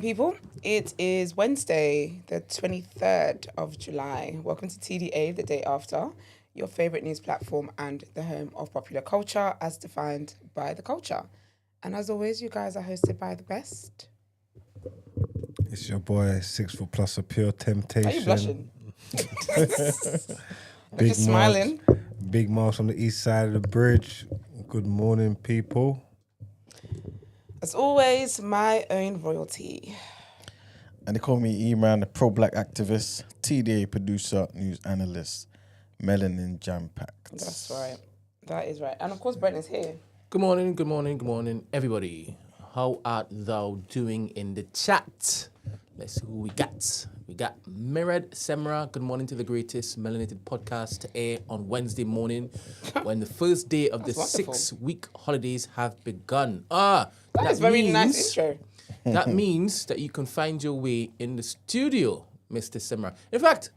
morning, people. It is Wednesday, the 23rd of July. Welcome to TDA, the day after, your favourite news platform and the home of popular culture as defined by the culture. And as always, you guys are hosted by the best. It's your boy, 6 foot plus of pure temptation. Are you blushing? Big just smiling. Big Marks on the east side of the bridge. Good morning, people. As always, my own royalty. And they call me E-Man, the pro-black activist, TDA producer, news analyst, melanin jam-packed. That's right. That is right. And of course, Brent is here. Good morning, everybody. How art thou doing in the chat? Let's see who we got. We got Mirad Semra. Good morning to the greatest melanated podcast to air on Wednesday morning when the first day of the wonderful. 6-week holidays have begun. That is very nice intro. That means that you can find your way in the studio, Mr. Semra. In fact,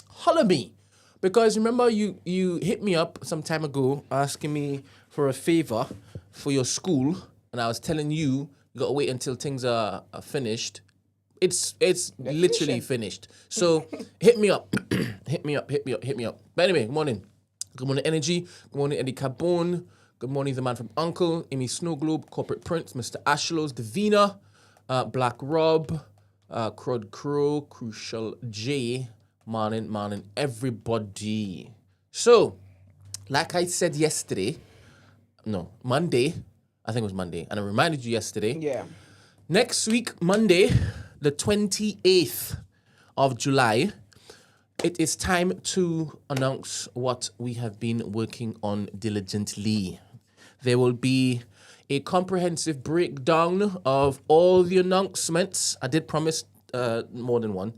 holler me. Because remember you hit me up some time ago asking me for a favor for your school, and I was telling you got to wait until things are finished. It's literally finished. So hit me up. hit me up. But anyway, good morning. Good morning, Energy. Good morning, Eddie Cabone. Good morning, the man from Uncle, Amy Snowglobe, Corporate Prince, Mr. Ashlows, Davina, Black Rob, Crud Crow, Crucial J. Morning, everybody. So, like I said Monday, I think it was Monday, and I reminded you yesterday. Yeah. Next week, Monday, the 28th of July, it is time to announce what we have been working on diligently. There will be a comprehensive breakdown of all the announcements. I did promise more than one.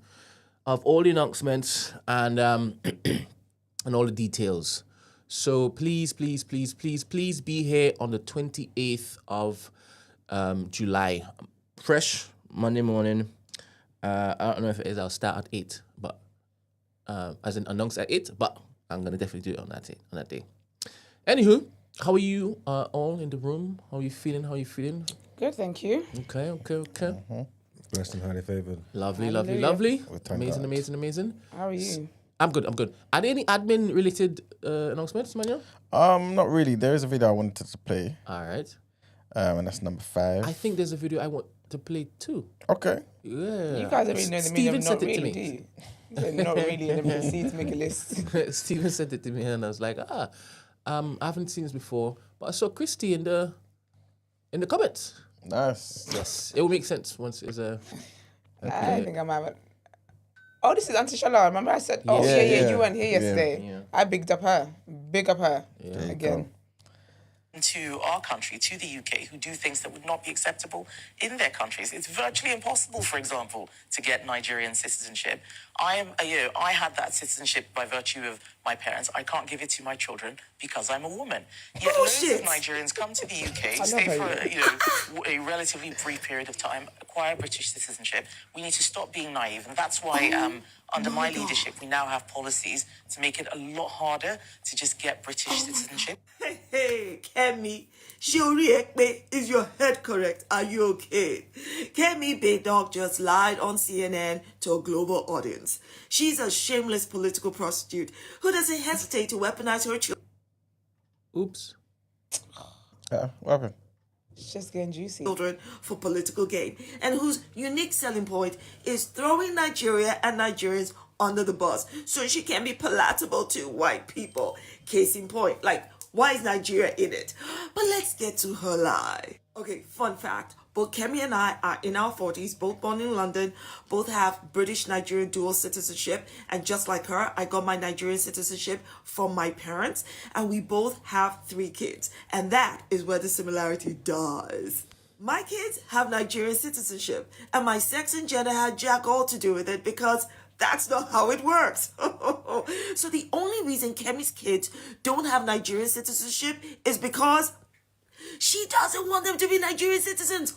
Of all the announcements and and all the details. So please be here on the 28th of July. Fresh Monday morning. I don't know if it is. I'll start at 8, but as in announce at 8. But I'm gonna definitely do it on that day. Anywho, how are you all in the room? How are you feeling? Good, thank you. Okay. Mm-hmm. Blessed and highly favored. Lovely. thank Amazing. How are you? I'm good. Are there any admin-related announcements, Manuel? Not really. There is a video I wanted to play, All right. and that's number 5. I think there's a video I want to play too. Okay. Yeah. You guys don't really know the meaning of Steven not sent it to really, me. do you? You said not really, and then proceed to make a list. Steven sent it to me, and I was like, I haven't seen this before, but I saw Christy in the comments. Nice. Yes, it will make sense once it's a. I think I might have. Oh, this is Auntie Shala. Remember I said, Yeah. you weren't here yesterday. Yeah. I bigged up her. Big up her. Again. To our country, to the UK, who do things that would not be acceptable in their countries. It's virtually impossible, for example, to get Nigerian citizenship. I had that citizenship by virtue of my parents. I can't give it to my children because I'm a woman. Yet loads of Nigerians come to the UK, stay for a relatively brief period of time, acquire British citizenship. We need to stop being naive, and that's why under my leadership, we now have policies to make it a lot harder to just get British citizenship. Hey, Kemi, Shiori Ekpe, is your head correct? Are you okay? Kemi Baydog just lied on CNN to a global audience. She's a shameless political prostitute who doesn't hesitate to weaponize her Oops. What happened? It's just getting juicy. children for political gain, and whose unique selling point is throwing Nigeria and Nigerians under the bus so she can be palatable to white people. Case in point, like, why is Nigeria in it? But let's get to her lie. Okay, fun fact. Both Kemi and I are in our 40s, both born in London, both have British-Nigerian dual citizenship, and just like her, I got my Nigerian citizenship from my parents, and we both have 3 kids, and that is where the similarity does. My kids have Nigerian citizenship, and my sex and gender had jack all to do with it because that's not how it works. So the only reason Kemi's kids don't have Nigerian citizenship is because she doesn't want them to be Nigerian citizens.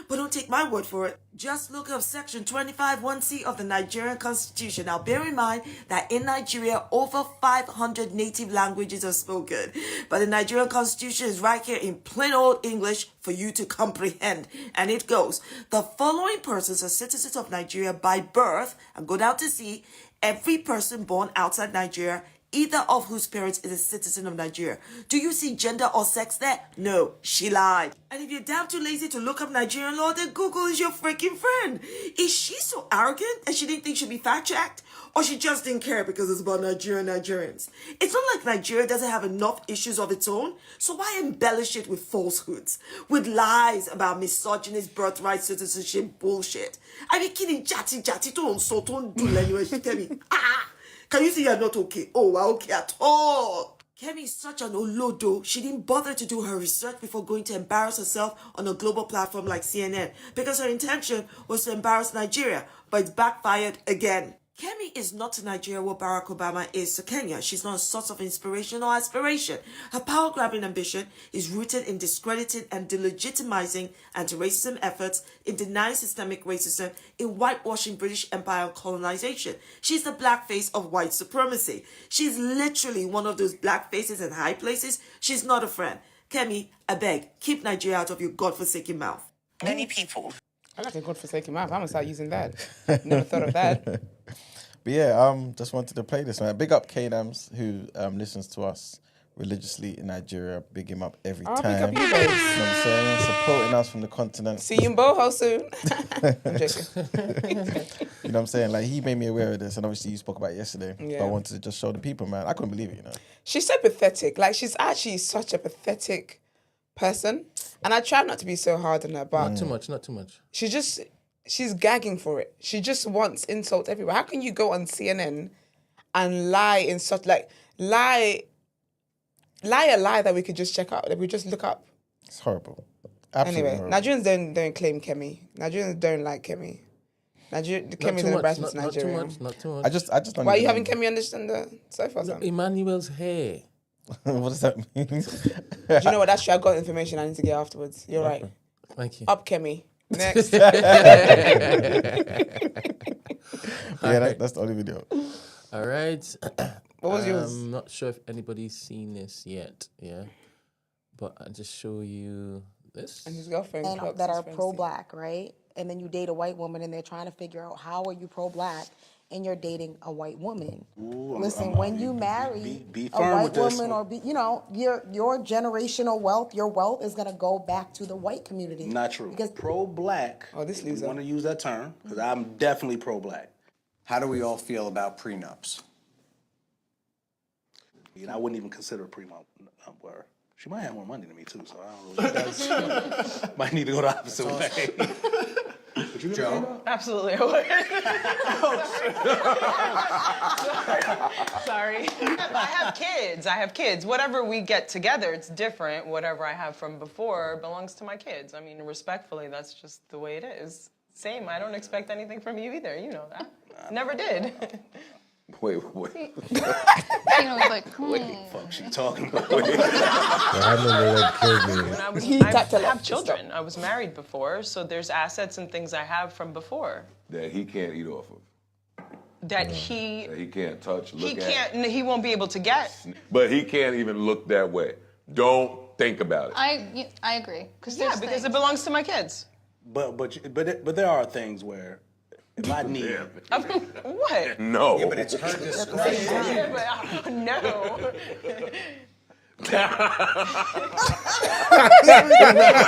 But don't take my word for it. Just look up Section 25(1)(c) of the Nigerian Constitution. Now, bear in mind that in Nigeria, over 500 native languages are spoken. But the Nigerian Constitution is right here in plain old English for you to comprehend. And it goes, the following persons are citizens of Nigeria by birth, and go down to see, every person born outside Nigeria, either of whose parents is a citizen of Nigeria. Do you see gender or sex there? No, she lied. And if you're damn too lazy to look up Nigerian law, then Google is your freaking friend. Is she so arrogant and she didn't think she'd be fact-checked? Or she just didn't care because it's about Nigerians? It's not like Nigeria doesn't have enough issues of its own, so why embellish it with falsehoods? With lies about misogynist birthright citizenship bullshit? I mean, kidding, jati, don't so, don't do anyway, she tell me. Can you see you're not okay? Oh, we're okay at all. Kemi is such an olodo. She didn't bother to do her research before going to embarrass herself on a global platform like CNN because her intention was to embarrass Nigeria, but it's backfired again. Kemi is not to Nigeria what Barack Obama is to Kenya. She's not a source of inspiration or aspiration. Her power-grabbing ambition is rooted in discrediting and delegitimizing anti-racism efforts, in denying systemic racism, in whitewashing British Empire colonization. She's the black face of white supremacy. She's literally one of those black faces in high places. She's not a friend. Kemi, I beg, keep Nigeria out of your godforsaken mouth. Many people. I like a godforsaken mouth. I'm going to start using that. Never thought of that. But yeah, just wanted to play this, man. Big up K-Dams, who listens to us religiously in Nigeria. Big him up every time. Big up you, babes. You know what I'm saying? Supporting us from the continent. See you in Boho soon. I'm joking. You know what I'm saying? Like, he made me aware of this, and obviously you spoke about it yesterday. Yeah. But I wanted to just show the people, man. I couldn't believe it, you know. She's so pathetic. Like, she's actually such a pathetic person. And I try not to be so hard on her, but... Not too much. She's gagging for it. She just wants insults everywhere. How can you go on CNN and lie in such, like, lie a lie that we could just check out, that we just look up? It's horrible. Absolutely Anyway, horrible. Nigerians don't claim Kemi. Nigerians don't like Kemi. Kemi's an embarrassment to Nigeria. Not too much. I just don't Why are you even having know. Kemi understand the sofa? Son? Emmanuel's hair. What does that mean? Do you know what? That's true. I got information I need to get afterwards. You're right. Thank you. Up Kemi. Next. Yeah, that's the only video. All right. What was yours? I'm not sure if anybody's seen this yet. Yeah. But I'll just show you this. And his girlfriend And clocks that his are fancy. pro-black, right? And then you date a white woman and they're trying to figure out how are you pro-black and you're dating a white woman. Listen, when you marry be a firm white with this woman one. or your generational wealth, your wealth is gonna go back to the white community. Not true. Because Pro-black. Oh, this if you loser. want to use that term, because I'm definitely pro-black. How do we all feel about prenups? And I wouldn't even consider a prenup. She might have more money than me too, so I don't know. Might need to go the opposite way. Joe? Absolutely, I would. Sorry. I have kids. Whatever we get together, it's different. Whatever I have from before belongs to my kids. I mean, respectfully, that's just the way it is. Same, I don't expect anything from you either. You know that. Never did. Wait. Tina was like, What the fuck she talking about? I remember that killed me. When I have children. I was married before, so there's assets and things I have from before. That he can't eat off of. That he can't touch, look he won't be able to get. But he can't even look that way. Don't think about it. I agree. Yeah, because it belongs to my kids. But there are things where if I need What? No. Yeah, but it's her discretion. Yeah, but, no.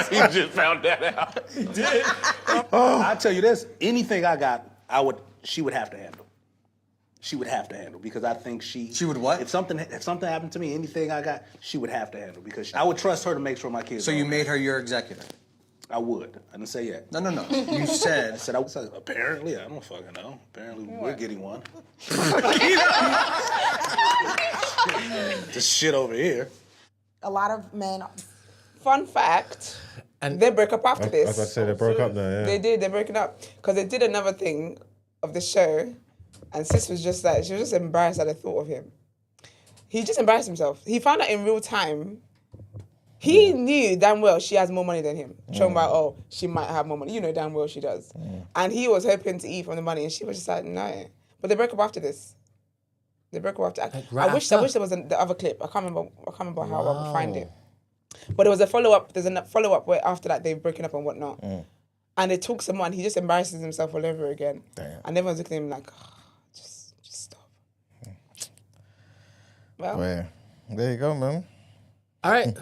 He just found that out. He did. I tell you this, anything I got, she would have to handle. She would have to handle because I think she would what? If something happened to me, anything I got, she would have to handle because I would trust her to make sure my kids. So you made her your executor? I would. I didn't say yet. No. You said. I said apparently. I don't fucking know. Apparently we're getting one. This shit over here. a lot of men. Fun fact, and they broke up after this. As I said, they broke up now, yeah. They did, they're breaking up. Because they did another thing of the show, and Sis was just like, she was just embarrassed at the thought of him. He just embarrassed himself. He found out in real time He knew damn well she has more money than him. Shown by, she might have more money. You know damn well she does. And he was hoping to eat from the money, and she was just like, no. But they broke up after this. They broke up after. I wish there was the other clip. I can't remember how I would find it. But there was a follow up. There's a follow up where after that they've broken up and whatnot. And they took someone. He just embarrasses himself all over again. Damn. And everyone's looking at him like, just stop. Well, there you go, man. All right.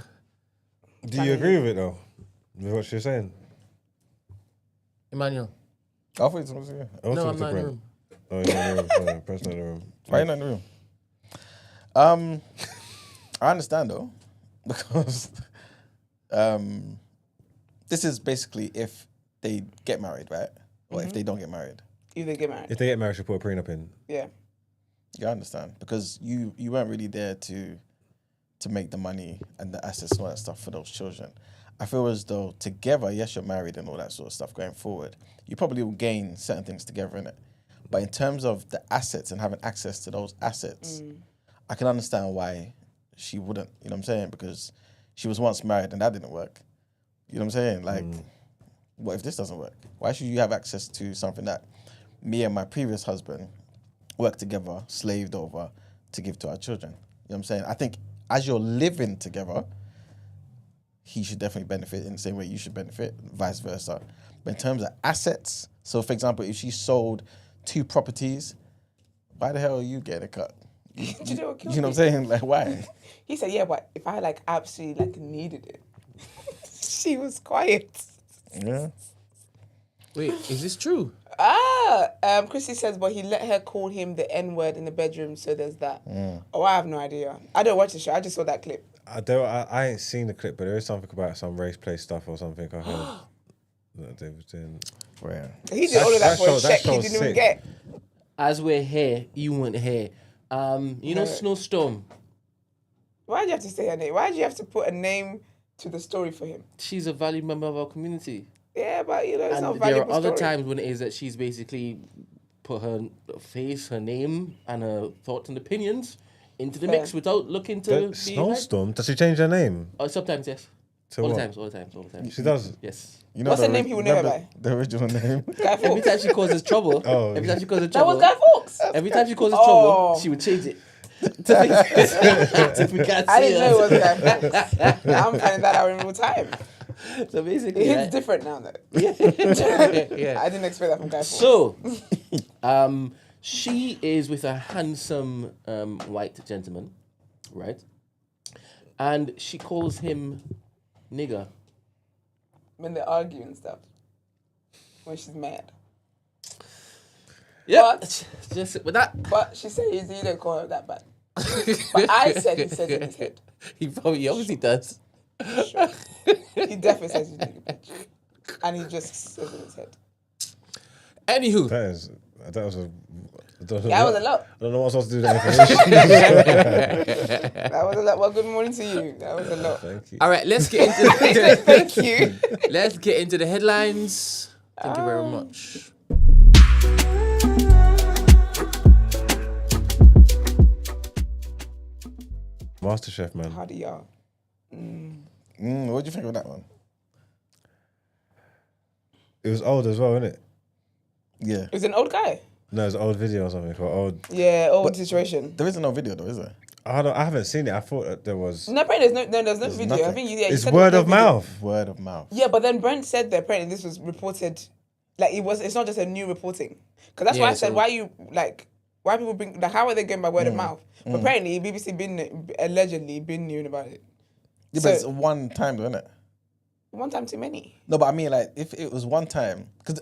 Do you agree with it though? With what she's saying? Emmanuel. I thought it was here. No, I'm not in the room. Oh, you're in the room. Sorry, person in the room. Why are you not in the room? I understand though, because this is basically if they get married, right? Or if they don't get married. If they get married. If they get married, she'll put a prenup in. Yeah. You understand? Because you weren't really there to make the money and the assets and all that stuff for those children. I feel as though together, yes, you're married and all that sort of stuff going forward. You probably will gain certain things together in it. But in terms of the assets and having access to those assets, I can understand why she wouldn't, you know what I'm saying? Because she was once married and that didn't work. You know what I'm saying? Like, what if this doesn't work? Why should you have access to something that me and my previous husband worked together, slaved over to give to our children? You know what I'm saying? I think as you're living together, he should definitely benefit in the same way you should benefit, vice versa. But in terms of assets, so for example, if she sold 2 properties, why the hell are you getting a cut? Do you know what killed You know me? what I'm saying? Like, why? He said, yeah, but if I absolutely needed it. She was quiet. Yeah. Wait, is this true? Chrissy says, but he let her call him the N-word in the bedroom, so there's that. Oh, I have no idea. I don't watch the show. I just saw that clip. I ain't seen the clip, but there is something about some race play stuff or something I heard that they was doing. Where? He did all of that for a check he didn't even get. As we're here, you weren't here. You know Snowstorm? Why do you have to say her name? Why do you have to put a name to the story for him? She's a valued member of our community. Yeah, but it's And not a there valuable are other story. times when it is that she's basically put her face, her name, and her thoughts and opinions into the mix without looking to be Snowstorm? Does she change her name? Sometimes, yes. To all what? the times. She does? Yes. You know What's the name he would know her by? The original name? Guy Fawkes. Every time she causes trouble, every time she causes trouble, That was Guy Fawkes. every time she causes trouble, she would change it. If we can't I see didn't her. know it was Guy Fawkes. Now I'm finding that out in real time. So basically, It's different now, though. Yeah. I didn't expect that from Guy Fawkes. So, she is with a handsome white gentleman, right? And she calls him nigger. When they argue and stuff. When she's mad. Yeah. But, Just with that. but she said you don't call her that bad. But I said he says it in his head. He obviously does. Sure. He definitely says he's nigga bitch. And he just says it in his head. Anywho. That was a... That was a lot. I don't know what I'm supposed to do with that information. That was a lot. Well, good morning to you. That was a lot. Thank you. All right, let's get into Thank you. Let's get into the headlines. Thank you very much. MasterChef, man. How do y'all? What do you think of that one? It was old as well, isn't it? Yeah. It was an old guy. No, it was an old video or something. Or old. Yeah, old situation. There isn't no video though, is there? I haven't seen it. I thought that there was. No, Brent, there's no video. nothing. I think you It's said word there's of no video. mouth. Word of mouth. Yeah, but then Brent said that apparently this was reported, like it's not just a new reporting. Because that's why I said, why people bring, how are they going by word of mouth? But apparently BBC allegedly been known about it. Yeah, So- but it's one time, isn't it? One time too many. No, but I mean, like, if it was one time, because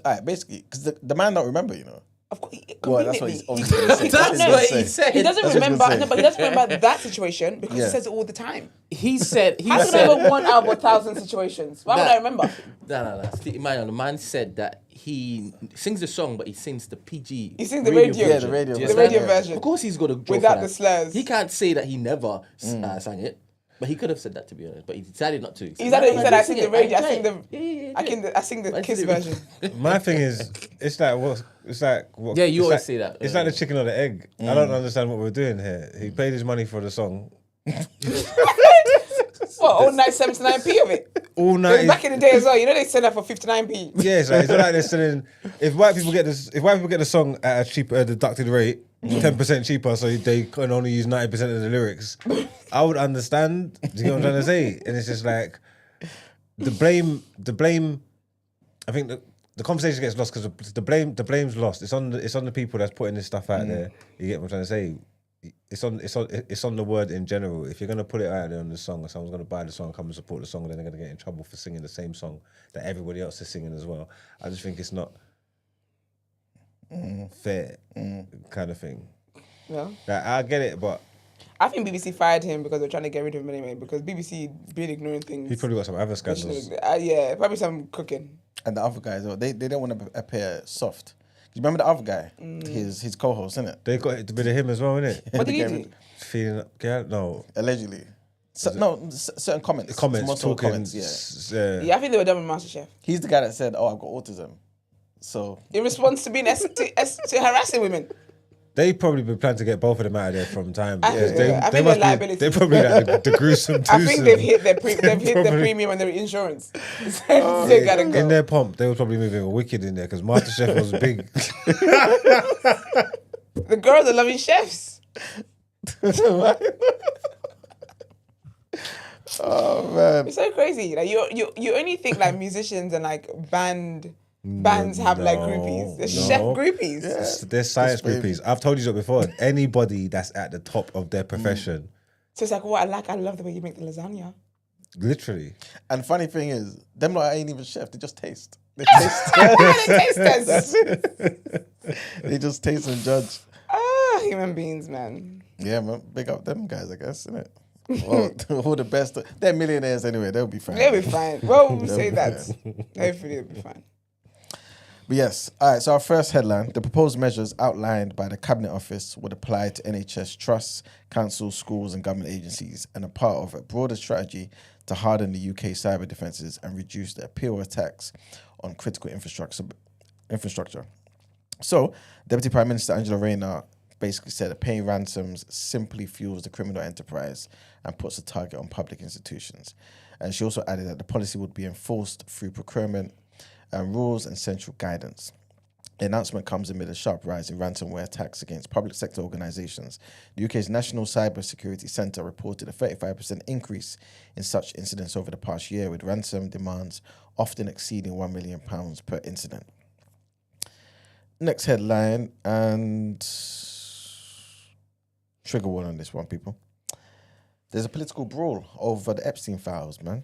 the man don't remember, you know. Of course, Well, that's what he's conveniently. obviously gonna say. That's That's what he's he gonna said. He doesn't That's what he's remember, gonna say. no, but he doesn't remember that situation because Yeah. he says it all the time. He said. How can I remember 1 out of 1,000 situations? Why would I remember? No. The man said that he sings the song, but he sings the PG. He sings the radio. Yeah, the radio. Do you The understand? radio version. Of course, he's got a joke Without for the that. slurs. He can't say that he never sang it, but he could have said that, to be honest. But he decided not to. He said I sing the radio. I sing the Why Kiss did it? version. My thing is, it's like what? Yeah, you it's always like, say that. It's like the chicken or the egg. I don't understand what we're doing here. He paid his money for the song. What What, all night 79p of it? All night. Back in the day as well, you know they sell that for 59p. Yeah, it's not like they're selling. If white people get the song at a cheaper deducted rate, 10% cheaper, so they can only use 90% of the lyrics, I would understand. Do you know what I'm trying to say? And it's just like the blame. I think the conversation gets lost because the blame's lost. It's on the people that's putting this stuff out there. You get what I'm trying to say? It's on the word in general. If you're gonna put it out there on the song, or someone's gonna buy the song, come and support the song, then they're gonna get in trouble for singing the same song that everybody else is singing as well. I just think it's not fair, kind of thing. Yeah. Like, I get it, but I think BBC fired him because they're trying to get rid of him anyway. Because BBC been ignoring things. he probably got some other scandals. Yeah, probably some cooking. And the other guys, they don't want to appear soft. You remember the other guy, his co-host, innit? They got it with him as well, innit? What did he do? Feeling no. Allegedly. Certain comments. Comments, talking. Yeah, I think they were done with MasterChef. He's the guy that said, "Oh, I've got autism." So in response to being to harassing women. They probably been planning to get both of them out of there from time. I think they're liability. They probably like the gruesome twosome. I think they've hit their premium and their insurance. They gotta go. In their pomp, they were probably moving wicked in there because MasterChef was big. The girls are loving chefs. Oh man, it's so crazy. Like you only think like musicians and like bands have like groupies. The chef groupies. Yeah. They're science groupies. I've told you that before. Anybody that's at the top of their profession. So it's like, I love the way you make the lasagna. Literally. And funny thing is, them lot ain't even chef. They just taste. They taste test. They just taste and judge. Human beings, man. Yeah, man. Big up them guys, I guess, innit? Well, all the best. They're millionaires anyway. They'll be fine. They'll be fine. Well, we'll say that. Hopefully, they'll be fine. But yes, all right, so our first headline, the proposed measures outlined by the Cabinet Office would apply to NHS trusts, councils, schools and government agencies and are part of a broader strategy to harden the UK cyber defences and reduce the appeal attacks on critical infrastructure. So, Deputy Prime Minister Angela Rayner basically said that paying ransoms simply fuels the criminal enterprise and puts a target on public institutions. And she also added that the policy would be enforced through procurement rules and central guidance. The announcement comes amid a sharp rise in ransomware attacks against public sector organisations. The UK's National Cyber Security Centre reported a 35% increase in such incidents over the past year, with ransom demands often exceeding £1 million per incident. Next headline, and trigger warning on this one, people. There's a political brawl over the Epstein files, man.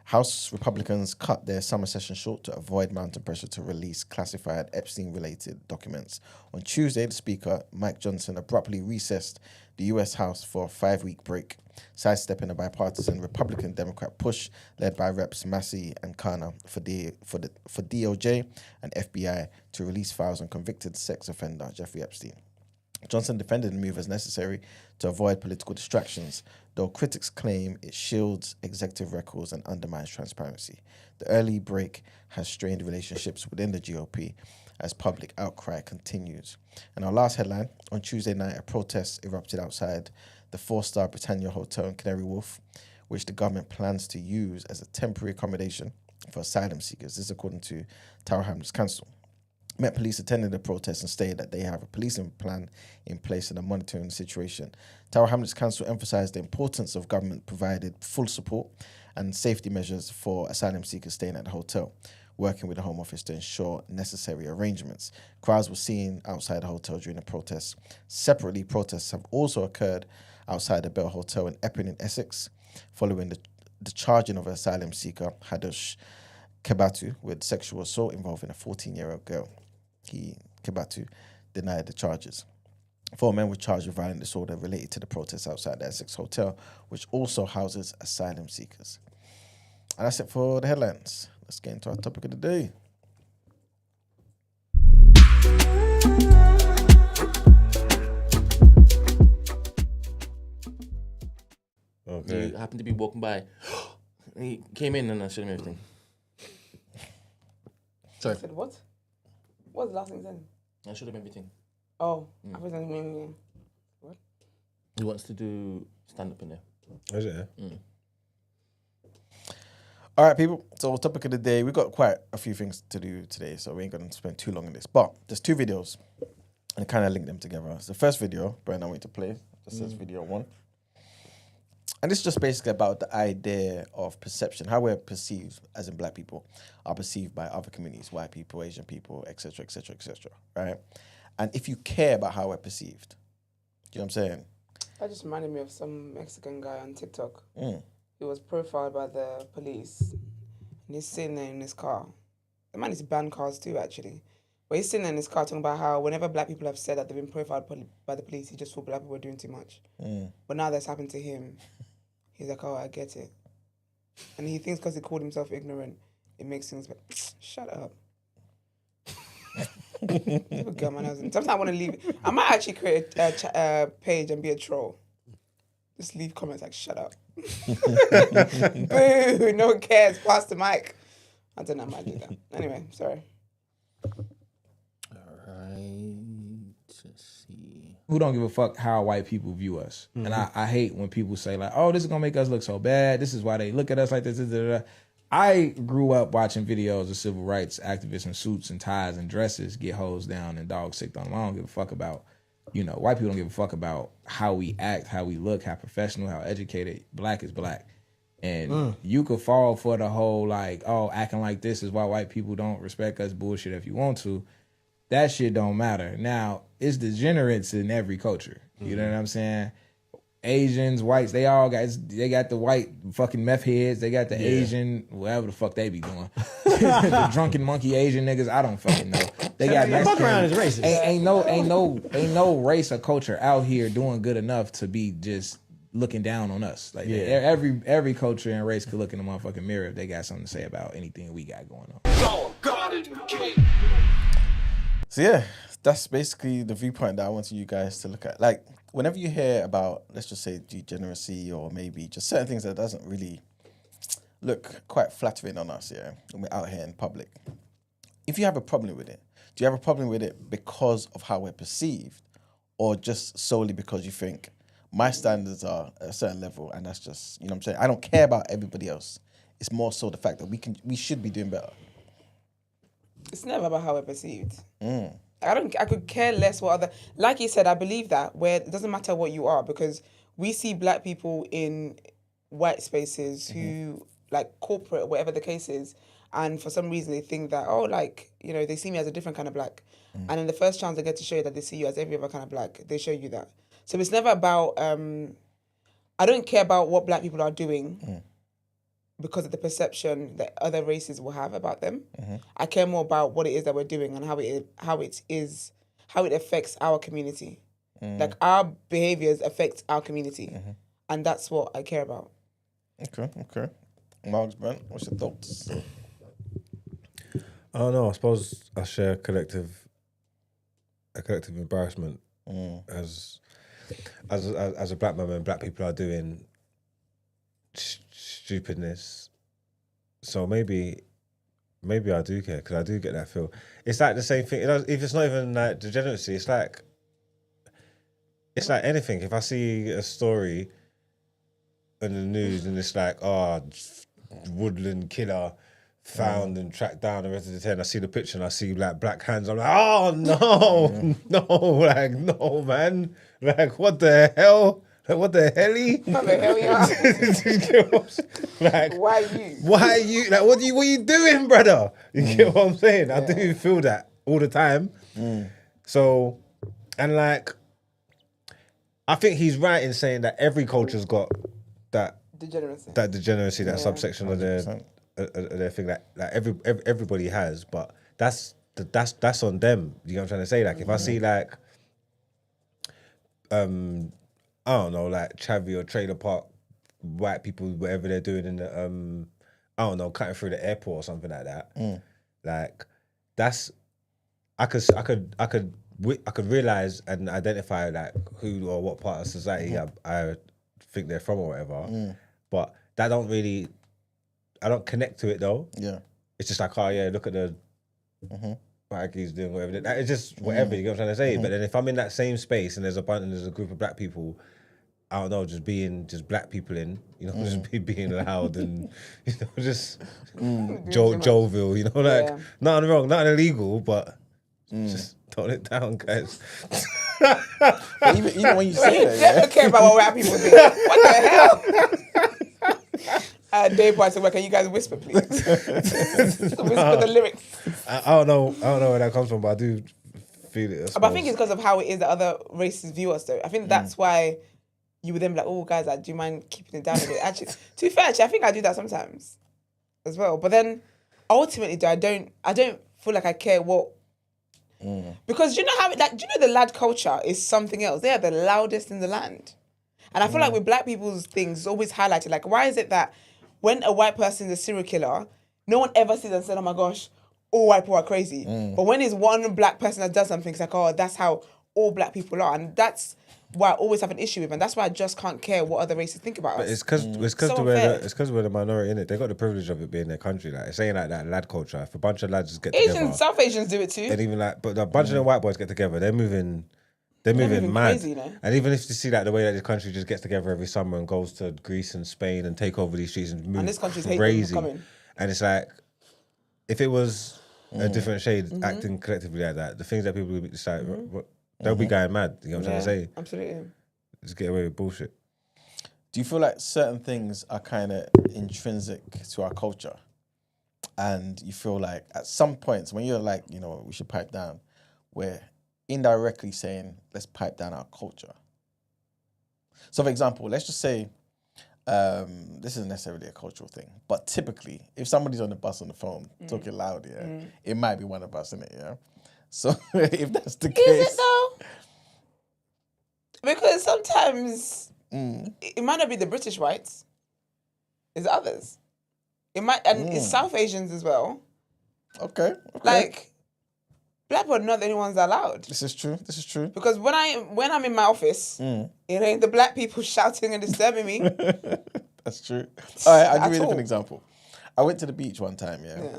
House Republicans cut their summer session short to avoid mounting pressure to release classified Epstein-related documents. On Tuesday, the Speaker, Mike Johnson, abruptly recessed the US House for a 5-week break, sidestepping a bipartisan Republican-Democrat push led by Reps Massey and Kana for DOJ and FBI to release files on convicted sex offender Jeffrey Epstein. Johnson defended the move as necessary to avoid political distractions, though critics claim it shields executive records and undermines transparency. The early break has strained relationships within the GOP as public outcry continues. And our last headline, on Tuesday night, a protest erupted outside the 4-star Britannia Hotel in Canary Wharf, which the government plans to use as a temporary accommodation for asylum seekers. This is according to Tower Hamlets Council. Met Police attended the protest and stated that they have a policing plan in place and are monitoring the situation. Tower Hamlets Council emphasised the importance of government-provided full support and safety measures for asylum seekers staying at the hotel, working with the Home Office to ensure necessary arrangements. Crowds were seen outside the hotel during the protests. Separately, protests have also occurred outside the Bell Hotel in Epping in Essex, following the charging of an asylum seeker, Hadush Kebatu, with sexual assault involving a 14-year-old girl. Kebatu denied the charges. 4 men were charged with violent disorder related to the protests outside the Essex Hotel, which also houses asylum seekers. And that's it for the headlines. Let's get into our topic of the day. Okay. You happened to be walking by. He came in and I showed him everything. Sorry. I said what? What's the last thing you said? I showed him everything. Oh, I was meaning what? He wants to do stand-up in there. Is it? All right, people. So topic of the day, we got quite a few things to do today, so we ain't gonna spend too long on this. But there's 2 videos, and I kind of link them together. So the first video, Brent, I want you to play. This says video 1. And it's just basically about the idea of perception, how we're perceived, as in black people, are perceived by other communities, white people, Asian people, etc., etc., etc. Right? And if you care about how we're perceived, do you know what I'm saying? That just reminded me of some Mexican guy on TikTok. He was profiled by the police, and he's sitting there in his car. The man is banned cars too, actually. But he's sitting there in his car talking about how whenever black people have said that they've been profiled by the police, he just thought black people were doing too much. But now that's happened to him. He's like, oh, I get it. And he thinks because he called himself ignorant, it makes things better. Shut up. Sometimes I want to leave. I might actually create a page and be a troll. Just leave comments like, shut up. Boo, no one cares. Pass the mic. I don't know, I might do that. Anyway, sorry. All right. Let's see. Who don't give a fuck how white people view us. And I hate when people say like, oh, this is gonna make us look so bad. This is why they look at us like this. I grew up watching videos of civil rights activists in suits and ties and dresses get hosed down and dogs sicked on them. I don't give a fuck about, white people don't give a fuck about how we act, how we look, how professional, how educated. Black is black. And you could fall for the whole like, oh, acting like this is why white people don't respect us bullshit if you want to. That shit don't matter. Now, it's degenerates in every culture. You know what I'm saying? Asians, whites, they got the white fucking meth heads. They got the Asian, whatever the fuck they be doing. The drunken monkey Asian niggas, I don't fucking know. They got Mexican. Fuck around is racist. Ain't no race or culture out here doing good enough to be just looking down on us. Like every culture and race could look in the motherfucking mirror if they got something to say about anything we got going on. So yeah, that's basically the viewpoint that I wanted you guys to look at. Like, whenever you hear about, let's just say, degeneracy or maybe just certain things that doesn't really look quite flattering on us, when we're out here in public. If you have a problem with it, do you have a problem with it because of how we're perceived, or just solely because you think my standards are at a certain level and that's just, you know what I'm saying? I don't care about everybody else. It's more so the fact that we should be doing better. It's never about how we're perceived. I could care less what other, like you said, I believe that, where it doesn't matter what you are, because we see black people in white spaces who, like corporate, whatever the case is, and for some reason they think that, oh, like, they see me as a different kind of black. And in the first chance they get to show you that they see you as every other kind of black, they show you that. So it's never about, I don't care about what black people are doing because of the perception that other races will have about them. I care more about what it is that we're doing and how it affects our community. Like our behaviors affect our community, and that's what I care about. Okay. Marks, Brent, what's your thoughts? I don't know. I suppose I share a collective embarrassment as a black man when black people are doing stupidness. So maybe I do care, because I do get that feel. It's like the same thing. If it's not even like degeneracy, it's like anything. If I see a story in the news and it's like, woodland killer found and tracked down the rest of the 10, I see the picture and I see like black hands. I'm like, oh no, no, man. Like, what the hell? Like, what the helly? What the hell Like, why you? Why you? Like, what are you doing, brother? You get what I'm saying? I do feel that all the time. So, and like, I think he's right in saying that every culture's got that degeneracy, that subsection of their thing that everybody has, but that's on them. You know what I'm trying to say? Like, if I see like, I don't know, like Chavy or Trailer Park white people, whatever they're doing in the I don't know, cutting through the airport or something like that. Like, that's I could realize and identify like who or what part of society I think they're from or whatever. But that I don't connect to it though. Yeah. It's just like, oh yeah, look at the like he's doing whatever. It's just whatever, you know what I'm trying to say? But then if I'm in that same space and there's a group of black people I don't know, just being just black people in, you know, just being loud and, you know, just jovial, you know, like nothing wrong, nothing illegal, but just tone it down, guys. But even when you say that, I don't care about what white people think. What the hell? Dave White said, well, can you guys whisper, please? Whisper the lyrics. I don't know where that comes from, but I do feel it. But I think it's because of how it is that other races view us, though. I think that's why you would then be like, oh, guys, do you mind keeping it down a bit? Actually, to be fair, I think I do that sometimes as well. But then, ultimately, though, I don't feel like I care what. Because do you know how? Like, do you know the lad culture is something else? They are the loudest in the land, and I feel like with black people's things, it's always highlighted. Like, why is it that when a white person is a serial killer, no one ever sees and said, "Oh my gosh, all white people are crazy." But when it's one black person that does something, it's like, "Oh, that's how all black people are," and that's why I always have an issue with, and that's why I just can't care what other races think about us. It's because we're the minority in it. They got the privilege of it being their country. Like it's saying like that lad culture. If a bunch of lads just get together, South Asians do it too. And even like, but a bunch of the white boys get together, they're moving mad. Crazy, you know? And even if you see like the way that this country just gets together every summer and goes to Greece and Spain and take over these streets and move this country's crazy. coming. And it's like, if it was a different shade acting collectively like that, the things that people would be like, they'll be going mad. You know what I'm trying to say? Absolutely. Just get away with bullshit. Do you feel like certain things are kind of intrinsic to our culture? And you feel like at some points when you're like, you know, we should pipe down, we're indirectly saying, let's pipe down our culture. So for example, let's just say, this isn't necessarily a cultural thing, but typically if somebody's on the bus on the phone talking loud, it might be one of us, isn't it? Yeah. So if that's the case. Is it though? Because sometimes it might not be the British whites, it's others. It might, and it's South Asians as well. Okay. Like, black people are not the only ones that are loud. This is true. Because when I'm in my office, it ain't the black people shouting and disturbing me. That's true. All right, I'll give you a different example. I went to the beach one time, yeah.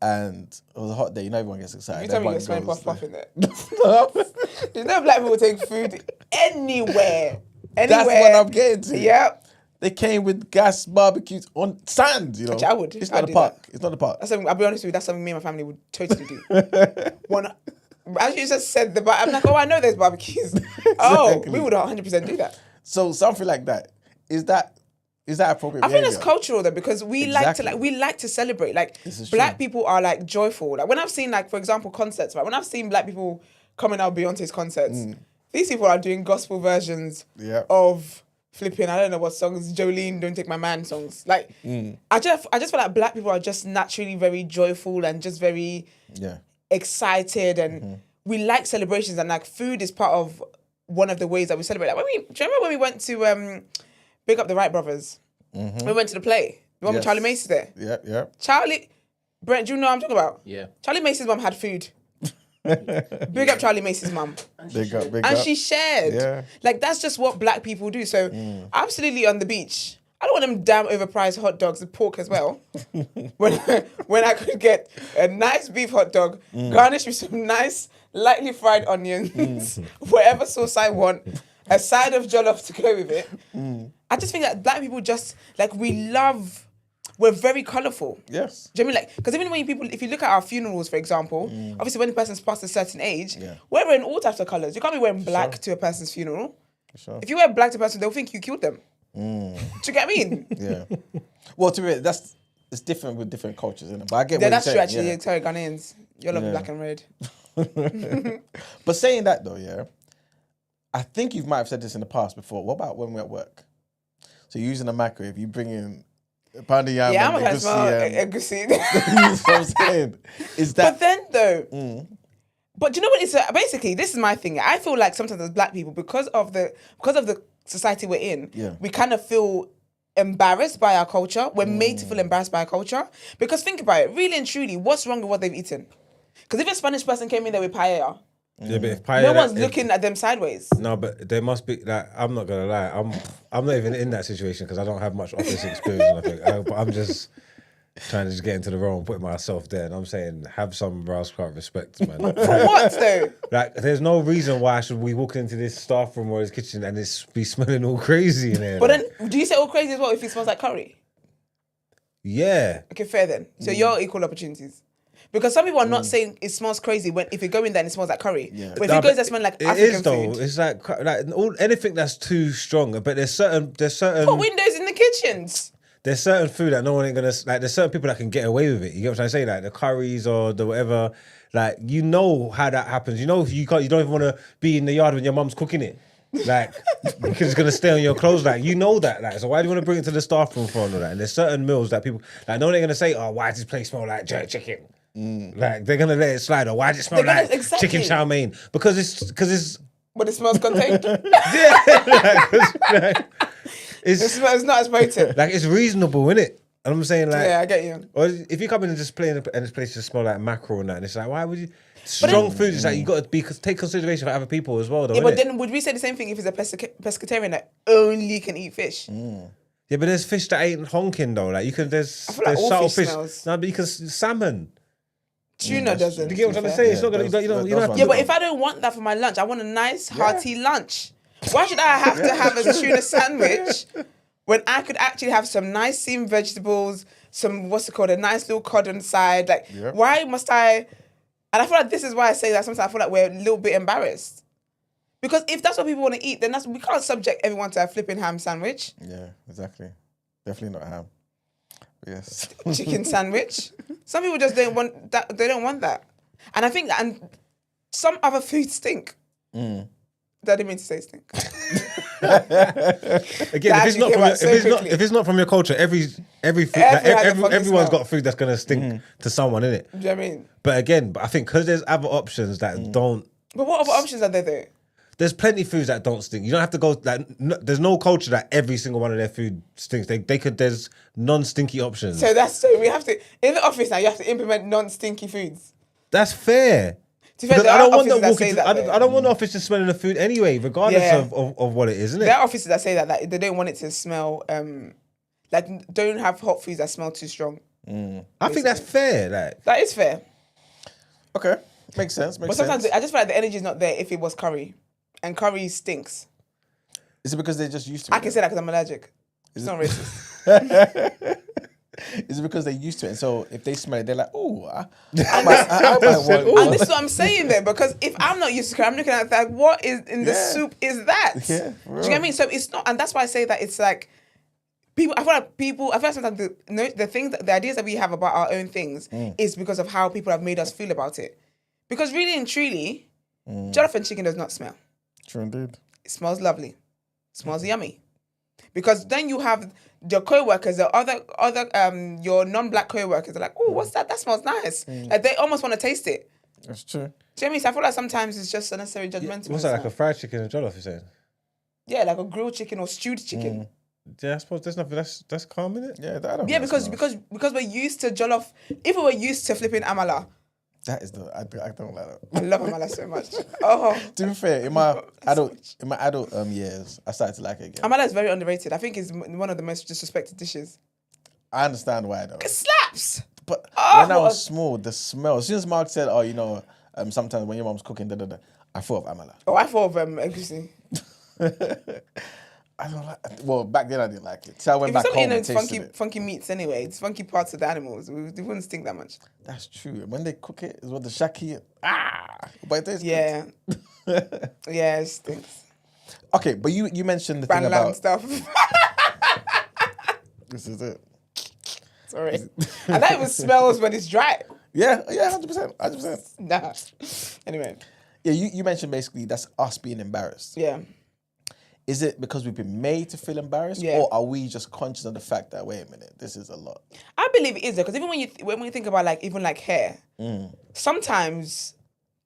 And it was a hot day. You know, everyone gets excited. You tell me you're smelling puff in there. You know black people take food anywhere. That's what I'm getting to. Yep. They came with gas barbecues on sand, you know. Actually, I would. It's not a park. It's not a park. That's something, I'll be honest with you, that's something me and my family would totally do. As you just said, I'm like, oh, I know there's barbecues. Oh, we would 100% do that. So something like that. Is that appropriate? I think it's cultural though, because we like to celebrate. Like black people are like joyful. Like when I've seen like, for example, concerts, right? When I've seen black people coming out Beyonce's concerts, these people are doing gospel versions of flipping, I don't know what songs, Jolene, Don't Take My Man songs. Like I just feel like black people are just naturally very joyful and just very excited, and we like celebrations, and like food is part of one of the ways that we celebrate. Like do you remember when we went to Big Up the Wright Brothers? We went to the play. The one with Charlie Macy's there. Charlie, Brent, do you know what I'm talking about? Yeah. Charlie Macy's mum had food. Big up Charlie Macy's mum. Big up. And she shared. Yeah. Like that's just what black people do. So absolutely on the beach, I don't want them damn overpriced hot dogs with pork as well. when I could get a nice beef hot dog, garnished with some nice lightly fried onions, whatever sauce I want, a side of jollof to go with it. I just think that black people just, like, we're very colourful. Yes. Do you know what I mean? Like, because even if you look at our funerals, for example, obviously when the person's past a certain age, we're wearing all types of colours. You can't be wearing black to a person's funeral. If you wear black to a person, they'll think you killed them. Do you get what I mean? Yeah. Well, to me, it's different with different cultures, isn't it? But I get Yeah, what that's you're true, saying. actually. Sorry, Ghanaians. You love black and red. But saying that, though, yeah, I think you might have said this in the past before. What about when we're at work? So you're using a microwave, you bring in a pound of yam. Yeah, I'm going to smell egusi. That's what I'm saying. Is that... But then, though... But do you know what? It's basically, this is my thing. I feel like sometimes as black people, because of the society we're in, we kind of feel embarrassed by our culture. We're made to feel embarrassed by our culture. Because think about it, really and truly, what's wrong with what they've eaten? Because if a Spanish person came in there with paella, but if paella, no one's looking at them sideways. No, but there must be, like, I'm not gonna lie, I'm not even in that situation because I don't have much office experience. I think, but I'm just trying to just get into the role and putting myself there. And I'm saying, have some Rouse Clark respect, man. For what though? Like, there's no reason why I should be walking into this staff room or his kitchen and it's be smelling all crazy in there. But like. then, do you say all crazy as well if it smells like curry? Yeah. Okay, fair then. So you're equal opportunities. Because some people are not saying it smells crazy when if you go in there and it smells like curry. Yeah. But if it goes there smelling like it African is though. food. It's like anything that's too strong. But there's certain Put windows in the kitchens. there's certain food that no one ain't gonna like. There's certain people that can get away with it. You get what I'm trying to say? Like the curries or the whatever. Like you know how that happens. You know if you can't. You don't even want to be in the yard when your mum's cooking it. Like because it's gonna stay on your clothes. Like you know that. Like so why do you want to bring it to the staff room for all of that? And there's certain meals that people like. No one ain't gonna say, oh, why does this place smell like jerk chicken? Like they're gonna let it slide. Or why does it smell They're gonna- like exactly. chicken chow mein? Because it's But it smells contained. It smells not as potent. Like it's reasonable, innit? And I'm saying like, Yeah, I get you. Or if you come in and just play and this place just smell like mackerel and that, and it's like, why would you? Strong food is like you got to be take consideration for other people as well, though. Yeah, but innit? then would we say the same thing if it's a pescatarian that only can eat fish? Yeah, but there's fish that ain't honking though. Like you can there's feel like all subtle fish fish. smells. No, but you can salmon. Tuna doesn't. You get what I'm trying to say? It's not gonna. You don't have to. Yeah, but if I don't want that for my lunch, I want a nice hearty lunch. Why should I have to have a tuna sandwich when I could actually have some nice steamed vegetables, some a nice little cod on the side? Like, why must I? And I feel like this is why I say that sometimes I feel like we're a little bit embarrassed. Because if that's what people want to eat, then we can't subject everyone to a flipping ham sandwich. Yeah, exactly. Definitely not ham. Yes. Chicken sandwich. Some people just don't want that. They don't want that. And I think and some other foods stink. I didn't mean to say stink. Again, if it's not from your culture, everyone's got food that's gonna stink to someone, innit? Do you know what I mean? But again, I think because there's other options that don't. But what other options are there though? There's plenty of foods that don't stink. You don't have to go like. There's no culture that every single one of their food stinks. There's non-stinky options. So we have to in the office now. You have to implement non-stinky foods. That's fair. To be fair, Because there I are don't want them offices that walking. say that, though. I don't want the office to smelling the food anyway, regardless of what it is, isn't it? There are offices that say that they don't want it to smell like don't have hot foods that smell too strong. I think that's fair. Like That is fair. Okay, makes sense. But sometimes I just feel like the energy is not there if it was curry, and curry stinks. Is it because they're just used to it? I can say that because I'm allergic. It's not racist. Is it because they're used to it? And so if they smell it, they're like, "Ooh, I And might want." And this is what I'm saying there, because if I'm not used to curry, I'm looking at that. What is in the soup is that? Yeah, Do you get what I mean? So it's not, and that's why I say that it's like people. I feel like sometimes the things, the ideas that we have about our own things is because of how people have made us feel about it. Because really and truly, jollof and chicken does not smell. True indeed. It smells lovely. It smells yummy. Because then you have your co-workers, the other your non-black co-workers are like, oh, what's that? That smells nice. Like they almost want to taste it. That's true. Do you know what I mean? So I feel like sometimes it's just unnecessary judgmental. what's that? Like a fried chicken and jollof? You're saying? Yeah, like a grilled chicken or stewed chicken. Yeah, I suppose there's nothing. That's calm, isn't it? Yeah, that I don't Yeah, know, because smells. we're used to jollof. If we were used to flipping amala, That is I don't like that. I love amala so much. Oh, To be fair, in my adult years, I started to like it again. amala is very underrated. I think it's one of the most disrespected dishes. I understand why though. It slaps. But Oh, when I was small, the smell. As soon as Mark said, "Oh, sometimes when your mom's cooking, I thought of amala. Oh, I thought of egusi. I don't like. Well, back then I didn't like it. So I went If back it's home something and it's tasted it. funky meats anyway, it's funky parts of the animals. They wouldn't stink that much. That's true. When they cook it, is what the shaki. But it tastes Yeah. Yeah, it stinks. good. Okay, but you mentioned the Bran thing lamb about stuff. this is it. Sorry. And that even smells when it's dry. Yeah, 100%. Nah. Anyway. Yeah, you mentioned basically that's us being embarrassed. Yeah. Is it because we've been made to feel embarrassed, Yeah. or are we just conscious of the fact that wait a minute, this is a lot? I believe it is though, because even when you think about like even like hair, sometimes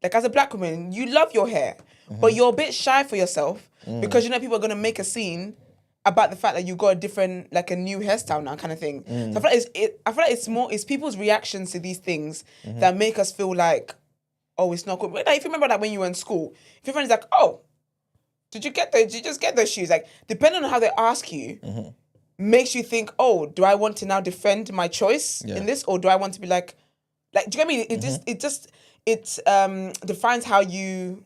like as a black woman, you love your hair, but you're a bit shy for yourself because you know people are gonna make a scene about the fact that you got a different, like a new hairstyle now, kind of thing. So I feel like it's people's reactions to these things that make us feel like, oh, it's not good. Like, if you remember that when you were in school, if your friend's like, oh, did you just get those shoes? Like, depending on how they ask you, makes you think, oh, do I want to now defend my choice in this, or do I want to be like, do you get what I mean? It defines how you.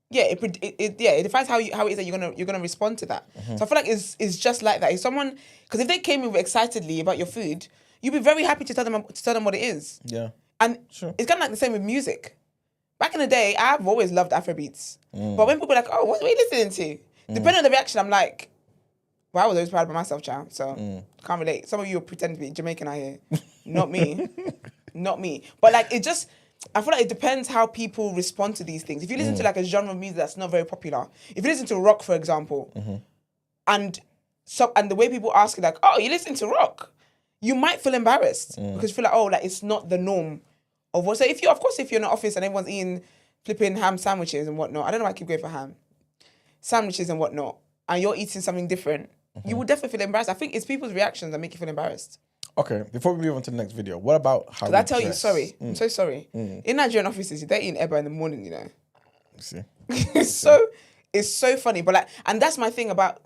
Yeah, it defines how it is that you're gonna respond to that. So I feel like it's just like that. If someone, because if they came in excitedly about your food, you'd be very happy to tell them what it is. Yeah, and it's kind of like the same with music. Back in the day, I've always loved Afrobeats, but when people are like, "Oh, what are you listening to?" Depending on the reaction, I'm like, "Well, I was always proud of myself, child." So can't relate. Some of you pretend to be Jamaican out here, not me, not me. But like, it just. I feel like it depends how people respond to these things. If you listen to like a genre of music that's not very popular, if you listen to rock, for example, and the way people ask you like, "Oh, you listen to rock," you might feel embarrassed because you feel like, "Oh, like it's not the norm of what." So if you're in the office and everyone's eating flipping ham sandwiches and whatnot, I don't know why I keep going for ham sandwiches and whatnot, and you're eating something different, you would definitely feel embarrassed. I think it's people's reactions that make you feel embarrassed. Okay, before we move on to the next video, what about how Because I tell you, sorry, I'm so sorry. In Nigerian offices, they're eating eba in the morning, you know. See? it's so funny. But like, and that's my thing about,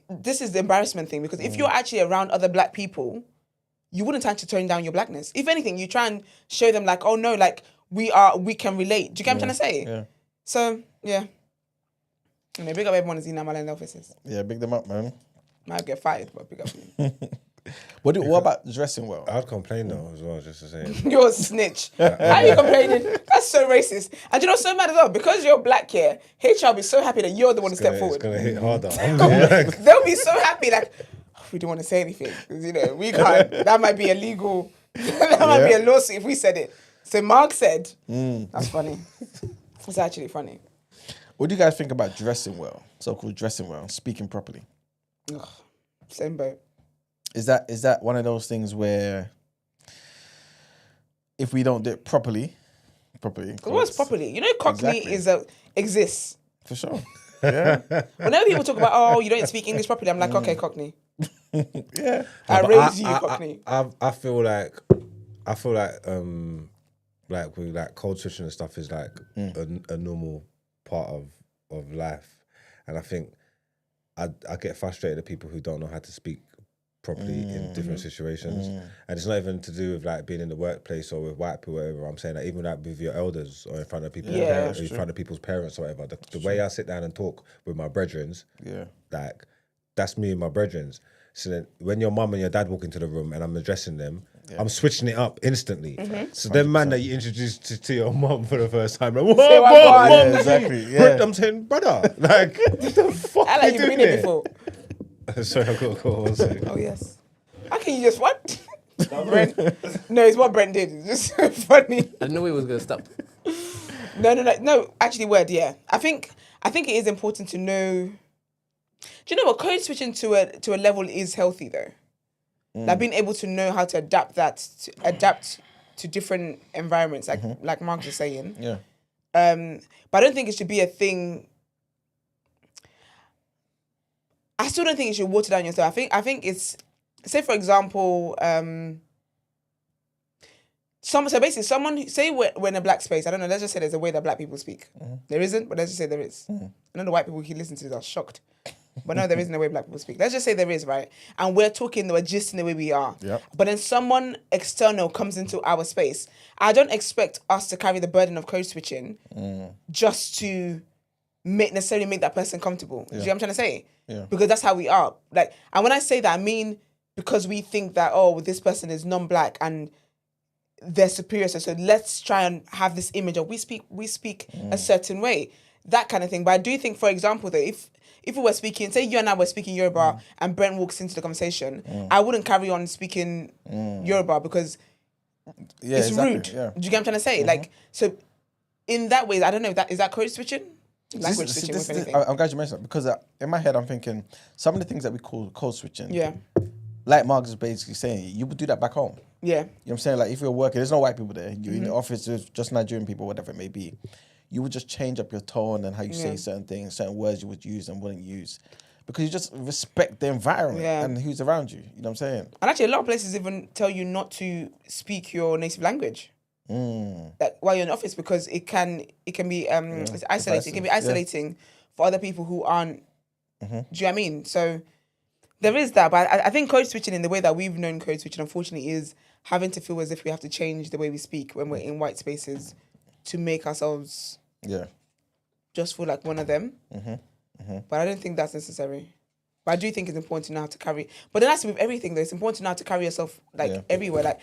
this is the embarrassment thing, because if you're actually around other black people, you wouldn't try to tone down your blackness. If anything, you try and show them like, oh no, like we can relate. Do you get what I'm trying to say? Yeah. So, yeah. You know, big up everyone who's eating Amala in the offices. Yeah, big them up, man. Might get fired, but big up me. What about dressing well? I'd complain though as well, just to say. You're a snitch. How are you complaining? That's so racist. And you know, so mad as well, because you're black here, HR will be so happy that you're the one to step forward. It's going to hit harder. They'll be so happy, like, oh, we don't want to say anything. Because, you know, we can't. That might be illegal. That might be a lawsuit if we said it. So Mark said, that's funny. It's actually funny. What do you guys think about dressing well? So-called dressing well, speaking properly. Ugh, same boat. Is that one of those things where if we don't do it properly? What's properly? You know, Cockney exists. For sure. Yeah. Whenever people talk about, oh, you don't speak English properly, I'm like, okay, Cockney. Yeah. I raised you, Cockney. I feel like with like code switching and stuff is like a normal part of life, and I think I get frustrated at people who don't know how to speak properly in different situations, and it's not even to do with like being in the workplace or with white people or whatever. I'm saying that even like with your elders or in front of people, parents, or in front of people's parents or whatever. The way I sit down and talk with my brethrens, like that's me and my brethrens. So then when your mum and your dad walk into the room and I'm addressing them, I'm switching it up instantly. So then man that you introduced to your mum for the first time, like, what? Yeah, exactly. Yeah. I'm saying, brother, like, what the fuck I are like you you've doing been here there? before. Sorry, I've got a call. One second. Oh, yes. How can you just, what? Brent. No, it's what Brent did. It's just so funny. I didn't know he was going to stop. No, actually, yeah. I think it is important to know. Do you know what? Code switching to a level is healthy though. Like being able to know how to adapt to different environments, like Mark was saying. Yeah. But I don't think it should be a thing. I still don't think it should water down yourself. I think it's, say for example, someone say we're in a black space. I don't know. Let's just say there's a way that black people speak. There isn't, but let's just say there is. I know the white people who listen to this are shocked. But no, there isn't a way black people speak. Let's just say there is, right? And we're gisting the way we are. Yep. But then someone external comes into our space. I don't expect us to carry the burden of code switching just to necessarily make that person comfortable. Do you know what I'm trying to say? Yeah. Because that's how we are. Like, and when I say that, I mean because we think that, oh, this person is non-black and they're superior. So let's try and have this image of we speak a certain way. That kind of thing. But I do think, for example, that if we were speaking, say you and I were speaking Yoruba and Brent walks into the conversation, I wouldn't carry on speaking Yoruba because it's rude. Yeah. Do you get what I'm trying to say? Like, so in that way, I don't know, is that code switching? Language switching, if anything. I'm glad you mentioned that because in my head I'm thinking some of the things that we call code switching. Yeah. Like Mark is basically saying, you would do that back home. Yeah. You know what I'm saying? Like if you're working, there's no white people there. You're in the office, there's just Nigerian people, whatever it may be. You would just change up your tone and how you say certain things, certain words you would use and wouldn't use. Because you just respect the environment and who's around you. You know what I'm saying? And actually, a lot of places even tell you not to speak your native language. Like while you're in the office, because it can be it's isolating. It can be isolating for other people who aren't. Do you know what I mean? So There is that, but I think code switching in the way that we've known code switching, unfortunately, is having to feel as if we have to change the way we speak when we're in white spaces to make ourselves just feel like one of them. But I don't think that's necessary. But I do think it's important to know how to carry. But then that's with everything, though. It's important to know how to carry yourself everywhere. Like,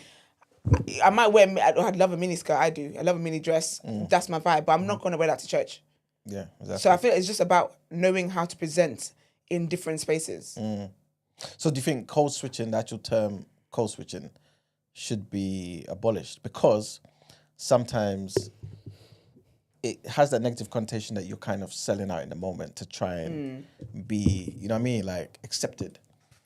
I might wear. I'd love a mini skirt. I do. I love a mini dress. That's my vibe. But I'm not going to wear that to church. Yeah, exactly. So I feel it's just about knowing how to present in different spaces. So do you think code switching, the actual term code switching, should be abolished? Because sometimes it has that negative connotation that you're kind of selling out in the moment to try and be, you know what I mean, like accepted.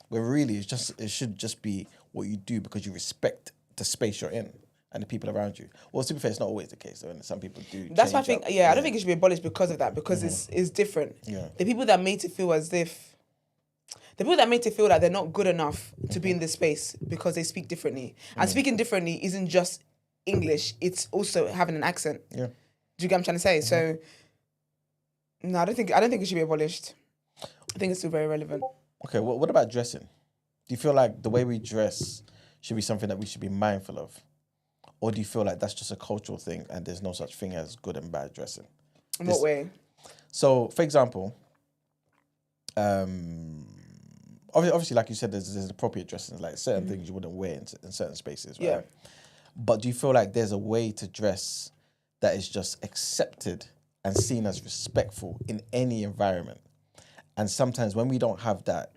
Where really it should just be what you do because you respect the space you're in and the people around you. Well, to be fair, it's not always the case though, and some people do. That's why I change think, up. I don't think it should be abolished because of that, because it's different. Yeah. The people that made it feel as if, the people that made it feel like they're not good enough to be in this space because they speak differently. And speaking differently isn't just English, it's also having an accent. Yeah. Do you get what I'm trying to say? So, no, I don't think it should be abolished. I think it's still very relevant. Okay, well, what about dressing? Do you feel like the way we dress should be something that we should be mindful of? Or do you feel like that's just a cultural thing and there's no such thing as good and bad dressing? In what way? So, for example, obviously, like you said, there's appropriate dressing, like certain things you wouldn't wear in certain spaces, right? Yeah. But do you feel like there's a way to dress that is just accepted and seen as respectful in any environment? And sometimes when we don't have that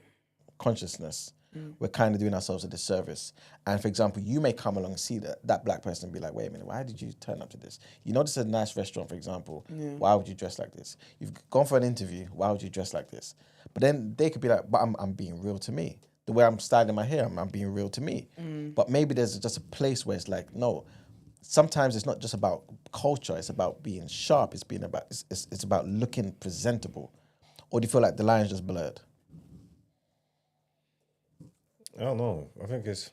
consciousness, we're kind of doing ourselves a disservice. And for example, you may come along and see that black person and be like, wait a minute, why did you turn up to this? You know, this is a nice restaurant, for example. Why would you dress like this? You've gone for an interview. Why would you dress like this? But then they could be like, but I'm being real to me. The way I'm styling my hair, I'm being real to me. But maybe there's just a place where it's like, no, sometimes it's not just about culture. It's about being sharp. It's about looking presentable. Or do you feel like the line's just blurred? I don't know. I think there's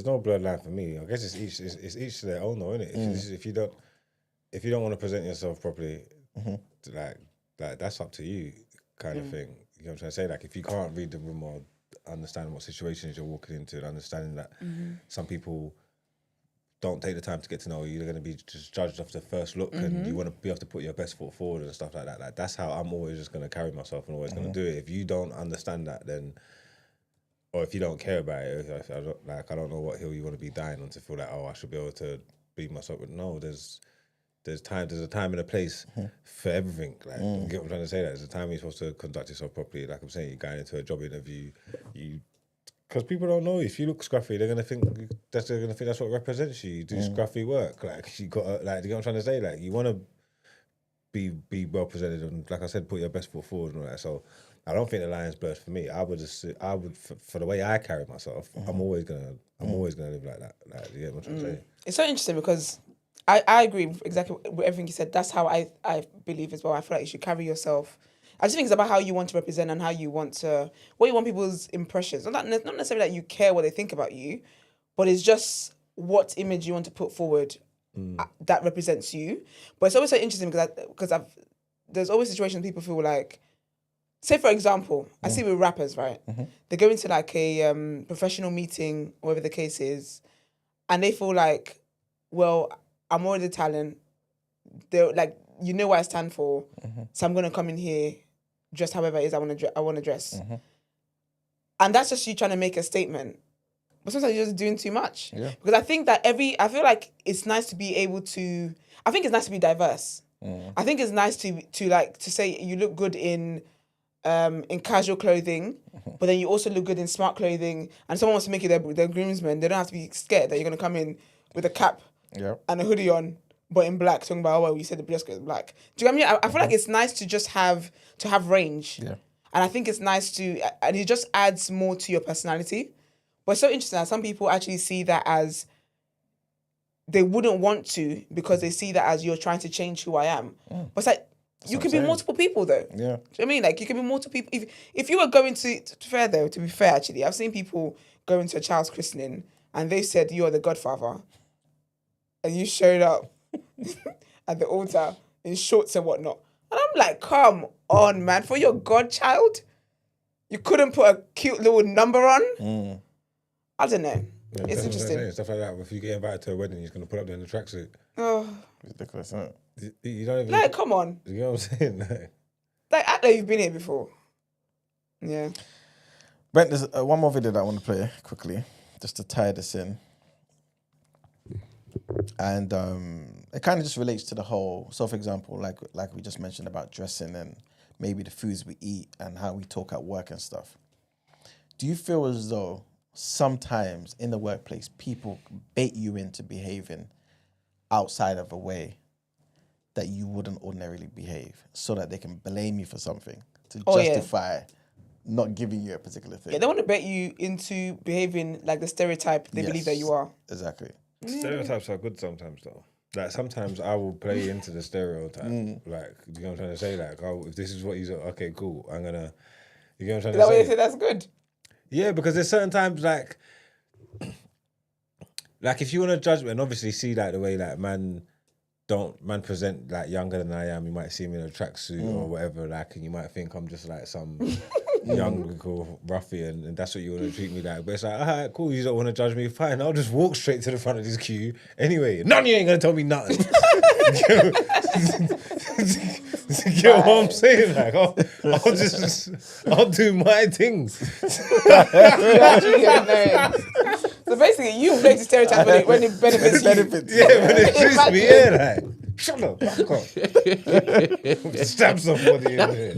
no blurred line for me. I guess it's each to their own, though, isn't it? If you don't want to present yourself properly, like that's up to you, kind of thing. You know what I'm trying to say? Like, if you can't read the room or understand what situations you're walking into, and understanding that some people don't take the time to get to know you, they're going to be just judged off the first look, and you want to be able to put your best foot forward and stuff like that. Like, that's how I'm always just going to carry myself and always going to do it. If you don't understand that, then, or if you don't care about it, I don't know what hill you want to be dying on to feel like, oh, I should be able to be myself. But no, there's a time and a place for everything. Like, you get what I'm trying to say? That there's a time you're supposed to conduct yourself properly. Like I'm saying, you're going into a job interview, because people don't know, if you look scruffy, they're gonna think that's what represents you. You do scruffy work. Like, you got, like, you know what I'm trying to say? Like, you want to be well presented, and like I said, put your best foot forward and all that. So I don't think the line's blurred for me. I would for the way I carry myself, I'm always gonna live like that. Like, you get what I'm trying to say? It's so interesting because I agree with exactly with everything you said. That's how I believe as well. I feel like you should carry yourself. I just think it's about how you want to represent and how you want to, what you want people's impressions. Not necessarily that you care what they think about you, but it's just what image you want to put forward that represents you. But it's always so interesting because there's always situations people feel like, say for example, I see with rappers, right? They go into like a professional meeting, whatever the case is, and they feel like, well, I'm already the talent. They're like, you know what I stand for, so I'm gonna come in here, dress however it is I want to dress, and that's just you trying to make a statement. But sometimes you're just doing too much. Yeah. Because I think that I feel like it's nice to be able to. I think it's nice to be diverse. I think it's nice to say you look good in casual clothing, but then you also look good in smart clothing, and someone wants to make you their groomsman. They don't have to be scared that you're gonna come in with a cap and a hoodie on, but in black, talking about, oh, well, you said the dress code is black. Do you know what I mean? I feel like it's nice to just have range. Yeah. And I think it's nice and it just adds more to your personality. But it's so interesting that some people actually see that as, they wouldn't want to because they see that as you're trying to change who I am. But it's like, you can be multiple people though. Yeah. Do you know what I mean? Like, you can be multiple people. If you were going to be fair, actually, I've seen people go into a child's christening and they said, you're the godfather. And you showed up at the altar in shorts and whatnot. And I'm I'm like, come on, man. For your godchild, you couldn't put a cute little number on? I don't know. Yeah, It's that's what I'm saying, interesting. stuff like that. If you get invited to a wedding, he's gonna pull up there in the tracksuit. Oh, Ridiculous, isn't it? You don't even. like, come on. You know what I'm saying? Like, act like you've been here before. Yeah. Brent, there's one more video that I want to play quickly, just to tie this in. And it kind of just relates to the whole. So, for example, like we just mentioned about dressing and maybe the foods we eat and how we talk at work and stuff. Do you feel as though sometimes in the workplace people bait you into behaving outside of a way that you wouldn't ordinarily behave, so that they can blame you for something to justify not giving you a particular thing? Yeah, they want to bet you into behaving like the stereotype they believe that you are. Exactly. Stereotypes are good sometimes, though. Like, sometimes I will play into the stereotype. Like, do you know what I'm trying to say? Like, oh, if this is what he's... Okay, cool. I'm going to... You know what I'm trying Is that to why say? you say that's good? Yeah, because there's certain times, like if you want to judge me and obviously see, like, the way, like, man present, like, younger than I am, you might see me in a tracksuit or whatever, like, and you might think I'm just, like, some... young little ruffian, and that's what you want to treat me like. But it's like, all right, cool, you don't want to judge me, fine, I'll just walk straight to the front of this queue anyway. None of you ain't gonna tell me nothing. You get what I'm saying? Like, I'll do my things. So basically, you play the stereotype when it benefits you. Yeah, when it suits me, yeah, like, shut up, back up. Stab somebody in there.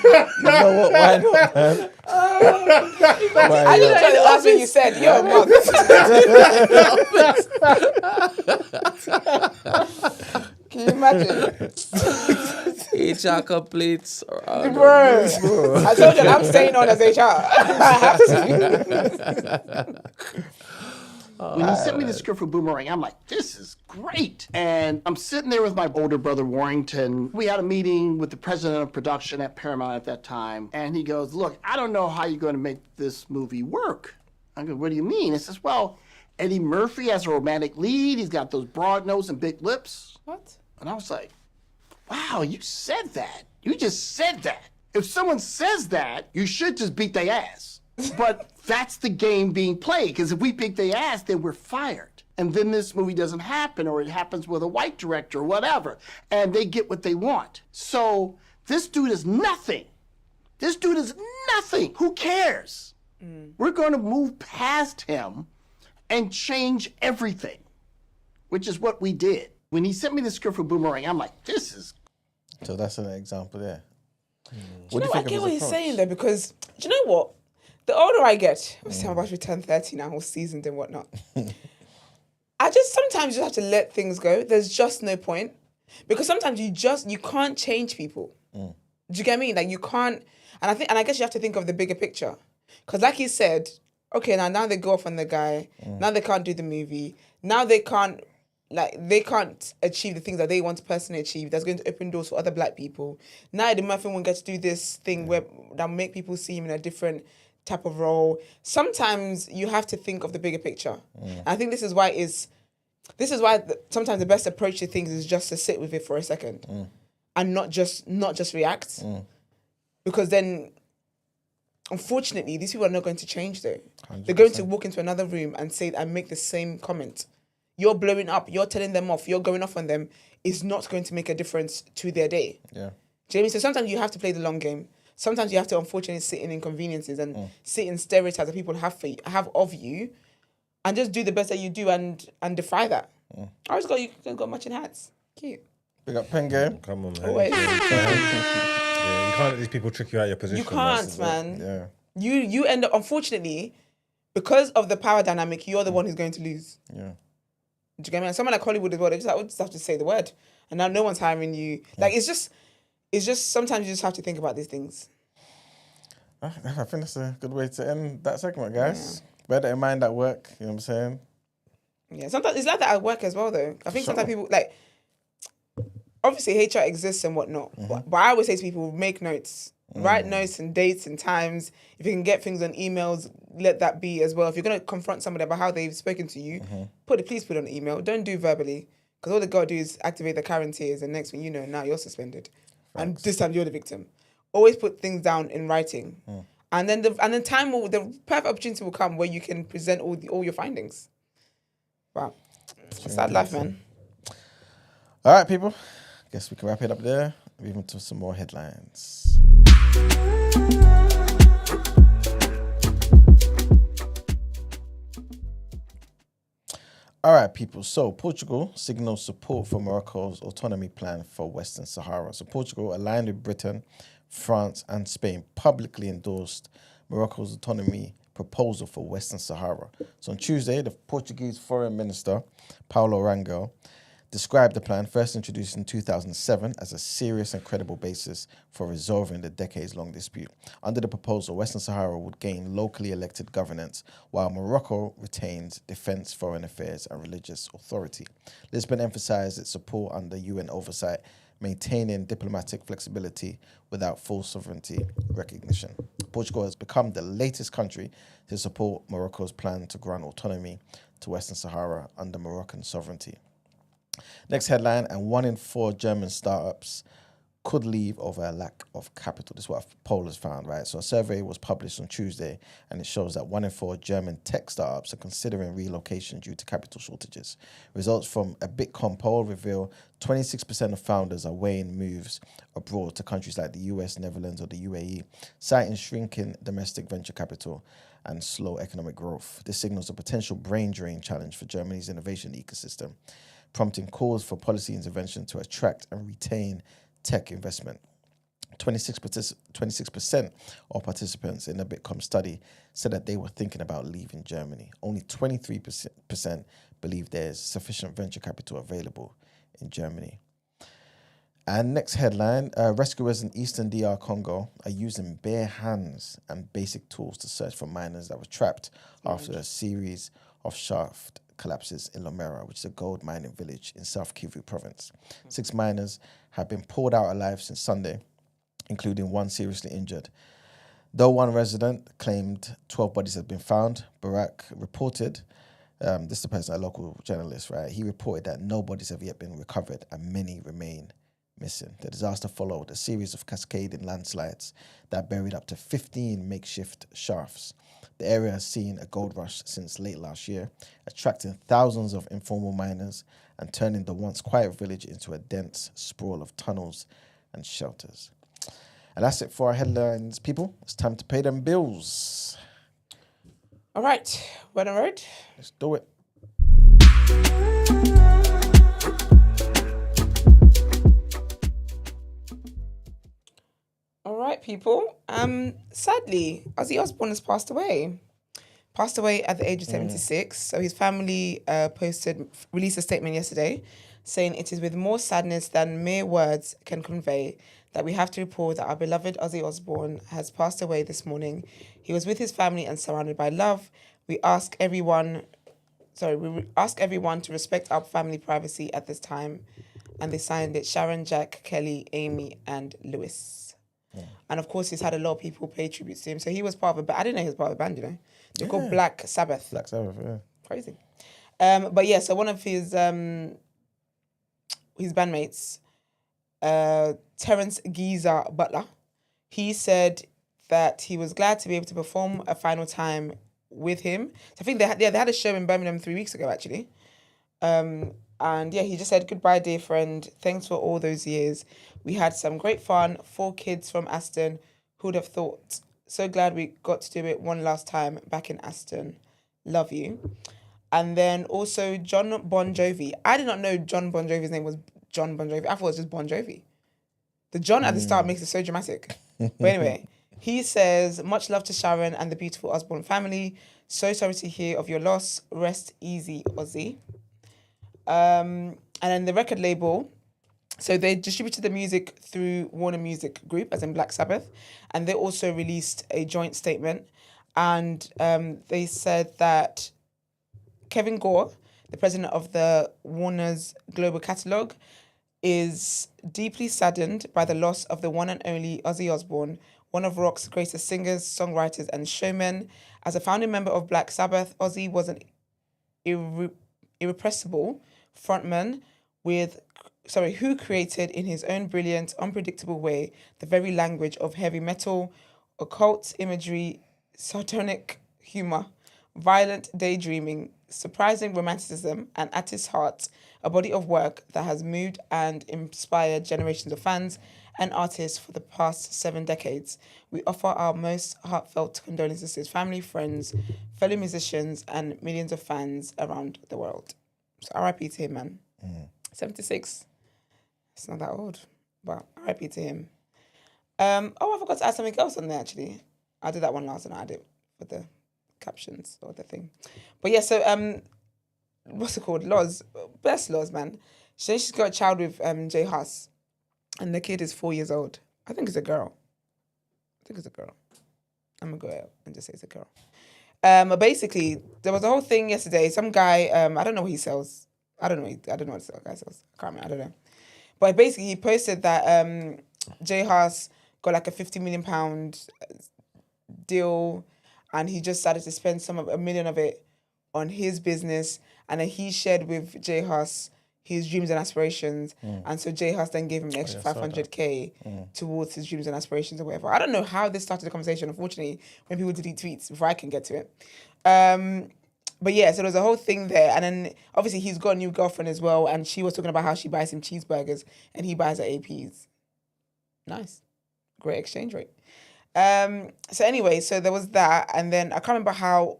You know what? Why not, man? I just tried the last thing you said. Yo, Mark. Can you imagine? HR complaints. Bro, I told you I'm staying on as HR. I have to. When he sent me the script for Boomerang, I'm like, this is great. And I'm sitting there with my older brother, Warrington. We had a meeting with the president of production at Paramount at that time. And he goes, look, I don't know how you're going to make this movie work. I go, what do you mean? He says, well, Eddie Murphy has a romantic lead. He's got those broad nose and big lips. What? And I was like, wow, you said that. You just said that. If someone says that, you should just beat their ass. But that's the game being played, because if we beat their ass, then we're fired. And then this movie doesn't happen, or it happens with a white director or whatever, and they get what they want. So this dude is nothing. This dude is nothing. Who cares? We're going to move past him and change everything, which is what we did. When he sent me the script for Boomerang, I'm like, this is... So that's an example there. Do you know what? I get what he's saying there, because do you know what? The older I get, obviously I'm about to turn 30 now, all seasoned and whatnot. I just sometimes have to let things go. There's just no point, because sometimes you can't change people. Do you get me? Like, you can't, and I guess you have to think of the bigger picture, because like he said, okay, now they go off on the guy. Now they can't do the movie. Now they can't achieve the things that they want to personally achieve. That's going to open doors for other black people. Now Eddie Murphy won't get to do this thing where that make people see him in a different type of role. Sometimes you have to think of the bigger picture. And I think this is why sometimes the best approach to things is just to sit with it for a second and not just react. Because then, unfortunately, these people are not going to change though. 100%. They're going to walk into another room and make the same comment. You're blowing up, you're telling them off, you're going off on them, is not going to make a difference to their day. Yeah. Jamie, so sometimes you have to play the long game. Sometimes you have to, unfortunately, sit in inconveniences and sit in stereotypes that people have of you, and just do the best that you do and defy that. I always got matching hats. Cute. We got pen game. Come on, man. Always. You can't let these people trick you out of your position. You can't, man. Yeah. You end up, unfortunately, because of the power dynamic, you're the one who's going to lose. Yeah. Do you get me? And someone like Hollywood as well, they just have to say the word, and now no one's hiring you. Like, it's just sometimes you just have to think about these things. I think that's a good way to end that segment, guys. Bear that in mind at work, you know what I'm saying? Yeah, sometimes it's like that at work as well, though. I think sometimes people, like, obviously HR exists and whatnot, but I always say to people, make notes. Write notes and dates and times. If you can get things on emails, let that be as well. If you're going to confront somebody about how they've spoken to you, please put it on email. Don't do verbally. Because all they got to do is activate the guarantees, and next thing you know, now you're suspended. And this time you're the victim. Always put things down in writing. And then the perfect opportunity will come where you can present all your findings. Wow. It's a sad life, man. All right, people. Guess we can wrap it up there. Move on to some more headlines. All right, people. So Portugal signals support for Morocco's autonomy plan for Western Sahara. So Portugal, aligned with Britain, France, and Spain, publicly endorsed Morocco's autonomy proposal for Western Sahara. So on Tuesday, the Portuguese Foreign Minister, Paulo Rangel, described the plan, first introduced in 2007, as a serious and credible basis for resolving the decades-long dispute. Under the proposal, Western Sahara would gain locally elected governance, while Morocco retains defense, foreign affairs, and religious authority. Lisbon emphasized its support under UN oversight, maintaining diplomatic flexibility without full sovereignty recognition. Portugal has become the latest country to support Morocco's plan to grant autonomy to Western Sahara under Moroccan sovereignty. Next headline, and 1 in 4 German startups could leave over a lack of capital. This is what a poll has found, right? So a survey was published on Tuesday, and it shows that 1 in 4 German tech startups are considering relocation due to capital shortages. Results from a Bitkom poll reveal 26% of founders are weighing moves abroad to countries like the US, Netherlands, or the UAE, citing shrinking domestic venture capital and slow economic growth. This signals a potential brain drain challenge for Germany's innovation ecosystem, prompting calls for policy intervention to attract and retain tech investment. 26% of participants in the Bitkom study said that they were thinking about leaving Germany. Only 23% believe there's sufficient venture capital available in Germany. And next headline, rescuers in Eastern DR Congo are using bare hands and basic tools to search for miners that were trapped after a series of shaft collapses in Lomera, which is a gold mining village in South Kivu province. 6 miners have been pulled out alive since Sunday, including 1 seriously injured. Though 1 resident claimed 12 bodies had been found, Barak reported, this is a local journalist, right? He reported that no bodies have yet been recovered and many remain missing. The disaster followed a series of cascading landslides that buried up to 15 makeshift shafts. The area has seen a gold rush since late last year, attracting thousands of informal miners and turning the once quiet village into a dense sprawl of tunnels and shelters. And that's it for our headlines, people. It's time to pay them bills. All right, we're on the road. Let's do it. All right, people. Sadly, Ozzy Osbourne has passed away. Passed away at the age of 76. So his family released a statement yesterday saying it is with more sadness than mere words can convey that we have to report that our beloved Ozzy Osbourne has passed away this morning. He was with his family and surrounded by love. We ask everyone to respect our family privacy at this time. And they signed it Sharon, Jack, Kelly, Amy, and Lewis. And of course, he's had a lot of people pay tribute to him. So he was part of a band. I didn't know he was part of a band, you know. They're called Black Sabbath. Black Sabbath, yeah. Crazy. But yeah, so one of his bandmates, Terence Geezer Butler, he said that he was glad to be able to perform a final time with him. So I think they had a show in Birmingham 3 weeks ago, actually. And yeah, he just said, goodbye, dear friend. Thanks for all those years. We had some great fun. 4 kids from Aston. Who'd have thought? So glad we got to do it one last time back in Aston. Love you. And then also John Bon Jovi. I did not know John Bon Jovi's name was John Bon Jovi. I thought it was just Bon Jovi. The John at the start makes it so dramatic. But anyway, he says, much love to Sharon and the beautiful Osbourne family. So sorry to hear of your loss. Rest easy, Ozzy. And then the record label, so they distributed the music through Warner Music Group, as in Black Sabbath, and they also released a joint statement. And they said that Kevin Gore, the president of the Warner's Global Catalogue, is deeply saddened by the loss of the one and only Ozzy Osbourne, one of rock's greatest singers, songwriters, and showmen. As a founding member of Black Sabbath, Ozzy was an irrepressible frontman who created in his own brilliant, unpredictable way the very language of heavy metal, occult imagery, sardonic humor, violent daydreaming, surprising romanticism, and at its heart, a body of work that has moved and inspired generations of fans and artists for the past 7 decades. We offer our most heartfelt condolences to his family, friends, fellow musicians, and millions of fans around the world. So RIP to him, man. 76. It's not that old, but RIP to him. I forgot to add something else on there, actually. I did that one last and I added it for the captions or the thing. But yeah, so what's it called? Loz. Best Loz, man. She's got a child with Jay Huss. And the kid is 4 years old. I think it's a girl. I'm going to go out and just say it's a girl. But basically, there was a whole thing yesterday. Some guy, I don't know what he sells. I don't know what the guy sells. I can't remember. I don't know. But basically, he posted that Jay Huss got like a £50 million deal, and he just started to spend $1 million of it on his business, and then he shared with Jay Huss his dreams and aspirations, and so Jay Huss then gave him an extra 500k towards his dreams and aspirations or whatever. I don't know how this started the conversation. Unfortunately, when people delete tweets before I can get to it. But yeah, so there's a whole thing there, and then obviously he's got a new girlfriend as well, and she was talking about how she buys him cheeseburgers and he buys her APs. Nice, great exchange rate. So anyway, so there was that, and then I can't remember how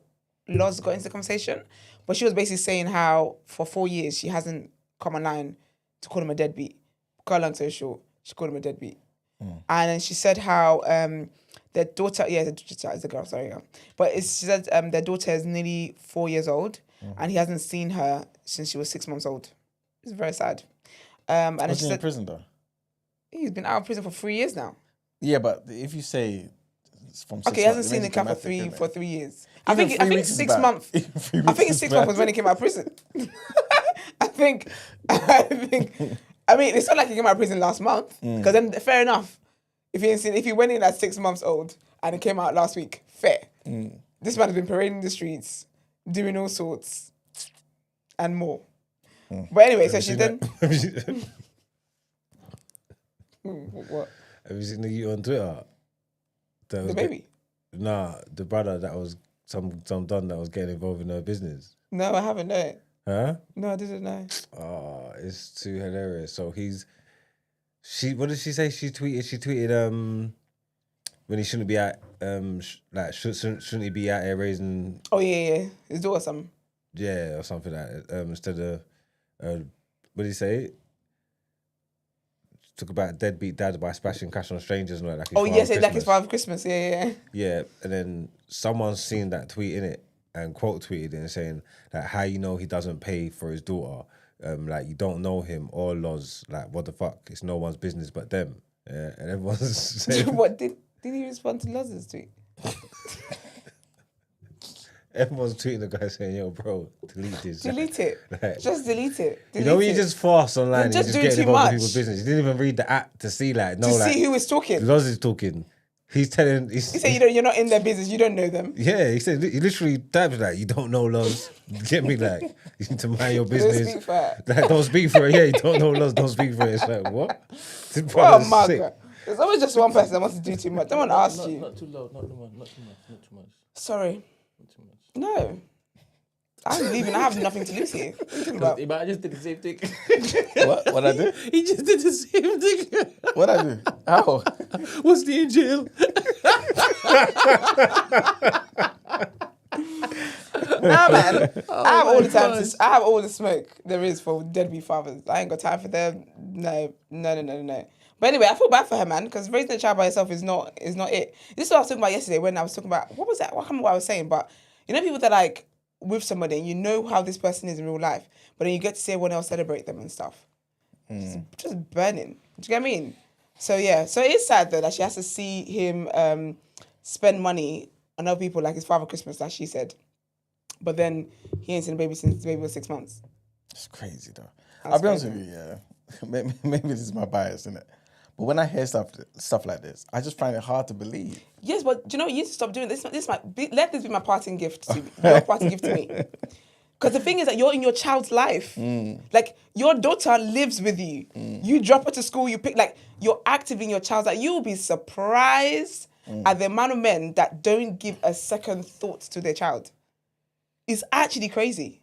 Loz got into the conversation, but she was basically saying how for 4 years she hasn't come online to call him a deadbeat. Cut a long story short, she called him a deadbeat. And then she said how their daughter, it's a girl, sorry. But she said their daughter is nearly 4 years old and he hasn't seen her since she was 6 months old. It's very sad. And Was she he in said, prison though? he's been out of prison for 3 years now. Yeah, but if you say it's from 6 Okay, he hasn't months, seen it the makes cat it dramatic, for isn't it? 3 years. Even I 3 think weeks is 6 bad. months. Even 3 I weeks think is it's 6 months was bad. when he came out of prison. I mean, it's not like he came out of prison last month. Because then, fair enough. If he went in at 6 months old and he came out last week, fair. This man has been parading the streets, doing all sorts, and more. But anyway, so she then. What? Have you seen the you on Twitter? The baby? Nah, the brother that was some don that was getting involved in her business. No, I haven't, no. Huh? No, I didn't know. Oh, it's too hilarious. So what did she say? She tweeted when he shouldn't be at shouldn't he be out here raising Oh yeah. His daughter something. or something like that. Instead of what did he say? Talk about deadbeat dad by splashing cash on strangers and all that. Oh yes, like his Father Christmas. Yeah. Yeah, and then someone's seen that tweet in it and quote tweeted it and saying that how you know he doesn't pay for his daughter, like you don't know him or Loz, like what the fuck? It's no one's business but them. Yeah, and everyone's saying, What did he respond to Loz's tweet? everyone's tweeting the guy saying, "Yo, bro, delete this. Delete it. Like, Just delete it. you know when you just fast online, You're and you just just doing get too involved much. in people's business. You didn't even read the app to see see who is talking. Loz is talking. He's telling. He said you're not in their business. You don't know them. Yeah, he said he literally typed like, "You don't know Loz." Get me like, you need to mind your business. speak for her. Like, don't speak for her. Yeah, you don't know Loz. Don't speak for her. It's like what? This Oh brother's my sick. God. There's always just one person that wants to do too much. Someone asked you. Not too low, not too much. Sorry. No. I'm leaving. I have nothing to lose here. What are you talking about? But I just did the same thing. What I do? He just did the same thing. What I do? How? Was he in jail? Nah, man. I have all the time. I have all the smoke there is for deadbeat fathers. I ain't got time for them. No. But anyway, I feel bad for her, man, because raising a child by yourself is not it. This is what I was talking about yesterday when I was talking about what was that? I can't remember what I was saying, but you know people that like with somebody and you know how this person is in real life, but then you get to see everyone else celebrate them and stuff. Just burning. Do you get what I mean? So yeah, so it is sad though that she has to see him spend money on other people like his Father Christmas, like she said. But then he ain't seen a baby since the baby was 6 months. It's crazy though. That's I'll be honest crazy. with you, yeah. Maybe this is my bias, isn't it? But when I hear stuff like this, I just find it hard to believe. Yes, but do you know what? You need to stop doing this. Let this be my parting gift to you. Your parting gift to me. Because Because the thing is that you're in your child's life. Like, your daughter lives with you. You drop her to school, you pick, like, you're active in your child's life. You'll be surprised at the amount of men that don't give a second thought to their child. It's actually crazy.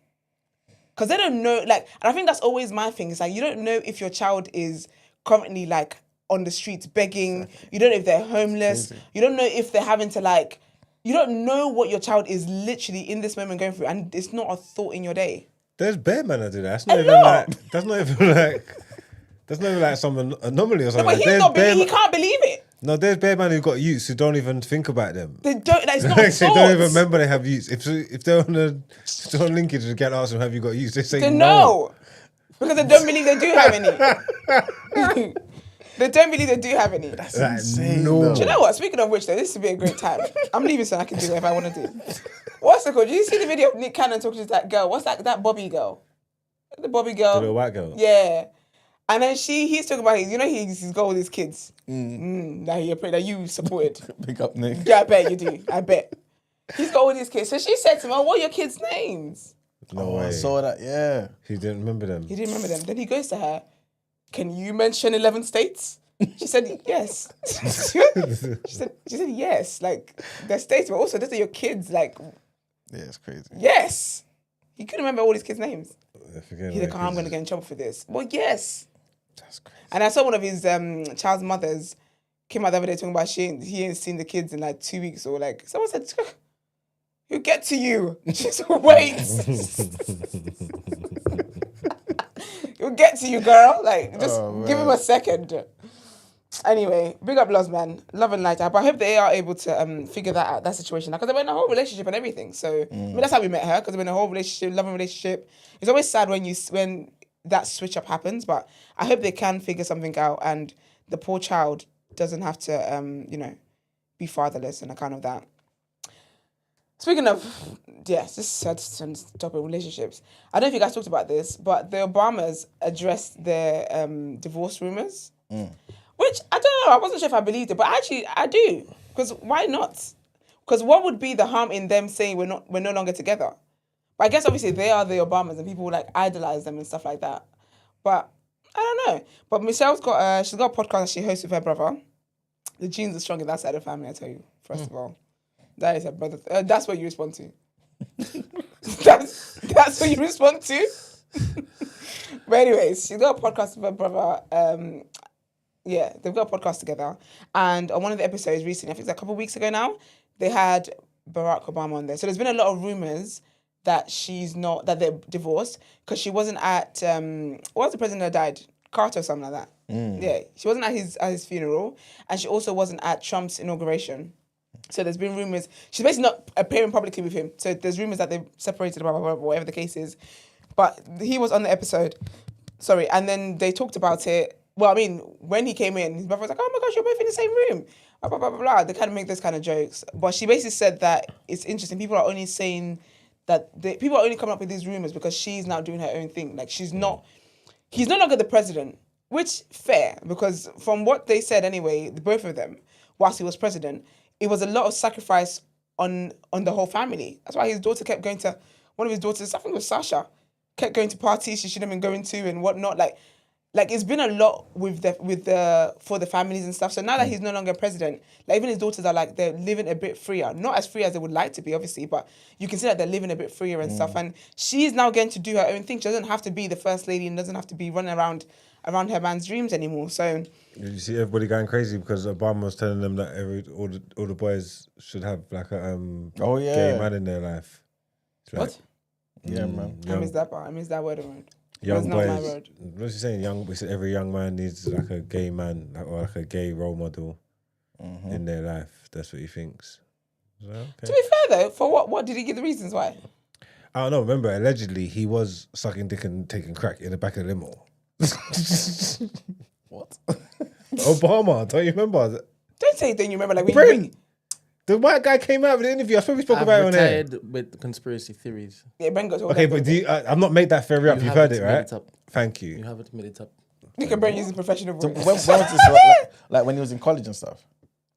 Because they don't know, like, and I think that's always my thing. It's like, you don't know if your child is currently, like, on the streets begging. You don't know if they're homeless. You don't know if they're having to, like, you don't know what your child is literally in this moment going through. And it's not a thought in your day. There's bare men that do that. That's not even like, that's not even like some anomaly or something. No, but he can't believe it. No, there's bare man who got youths who don't even think about them. They don't. That's not They don't even thoughts. remember they have youths. If they're on linkage and get asked them, have you got youths? They say They no. know. Because they don't believe they do have any. They don't believe they do have any. That's insane. No. Do you know what? Speaking of which, though, this would be a great time. I'm leaving so I can do that if I want to do. What's it called? Did you see the video of Nick Cannon talking to that girl? What's that Bobby girl? The Bobby girl. The little white girl. Yeah. And then he's talking about he's got all these kids. That you supported. Big up, Nick. Yeah, I bet you do. I bet. He's got all these kids. So she said to him, what are your kids' names? No way. I saw that, yeah. He didn't remember them. He didn't remember them. Then he goes to her, can you mention 11 states? She said, yes. she said, yes. Like, they're states, but also those are your kids. Like, yeah, it's crazy. Yes. He couldn't remember all his kids' names. He's He's like, I'm going to get in trouble for this. Well, yes. That's crazy. And I saw one of his child's mothers came out the other day talking about he ain't seen the kids in like 2 weeks, or like, someone said, he'll get to you. Just wait. He'll get to you, girl. Like, just give him a second. Anyway, big up Loz, man. Love and light. But I hope they are able to figure that out, that situation. Because they were in a whole relationship and everything. So, I mean, that's how we met her. Because they were in a whole relationship, loving relationship. It's always sad when that switch up happens. But I hope they can figure something out. And the poor child doesn't have to, be fatherless on account of that. Speaking of, just topic of relationships. I don't know if you guys talked about this, but the Obamas addressed their divorce rumors. Which, I don't know, I wasn't sure if I believed it, but actually, I do. Because why not? Because what would be the harm in them saying we're no longer together? But I guess, obviously, they are the Obamas, and people, like, idolize them and stuff like that. But, I don't know. But Michelle's got, she's got a podcast that she hosts with her brother. The genes are strong in that side of the family, I tell you, first of all. That is her brother. That's what you respond to. that's what you respond to? But anyways, she's got a podcast with her brother. Yeah, they've got a podcast together. And on one of the episodes recently, I think it's a couple of weeks ago now, they had Barack Obama on there. So there's been a lot of rumors that that they're divorced because she wasn't at, what was the president that died? Carter or something like that. Yeah, she wasn't at his funeral. And she also wasn't at Trump's inauguration. So there's been rumors. She's basically not appearing publicly with him. So there's rumors that they've separated, blah, blah, blah, whatever the case is. But he was on the episode. Sorry. And then they talked about it. Well, I mean, when he came in, his brother was like, oh my gosh, you're both in the same room. Blah, blah, blah, blah, blah. They kind of make those kind of jokes. But she basically said that it's interesting. People are only saying that people are only coming up with these rumors because she's now doing her own thing. Like, he's no longer the president, which fair, because from what they said anyway, the both of them, whilst he was president, it was a lot of sacrifice on the whole family. That's why his daughter kept going to, one of his daughters, I think it was Sasha, kept going to parties she shouldn't have been going to and whatnot. Like it's been a lot for the families and stuff. So now that he's no longer president, like even his daughters are like, they're living a bit freer. Not as free as they would like to be, obviously, but you can see that they're living a bit freer and stuff. And she's now getting to do her own thing. She doesn't have to be the first lady and doesn't have to be running around her man's dreams anymore. So you see everybody going crazy because Obama was telling them that all the boys should have like a gay man in their life. It's like, what? Yeah, man. I miss that part. I miss that word around. Young That's boys. not my word. What's he saying? We said every young man needs like a gay man or like a gay role model in their life. That's what he thinks. So, okay. To be fair though, for what? What did he give the reasons why? I don't know. Remember, allegedly he was sucking dick and taking crack in the back of the limo. What? Obama, don't you remember? Don't say thing you remember. Like when Brent, the white guy came out with the interview. I thought we spoke about it on air. Retired with conspircy theories. Yeah, Brent got Okay, but I've not made that theory up. You've heard it, right? Thank you. You haven't made it up. Look at Brent using professional So voice. when was this? Like when he was in college and stuff?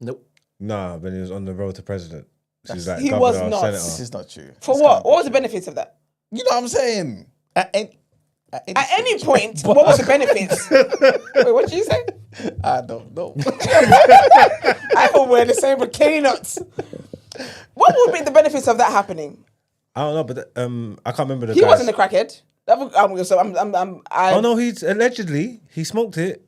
Nope. Nah, when he was on the road to president. She's like He governor was or not. senator. This is not true. For what? What was the benefits of that? You know what I'm saying? At any point, what was the benefits? Wait, what did you say? I don't know. I thought we were the same with Kenny nuts. What would be the benefits of that happening? I don't know, but I can't remember the. He guys. wasn't a crackhead. Oh no, he's allegedly he smoked it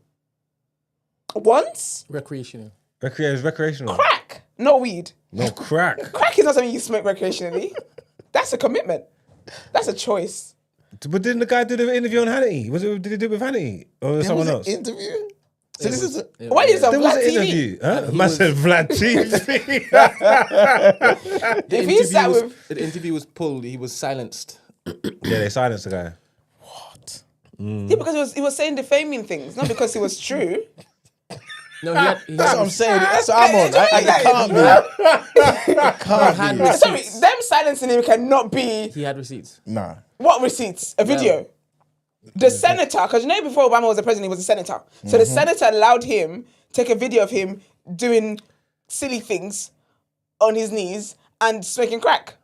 once. Recreational. It was recreational. Crack, not weed. No crack. Crack is not something you smoke recreationally. That's a commitment. That's a choice. But didn't the guy do the interview on Hannity? Did he do it with Hannity or was it someone else? Interview. So this is Why is it There was Vlad an TV? interview. Huh? Man said Vlad TV. The interview was pulled. He was silenced. Yeah, they silenced the guy. Yeah, because he was saying defaming things, not because it was true. No, That's what I'm saying. That's what I'm on. It can't be. Sorry, them silencing him cannot be. He had receipts. Nah. What receipts? A video. The senator, because you know before Obama was the president, he was a senator. So the senator allowed him take a video of him doing silly things on his knees and smoking crack.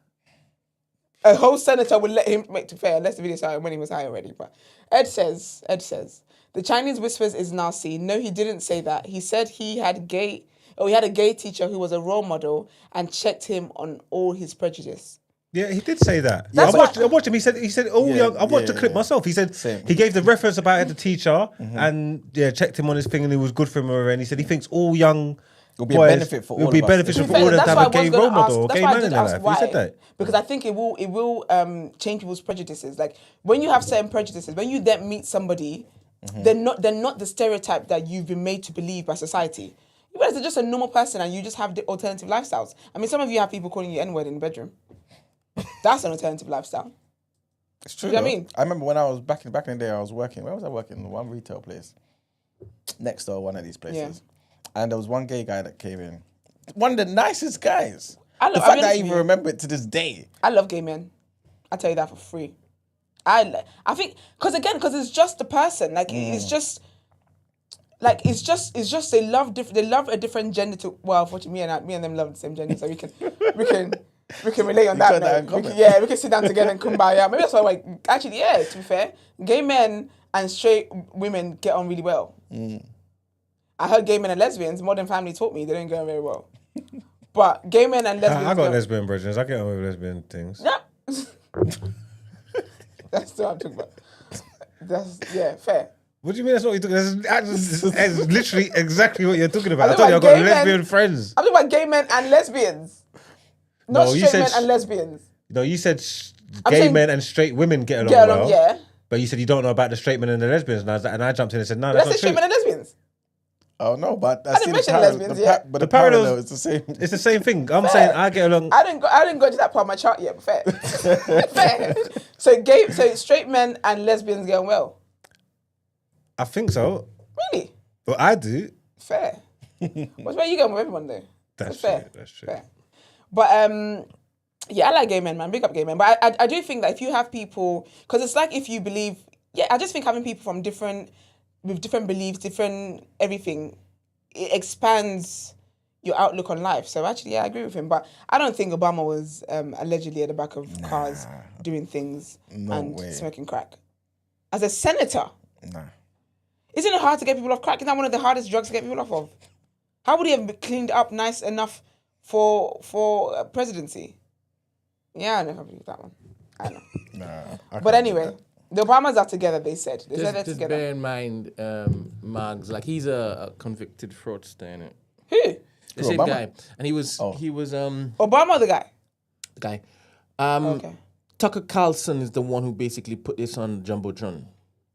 A whole senator would let him make to fair, unless the video started when he was high already. But Ed says, the Chinese whispers is nasty. No, he didn't say that. He said he had a gay teacher who was a role model and checked him on all his prejudice. Yeah, he did say that. Yeah, I watched him. He said, young. I watched the clip myself. He said he gave the reference about the teacher and checked him on his thing and it was good for him. And he said he thinks all young It'll be a benefit for all of us. It'll be beneficial for all of them to have a gay role model or gay man in their life. He said that. Because I think it will change people's prejudices. Like when you have certain prejudices, when you then meet somebody, they're not the stereotype that you've been made to believe by society. You guys are just a normal person and you just have the alternative lifestyles. I mean, some of you have people calling you N-word in the bedroom. That's an alternative lifestyle. It's true. You know what I mean? I remember when I was back in the day, I was working. Where was I working? One retail place. Next door, one of these places. Yeah. And there was one gay guy that came in. One of the nicest guys. The fact that I even remember it to this day. I love gay men. I tell you that for free. I think because it's just the person. Like it's just they love a different gender to. Well, unfortunately, me and them love the same gender, so we can relate on that. We can sit down together and kumbaya. Maybe that's why. To be fair, gay men and straight women get on really well. I heard gay men and lesbians. Modern Family taught me they don't get on very well. But gay men and lesbians. I got lesbian brethren. I get on with lesbian things. Yeah. That's what I'm talking about. Fair. What do you mean that's not what you're talking about? That's literally exactly what you're talking about. I told you I've got lesbian friends. I'm talking about gay men and lesbians. Not straight men and lesbians. No, you said gay men and straight women get along well. Yeah. But you said you don't know about the straight men and the lesbians. And I jumped in and said, no, that's not true. Straight men and lesbians. Oh no, but I didn't mention lesbians yet. But the parallel is the same. It's the same thing. I'm saying I get along. I didn't go to that part of my chart yet, but fair. Fair. So straight men and lesbians get on well. I think so. Really? Well, I do. Fair. What's where you going with everyone though? That's fair. True. That's true. Fair. But I like gay men, man. Big up gay men. But I do think that if you have people, because it's like if you believe, I just think having people from with different beliefs, different everything, it expands your outlook on life. So actually, I agree with him. But I don't think Obama was allegedly at the back of cars doing things and smoking crack. As a senator, isn't it hard to get people off crack? Isn't that one of the hardest drugs to get people off of? How would he have cleaned up nice enough for presidency? Yeah, I never believe that one. I don't know. But anyway. The Obamas are together, they said. They said they're just together. Bear in mind, Margs, like he's a convicted fraudster, innit? Who? The same guy. And he was Obama or the guy? The guy. Okay. Tucker Carlson is the one who basically put this on Jumbotron.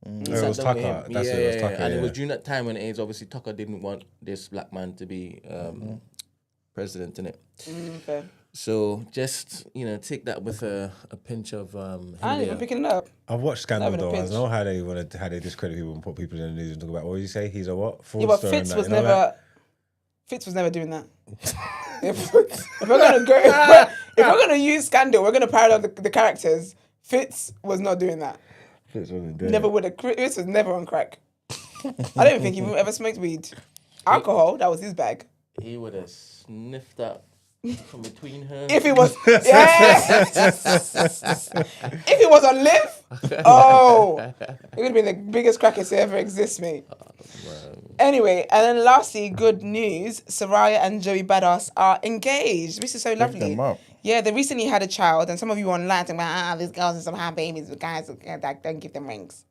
It was Tucker. It was Tucker. And it was during that time when AIDS, obviously Tucker didn't want this black man to be president, innit? Okay. So just, take that with a pinch of I ain't even picking it up. I've watched Scandal though. I know how they discredit people and put people in the news and talk about what did you say? He's a what? Yeah, but Fitz was never doing that. if we're gonna use Scandal, we're gonna parallel the characters. Fitz was not doing that. Fitz wasn't doing Never would have. Fitz was never on crack. I don't think he ever smoked weed. Alcohol, that was his bag. He would have sniffed that From between her. If it was, if it was on Live, it would have been the biggest crackers to ever exist, mate. Anyway, and then lastly, good news: Soraya and Joey Badass are engaged. This is so lovely. them up. Yeah, they recently had a child, and some of you online talking about these girls and some have babies, but guys that don't give them rings.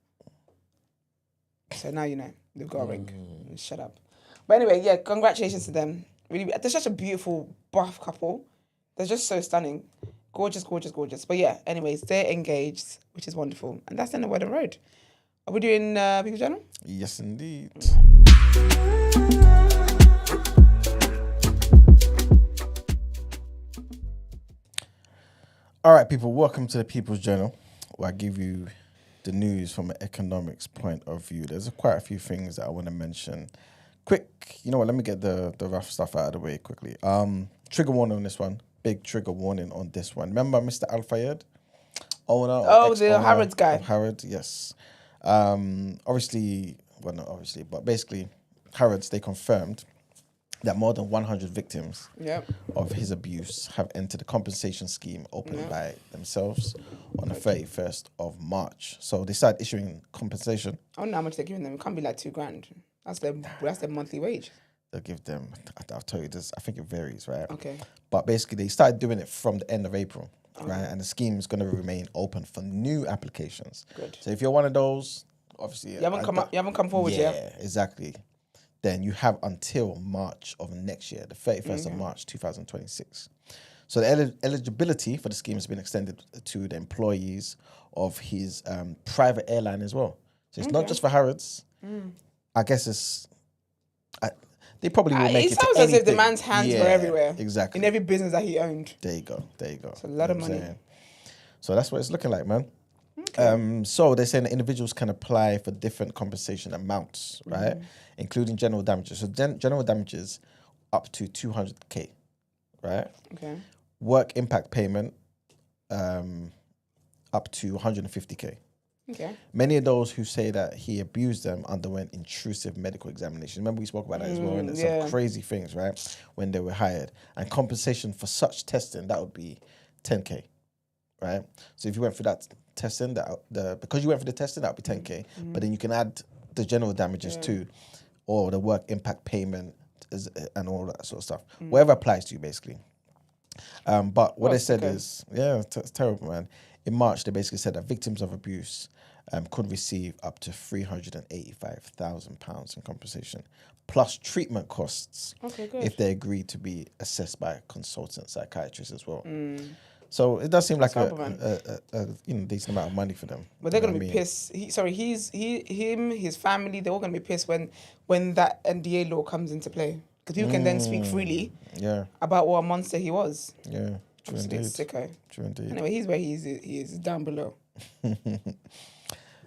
So now you know they've got a ring. Shut up. But anyway, yeah, congratulations to them. Really, they're such a beautiful buff couple. They're just so stunning, gorgeous, gorgeous, gorgeous. But yeah, anyways, they're engaged, which is wonderful, and that's the end of Wedding Road. Are we doing People's Journal? Yes, indeed. All right, people, welcome to the People's Journal, where I give you the news from an economics point of view. There's quite a few things that I want to mention. Quick, you know what, let me get the rough stuff out of the way quickly. Trigger warning on this one. Big trigger warning on this one. Remember Mr. Al-Fayed? The Harrods guy. Harrods, yes. Obviously, well, not obviously, but basically, Harrods, they confirmed that more than 100 victims of his abuse have entered a compensation scheme opened by themselves on the 31st of March. So they started issuing compensation. I don't know how much they're giving them. It can't be like $2,000. That's their monthly wage. They'll give them, I'll tell you this, I think it varies, right? Okay. But basically, they started doing it from the end of April, right? And the scheme is going to remain open for new applications. Good. So if you're one of those, obviously... You haven't come forward yet? Yeah, exactly. Then you have until March of next year, the 31st of March, 2026. So the eligibility for the scheme has been extended to the employees of his private airline as well. So it's not just for Harrods. I guess it's... they probably will make it sounds to as if the anything. man's hands were everywhere. Exactly. In every business that he owned. There you go. It's a lot of money. So that's what it's looking like, man. Okay. So they're saying that individuals can apply for different compensation amounts, right? Including general damages. So general damages up to 200K, right? Okay. Work impact payment up to 150K. Okay. Many of those who say that he abused them underwent intrusive medical examinations. Remember we spoke about that as well, and some crazy things, right? When they were hired. And compensation for such testing, that would be 10K, right? So if you went for that testing, because you went for the testing, that would be 10K. But then you can add the general damages too, or the work impact payment and all that sort of stuff. Whatever applies to you, basically. But what they said is, it's terrible, man. In March, they basically said that victims of abuse could receive up to £385,000 in compensation, plus treatment costs if they agree to be assessed by a consultant psychiatrist as well. So it does seem like a decent amount of money for them. But they're gonna be pissed. His family, they're all gonna be pissed when that NDA law comes into play, because people can then speak freely about what a monster he was. Yeah. True indeed. Sicko. True indeed. Anyway, he's where he is down below.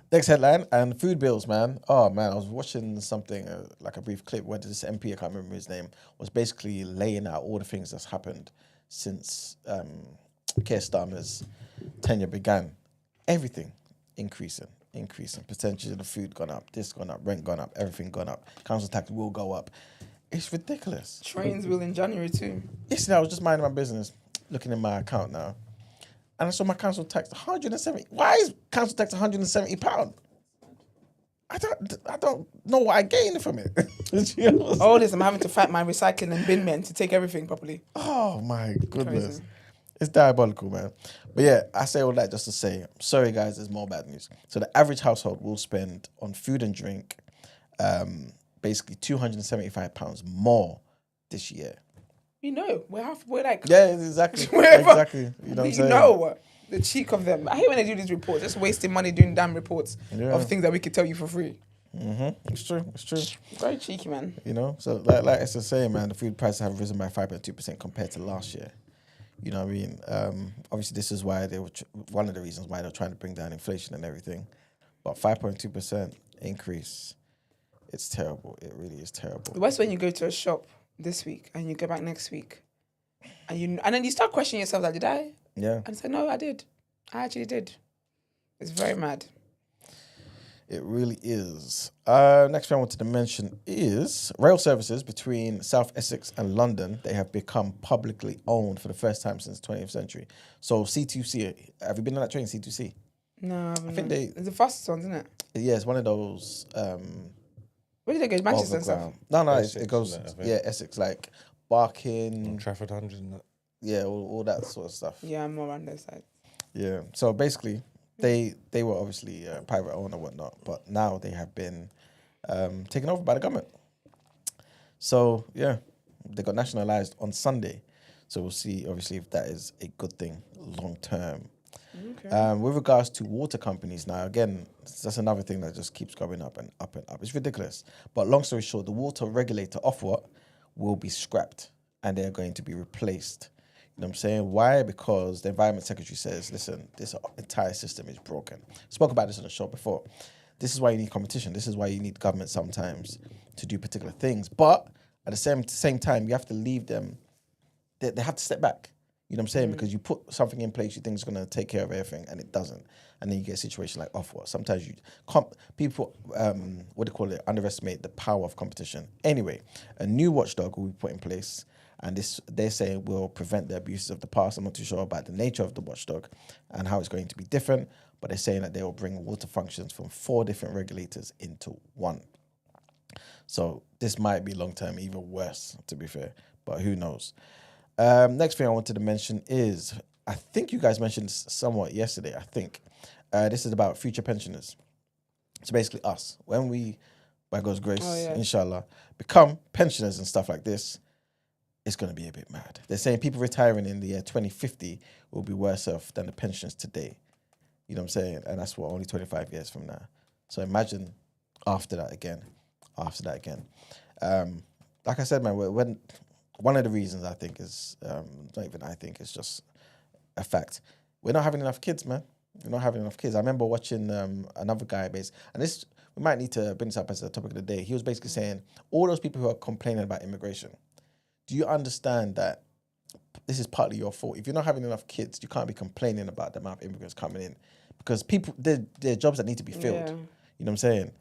Next headline, and food bills, man. Oh, man, I was watching something, like a brief clip where this MP, I can't remember his name, was basically laying out all the things that's happened since Keir Starmer's tenure began. Everything increasing. Percentage of the food gone up, this gone up, rent gone up, everything gone up. Council tax will go up. It's ridiculous. Trains will in January too. Yesterday, I was just minding my business, looking in my account now, and I saw my council tax 170. Why is council tax £170? I don't know what I gained from it. All this, I'm having to fight my recycling and bin men to take everything properly. Oh my goodness. Crazy. It's diabolical, man. But yeah, I say all that just to say, sorry guys, there's more bad news. So the average household will spend on food and drink basically £275 more this year. You know, we're like... Yeah, exactly. Exactly. You know what I'm saying? You know, the cheek of them. I hate when they do these reports, just wasting money doing damn reports of things that we could tell you for free. It's true. Very cheeky, man. You know, so like I was saying, man, the food prices have risen by 5.2% compared to last year. You know what I mean? Obviously, this is why they were one of the reasons why they're trying to bring down inflation and everything. But 5.2% increase, it's terrible. It really is terrible. The worst when you go to a shop this week and you go back next week, and then you start questioning yourself, like, did I? Yeah. And say, no, I did. I actually did. It's very mad. It really is. Next thing I wanted to mention is rail services between South Essex and London. They have become publicly owned for the first time since the 20th century. So C2C, have you been on that train, C2C? No, I think they... It's the fastest one, isn't it? Yeah, it's one of those... Where did they go? Manchester and stuff? No, Essex, it goes... isn't it, I think? Yeah, Essex, like Barking... Trafford 100 and that. Yeah, all that sort of stuff. Yeah, I'm more on those sides. Yeah. So basically, they were obviously private owned and whatnot, but now they have been taken over by the government. So yeah, they got nationalized on Sunday. So we'll see, obviously, if that is a good thing long term. Okay. With regards to water companies, now again, that's another thing that just keeps going up and up and up. It's ridiculous. But long story short, the water regulator Ofwat will be scrapped and they're going to be replaced. You know what I'm saying? Why? Because the Environment Secretary says, listen, this entire system is broken. Spoke about this on the show before. This is why you need competition. This is why you need government sometimes to do particular things. But at the same time, you have to leave them. They have to step back. You know what I'm saying? Because you put something in place you think is going to take care of everything, and it doesn't. And then you get a situation like Ofwat. Sometimes people, underestimate the power of competition. Anyway, a new watchdog will be put in place, and this they're saying will prevent the abuses of the past. I'm not too sure about the nature of the watchdog and how it's going to be different, but they're saying that they will bring water functions from 4 different regulators into one. So this might be long-term even worse, to be fair, but who knows? Next thing I wanted to mention is, I think you guys mentioned somewhat yesterday, I think. This is about future pensioners. So basically us, when we, by God's grace, inshallah, become pensioners and stuff like this, it's going to be a bit mad. They're saying people retiring in the year 2050 will be worse off than the pensions today. You know what I'm saying? And that's only 25 years from now. So imagine after that again. Like I said, man, one of the reasons I think is, not even I think, it's just a fact. We're not having enough kids, man. We're not having enough kids. I remember watching another guy, and this, we might need to bring this up as a topic of the day. He was basically saying, all those people who are complaining about immigration, do you understand that this is partly your fault? If you're not having enough kids, you can't be complaining about the amount of immigrants coming in. Because people, there are jobs that need to be filled. Yeah. You know what I'm saying?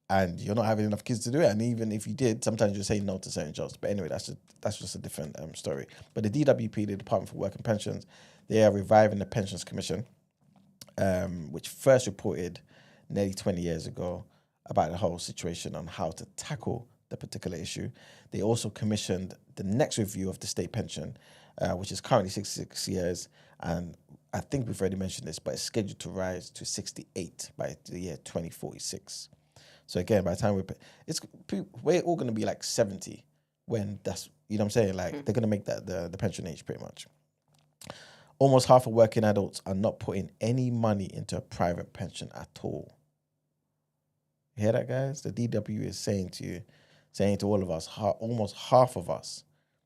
And you're not having enough kids to do it. And even if you did, sometimes you say no to certain jobs. But anyway, that's just a different story. But the DWP, the Department for Work and Pensions, they are reviving the Pensions Commission, which first reported nearly 20 years ago about the whole situation on how to tackle the particular issue. They also commissioned the next review of the state pension, which is currently 66 years. And I think we've already mentioned this, but it's scheduled to rise to 68 by the year 2046. So again, by the time we're all going to be like 70 when that's, you know what I'm saying? Like they're going to make that the pension age pretty much. Almost half of working adults are not putting any money into a private pension at all. You hear that, guys? The DW is saying to all of us, almost half of us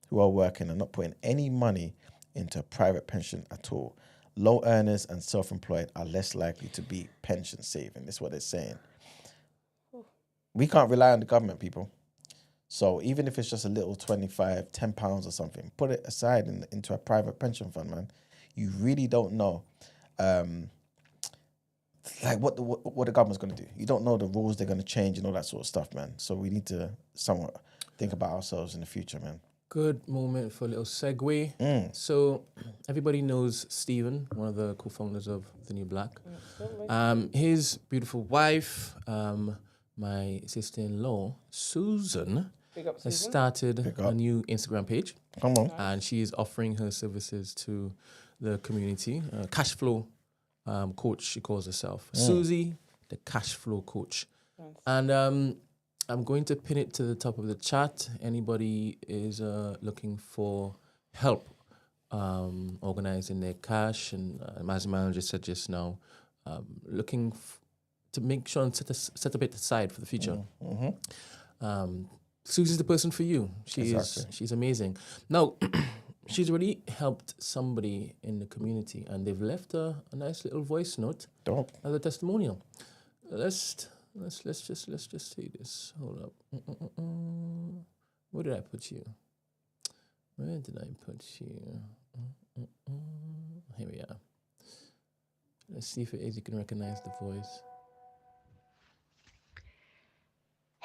who are working are not putting any money into a private pension at all. Low earners and self-employed are less likely to be pension saving. That's what they're saying. We can't rely on the government, people. So even if it's just a little 25, 10 pounds or something, put it aside into a private pension fund, man. You really don't know like what the government's going to do. You don't know the rules they're going to change and all that sort of stuff, man. So we need to somewhat think about ourselves in the future, man. Good moment for a little segue. So everybody knows Stephen, one of the co-founders of The New Black. His beautiful wife, my sister-in-law, Susan, has started a new Instagram page. Come on. And she is offering her services to the community. Cash flow coach, she calls herself. Susie, the cash flow coach. Nice. And I'm going to pin it to the top of the chat. Anybody is looking for help organizing their cash, and as the manager said just now, looking to make sure and set a bit aside for the future. Susie's the person for you. She's amazing. Now, she's already helped somebody in the community, and they've left a nice little voice note as a testimonial. Let's just see this. Hold up. Where did I put you? Where did I put you? Here we are. Let's see if you can recognize the voice.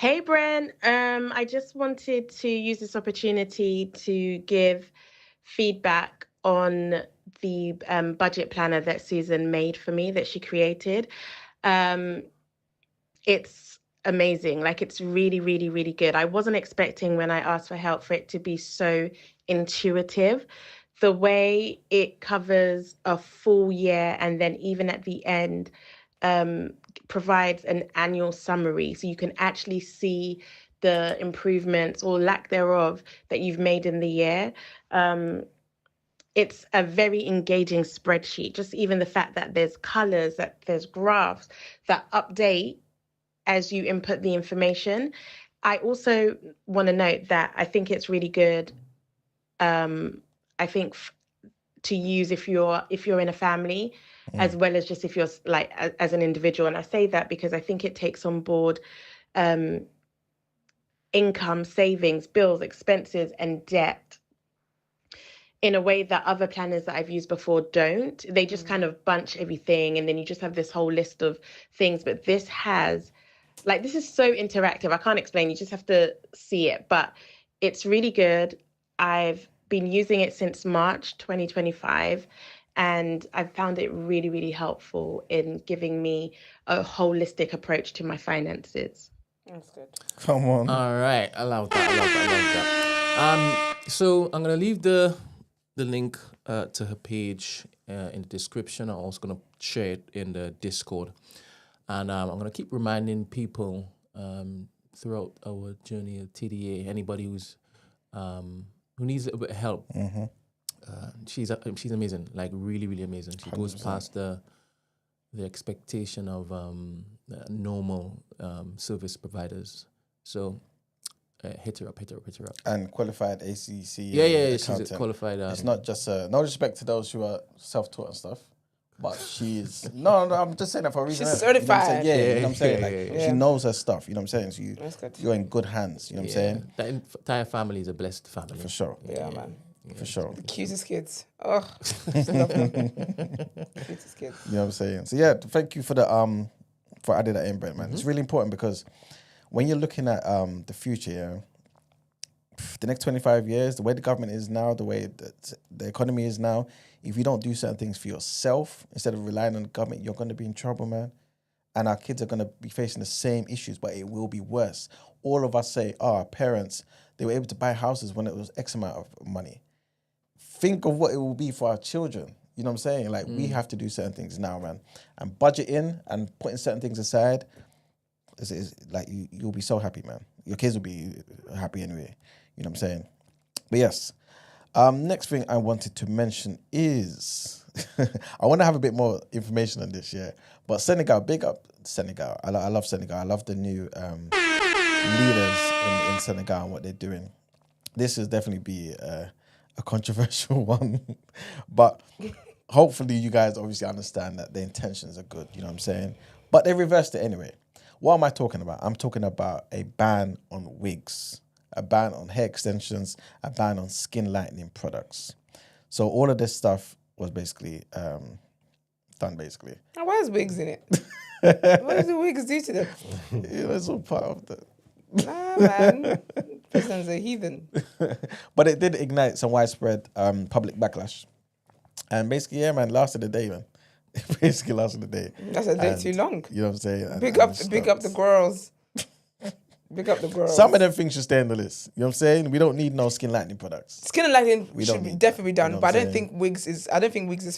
Hey, Brent. I just wanted to use this opportunity to give feedback on the budget planner that Susan made for me, that she created. It's amazing. Like, it's really, really, really good. I wasn't expecting, when I asked for help, for it to be so intuitive. The way it covers a full year, and then even at the end, provides an annual summary, so you can actually see the improvements or lack thereof that you've made in the year. It's a very engaging spreadsheet. Just even the fact that there's colors, that there's graphs that update as you input the information. I also want to note that I think it's really good. I think to use if you're in a family, as well as just if you're like as an individual. And I say that because I think it takes on board income, savings, bills, expenses, and debt in a way that other planners that I've used before don't. They just kind of bunch everything, and then you just have this whole list of things. But this has, like, this is so interactive. I can't explain. You just have to see it. But it's really good. I've been using it since March 2025, and I've found it really, really helpful in giving me a holistic approach to my finances. That's good. Come on. All right, I love that. I love that. So I'm gonna leave the link to her page in the description. I'm also gonna share it in the Discord, and I'm gonna keep reminding people throughout our journey at TDA. Anybody who's who needs a bit of help, she's amazing. Like, really, really amazing. She goes 100%. past the expectation of normal service providers. So hit her up. And qualified ACC. Yeah, she's a accountant. qualified. It's not just no respect to those who are self-taught and stuff, but she's no. I'm just saying that for a reason. She's innit? You know what I'm saying? certified. Yeah, you know what I'm saying. Like, yeah. she knows her stuff. You know what I'm saying. So That's good. you're in good hands. You know what I'm saying. That entire family is a blessed family. For sure. Yeah, man. For sure. The cutest kids. Oh, just love them. Cutest kids. You know what I'm saying? So yeah, thank you for the for adding that in, Brent, man. It's really important because when you're looking at the future, yeah, the next 25 years, the way the government is now, the way that the economy is now, if you don't do certain things for yourself instead of relying on the government, you're going to be in trouble, man. And our kids are going to be facing the same issues, but it will be worse. All of us say, our parents, they were able to buy houses when it was X amount of money. Think of what it will be for our children. You know what I'm saying? Like, we have to do certain things now, man. And budgeting and putting certain things aside is like, you'll be so happy, man. Your kids will be happy anyway. You know what I'm saying? But yes. Next thing I wanted to mention is, I want to have a bit more information on this, yeah. But Senegal, big up Senegal. I love Senegal. I love the new leaders in Senegal and what they're doing. This will definitely be a controversial one, but hopefully you guys obviously understand that the intentions are good, you know what I'm saying? But they reversed it anyway. What am I talking about? I'm talking about a ban on wigs, a ban on hair extensions, a ban on skin lightening products. So all of this stuff was basically done, basically. Now, why is wigs in it? What does the wigs do to them? You know, it's all part of the... Nah, man. Person's a heathen. But it did ignite some widespread public backlash. And basically, yeah, man, lasted a day, man. It basically lasted a day. That's a day too long. You know what I'm saying? Big up the girls. Big up the girls. Some of them things should stay on the list. You know what I'm saying? We don't need no skin lightening products. Skin lightening We should don't be need definitely be done, You know but what I I'm don't think wigs is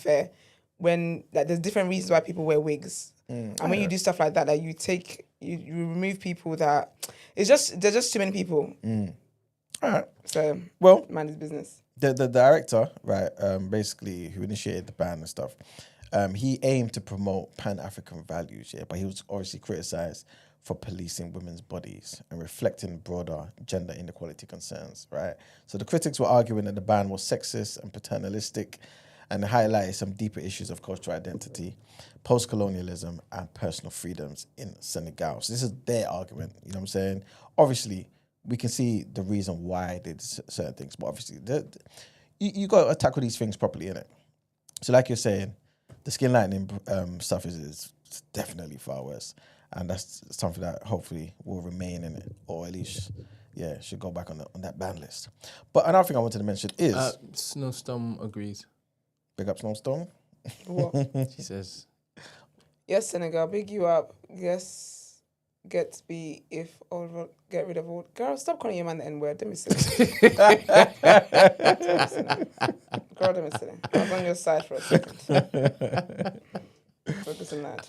fair. When, like, there's different reasons why people wear wigs, and when you do stuff like that, like, you remove people that there's just too many people. All right. So, well, mind his business. The director, right, basically who initiated the ban and stuff, he aimed to promote Pan-African values, yeah, but he was obviously criticised for policing women's bodies and reflecting broader gender inequality concerns, right? So the critics were arguing that the ban was sexist and paternalistic and highlighted some deeper issues of cultural identity, post-colonialism, and personal freedoms in Senegal. So this is their argument, you know what I'm saying? Obviously, we can see the reason why they did certain things, but obviously, you got to tackle these things properly, innit? So like you're saying, the skin lightening stuff is definitely far worse. and that's something that hopefully will remain in it, or at least, should go back on that ban list. But another thing I wanted to mention is Snowstorm agrees. big up Snowstorm. What? She says, Yes, Senegal, big you up. Yes, get be if all get rid of all. Girl, stop calling your man the N word. Don't be silly. Girl, don't be silly. I was on your side for a second. Focus on that.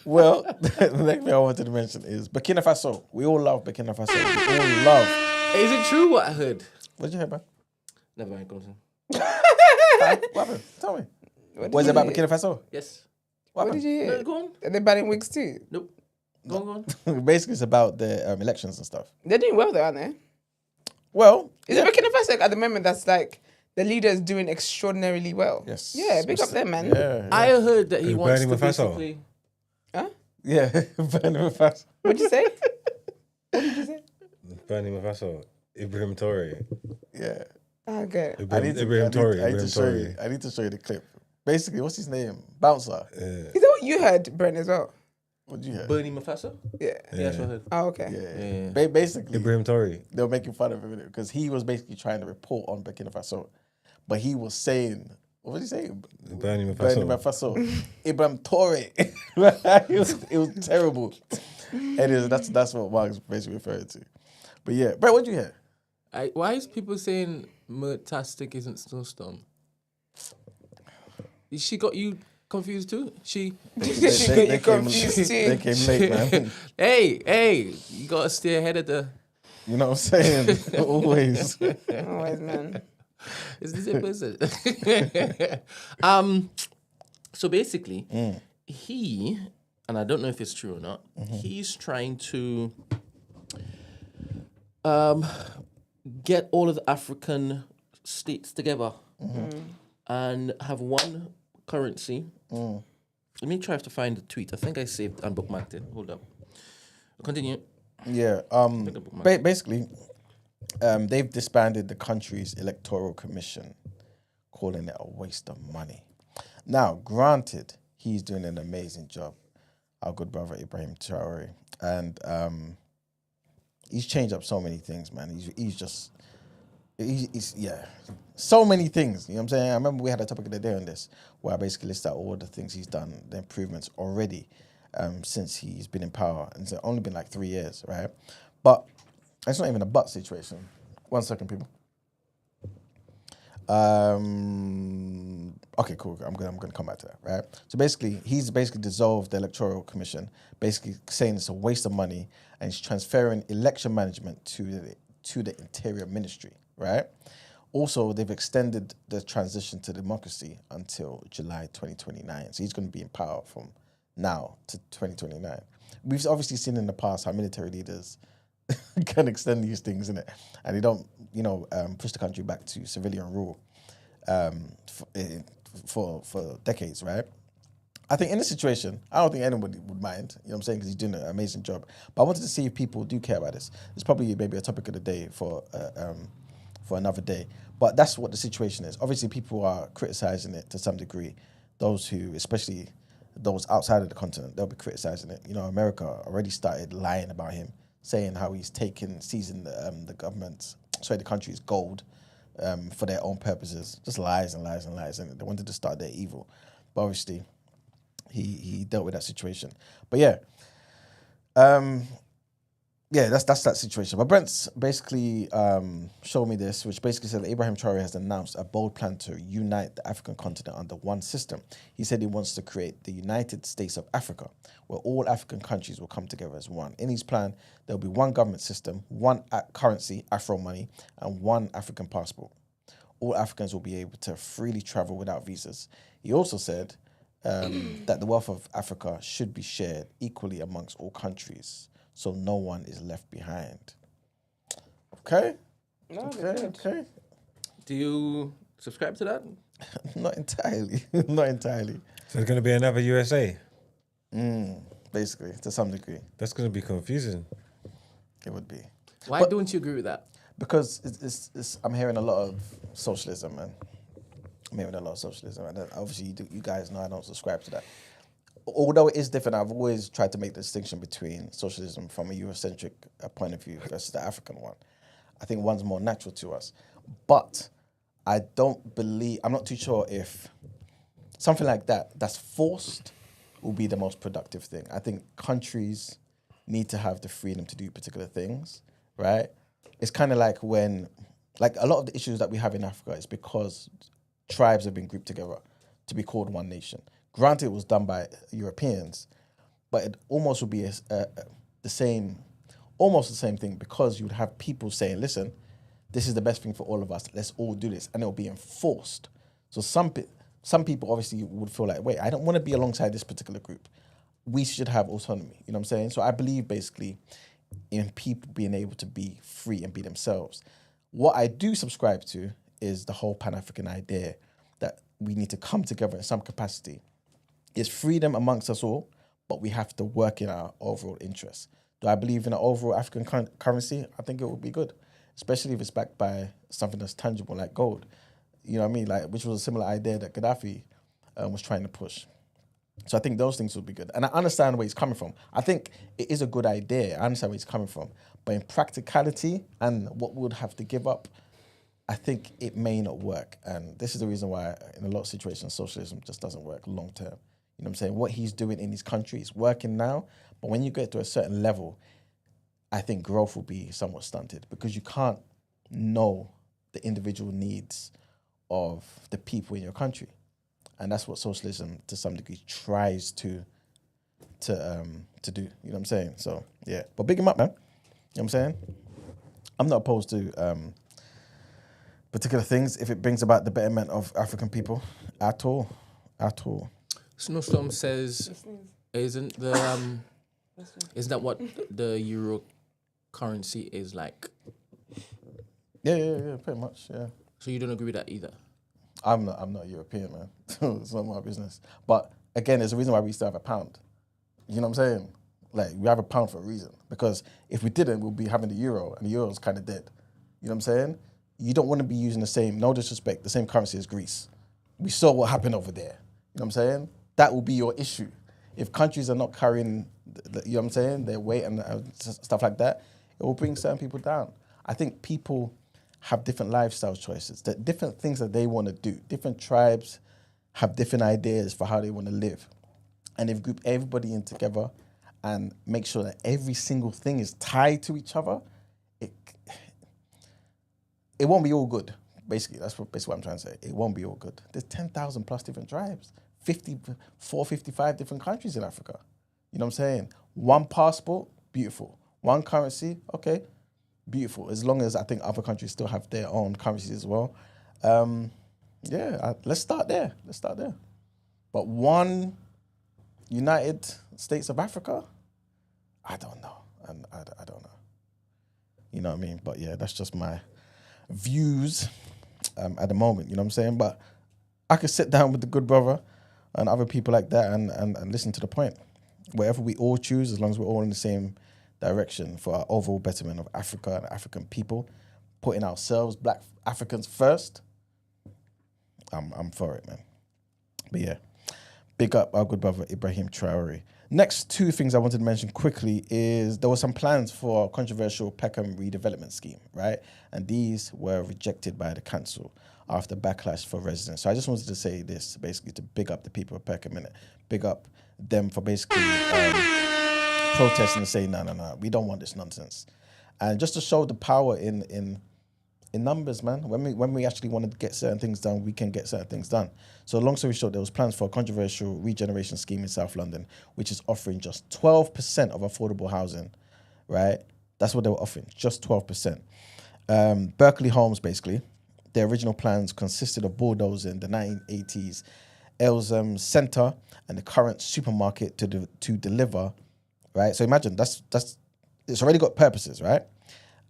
Well, the next thing I wanted to mention is Burkina Faso. We all love Burkina Faso. We all love. Is it true what I heard? What did you hear, man? Never mind, go on. What happened? Tell me. What Was did it about you Burkina Faso? Yes. What did you hear? No, go on. Are they banning wigs too? Nope. Go on. Basically, it's about the elections and stuff. They're doing well though, aren't they? Well, Is it Burkina Faso at the moment that's like the leader is doing extraordinarily well? Yes. Yeah, big up them, man. Yeah. I heard that he Is wants Bernie to Mafaso? basically... Huh? Yeah, Burkina Faso. What'd you say? What did you say? Bernie Mafaso, Ibrahim Toure. Yeah. Okay. Ibrahim Toure. I need to show you the clip. Basically, what's his name? Bouncer. Is that what you heard, Brent, as well? What did you hear? Bernie Mafaso? Yeah. Yeah, that's what I heard. Oh, okay. Yeah. Basically, Ibrahim Toure. they were making fun of him because he was basically trying to report on Burkina Faso, but he was saying, what was he saying? Bernie Burkina Mafaso. Faso. Ibrahim Toure. it was terrible. Anyways, that's what Mark is basically referring to. But yeah, Brent, what did you hear? Why is people saying Mertastic isn't Snowstorm? She got you confused too? She They came late, man. Hey, you gotta stay ahead of the... You know what I'm saying? Always. Always, man. Is this a person? So basically, he, and I don't know if it's true or not, he's trying to get all of the African states together and have one currency. Let me try to find the tweet. I think I saved and bookmarked it. Hold up. Continue. Yeah. Basically, they've disbanded the country's electoral commission, calling it a waste of money. Now, granted, he's doing an amazing job, our good brother Ibrahim Traore, and he's changed up so many things, man. He's so many things. You know what I'm saying? I remember we had a topic of the day on this, where I basically listed out all the things he's done, the improvements already since he's been in power, and it's only been like 3 years, right? But it's not even a but situation. 1 second, people. Okay, cool. I'm gonna come back to that, right? So basically, he's basically dissolved the electoral commission, basically saying it's a waste of money, and he's transferring election management to the Interior Ministry, right? Also, they've extended the transition to democracy until July 2029. So he's going to be in power from now to 2029. We've obviously seen in the past how military leaders can extend these things, innit? And they don't, push the country back to civilian rule for decades, right? I think in this situation, I don't think anybody would mind, you know what I'm saying, because he's doing an amazing job. But I wanted to see if people do care about this. It's probably maybe a topic of the day for another day. But that's what the situation is. Obviously, people are criticizing it to some degree. Those who, especially those outside of the continent, they'll be criticizing it. America already started lying about him, saying how he's seizing the country's gold for their own purposes. Just lies and lies and lies. And they wanted to start their evil. But obviously, he dealt with that situation. But yeah. That's that situation. But Brent's basically showed me this, which basically said that Ibrahim Traore has announced a bold plan to unite the African continent under one system. He said he wants to create the United States of Africa, where all African countries will come together as one. In his plan, there'll be one government system, one currency, Afro money, and one African passport. All Africans will be able to freely travel without visas. He also said that the wealth of Africa should be shared equally amongst all countries, so no one is left behind. Okay? Okay. Do you subscribe to that? Not entirely. Not entirely. So it's going to be another USA? Basically, to some degree. That's going to be confusing. It would be. Why don't you agree with that? Because I'm hearing a lot of socialism, man. I'm hearing a lot of socialism. And obviously, you guys know I don't subscribe to that. although it is different, I've always tried to make the distinction between socialism from a Eurocentric point of view versus the African one. I think one's more natural to us. But I'm not too sure if something like that's forced will be the most productive thing. I think countries need to have the freedom to do particular things, right? It's kind of like when, like a lot of the issues that we have in Africa is because tribes have been grouped together to be called one nation. Granted, it was done by Europeans, but it almost would be almost the same thing, because you'd have people saying, listen, this is the best thing for all of us. Let's all do this. And it'll be enforced. So some people obviously would feel like, wait, I don't want to be alongside this particular group. We should have autonomy. You know what I'm saying? So I believe basically in people being able to be free and be themselves. What I do subscribe to is the whole Pan-African idea that we need to come together in some capacity. It's freedom amongst us all, but we have to work in our overall interests. Do I believe in an overall African currency? I think it would be good, especially if it's backed by something that's tangible like gold. You know what I mean? Like, which was a similar idea that Gaddafi was trying to push. So I think those things would be good. And I understand where he's coming from. I think it is a good idea. I understand where he's coming from. But in practicality and what we would have to give up, I think it may not work. And this is the reason why in a lot of situations, socialism just doesn't work long term. You know what I'm saying? What he's doing in his country is working now. But when you get to a certain level, I think growth will be somewhat stunted, because you can't know the individual needs of the people in your country. And that's what socialism, to some degree, tries to do. You know what I'm saying? So, yeah. But big him up, man. You know what I'm saying? I'm not opposed to particular things if it brings about the betterment of African people at all. At all. Snowstorm says, isn't that what the euro currency is like? Yeah, pretty much, yeah. So you don't agree with that either? I'm not European, man. It's not my business. But again, there's a reason why we still have a pound. You know what I'm saying? Like, we have a pound for a reason. Because if we didn't, we'll be having the euro, and the euro's kind of dead. You know what I'm saying? You don't want to be using the same, no disrespect, the same currency as Greece. We saw what happened over there. You know what I'm saying? That will be your issue. If countries are not carrying, you know what I'm saying, their weight and stuff like that, it will bring certain people down. I think people have different lifestyle choices, that different things that they want to do. Different tribes have different ideas for how they want to live. And if you group everybody in together and make sure that every single thing is tied to each other, it won't be all good. Basically, that's what I'm trying to say. It won't be all good. There's 10,000 plus different tribes, 55 different countries in Africa. You know what I'm saying? One passport, beautiful. One currency, okay, beautiful. As long as I think other countries still have their own currencies as well. Let's start there. But one United States of Africa, I don't know. I don't know. You know what I mean? But yeah, that's just my views at the moment. You know what I'm saying? But I could sit down with the good brother and other people like that and listen to the point. Whatever we all choose, as long as we're all in the same direction for our overall betterment of Africa and African people, putting ourselves, Black Africans, first, I'm for it, man. But yeah, big up our good brother Ibrahim Traore. Next two things I wanted to mention quickly is there were some plans for a controversial Peckham redevelopment scheme, right? And these were rejected by the council after backlash for residents. So I just wanted to say this, basically, to big up the people of Peckham and big up them for basically protesting and saying, no, we don't want this nonsense. And just to show the power in numbers, man. When we actually want to get certain things done, we can get certain things done. So long story short, there was plans for a controversial regeneration scheme in South London, which is offering just 12% of affordable housing, right? That's what they were offering, just 12%. Berkeley Homes, basically, their original plans consisted of bulldozing the 1980s Elsham Centre and the current supermarket to deliver, right? So imagine, that's it's already got purposes, right?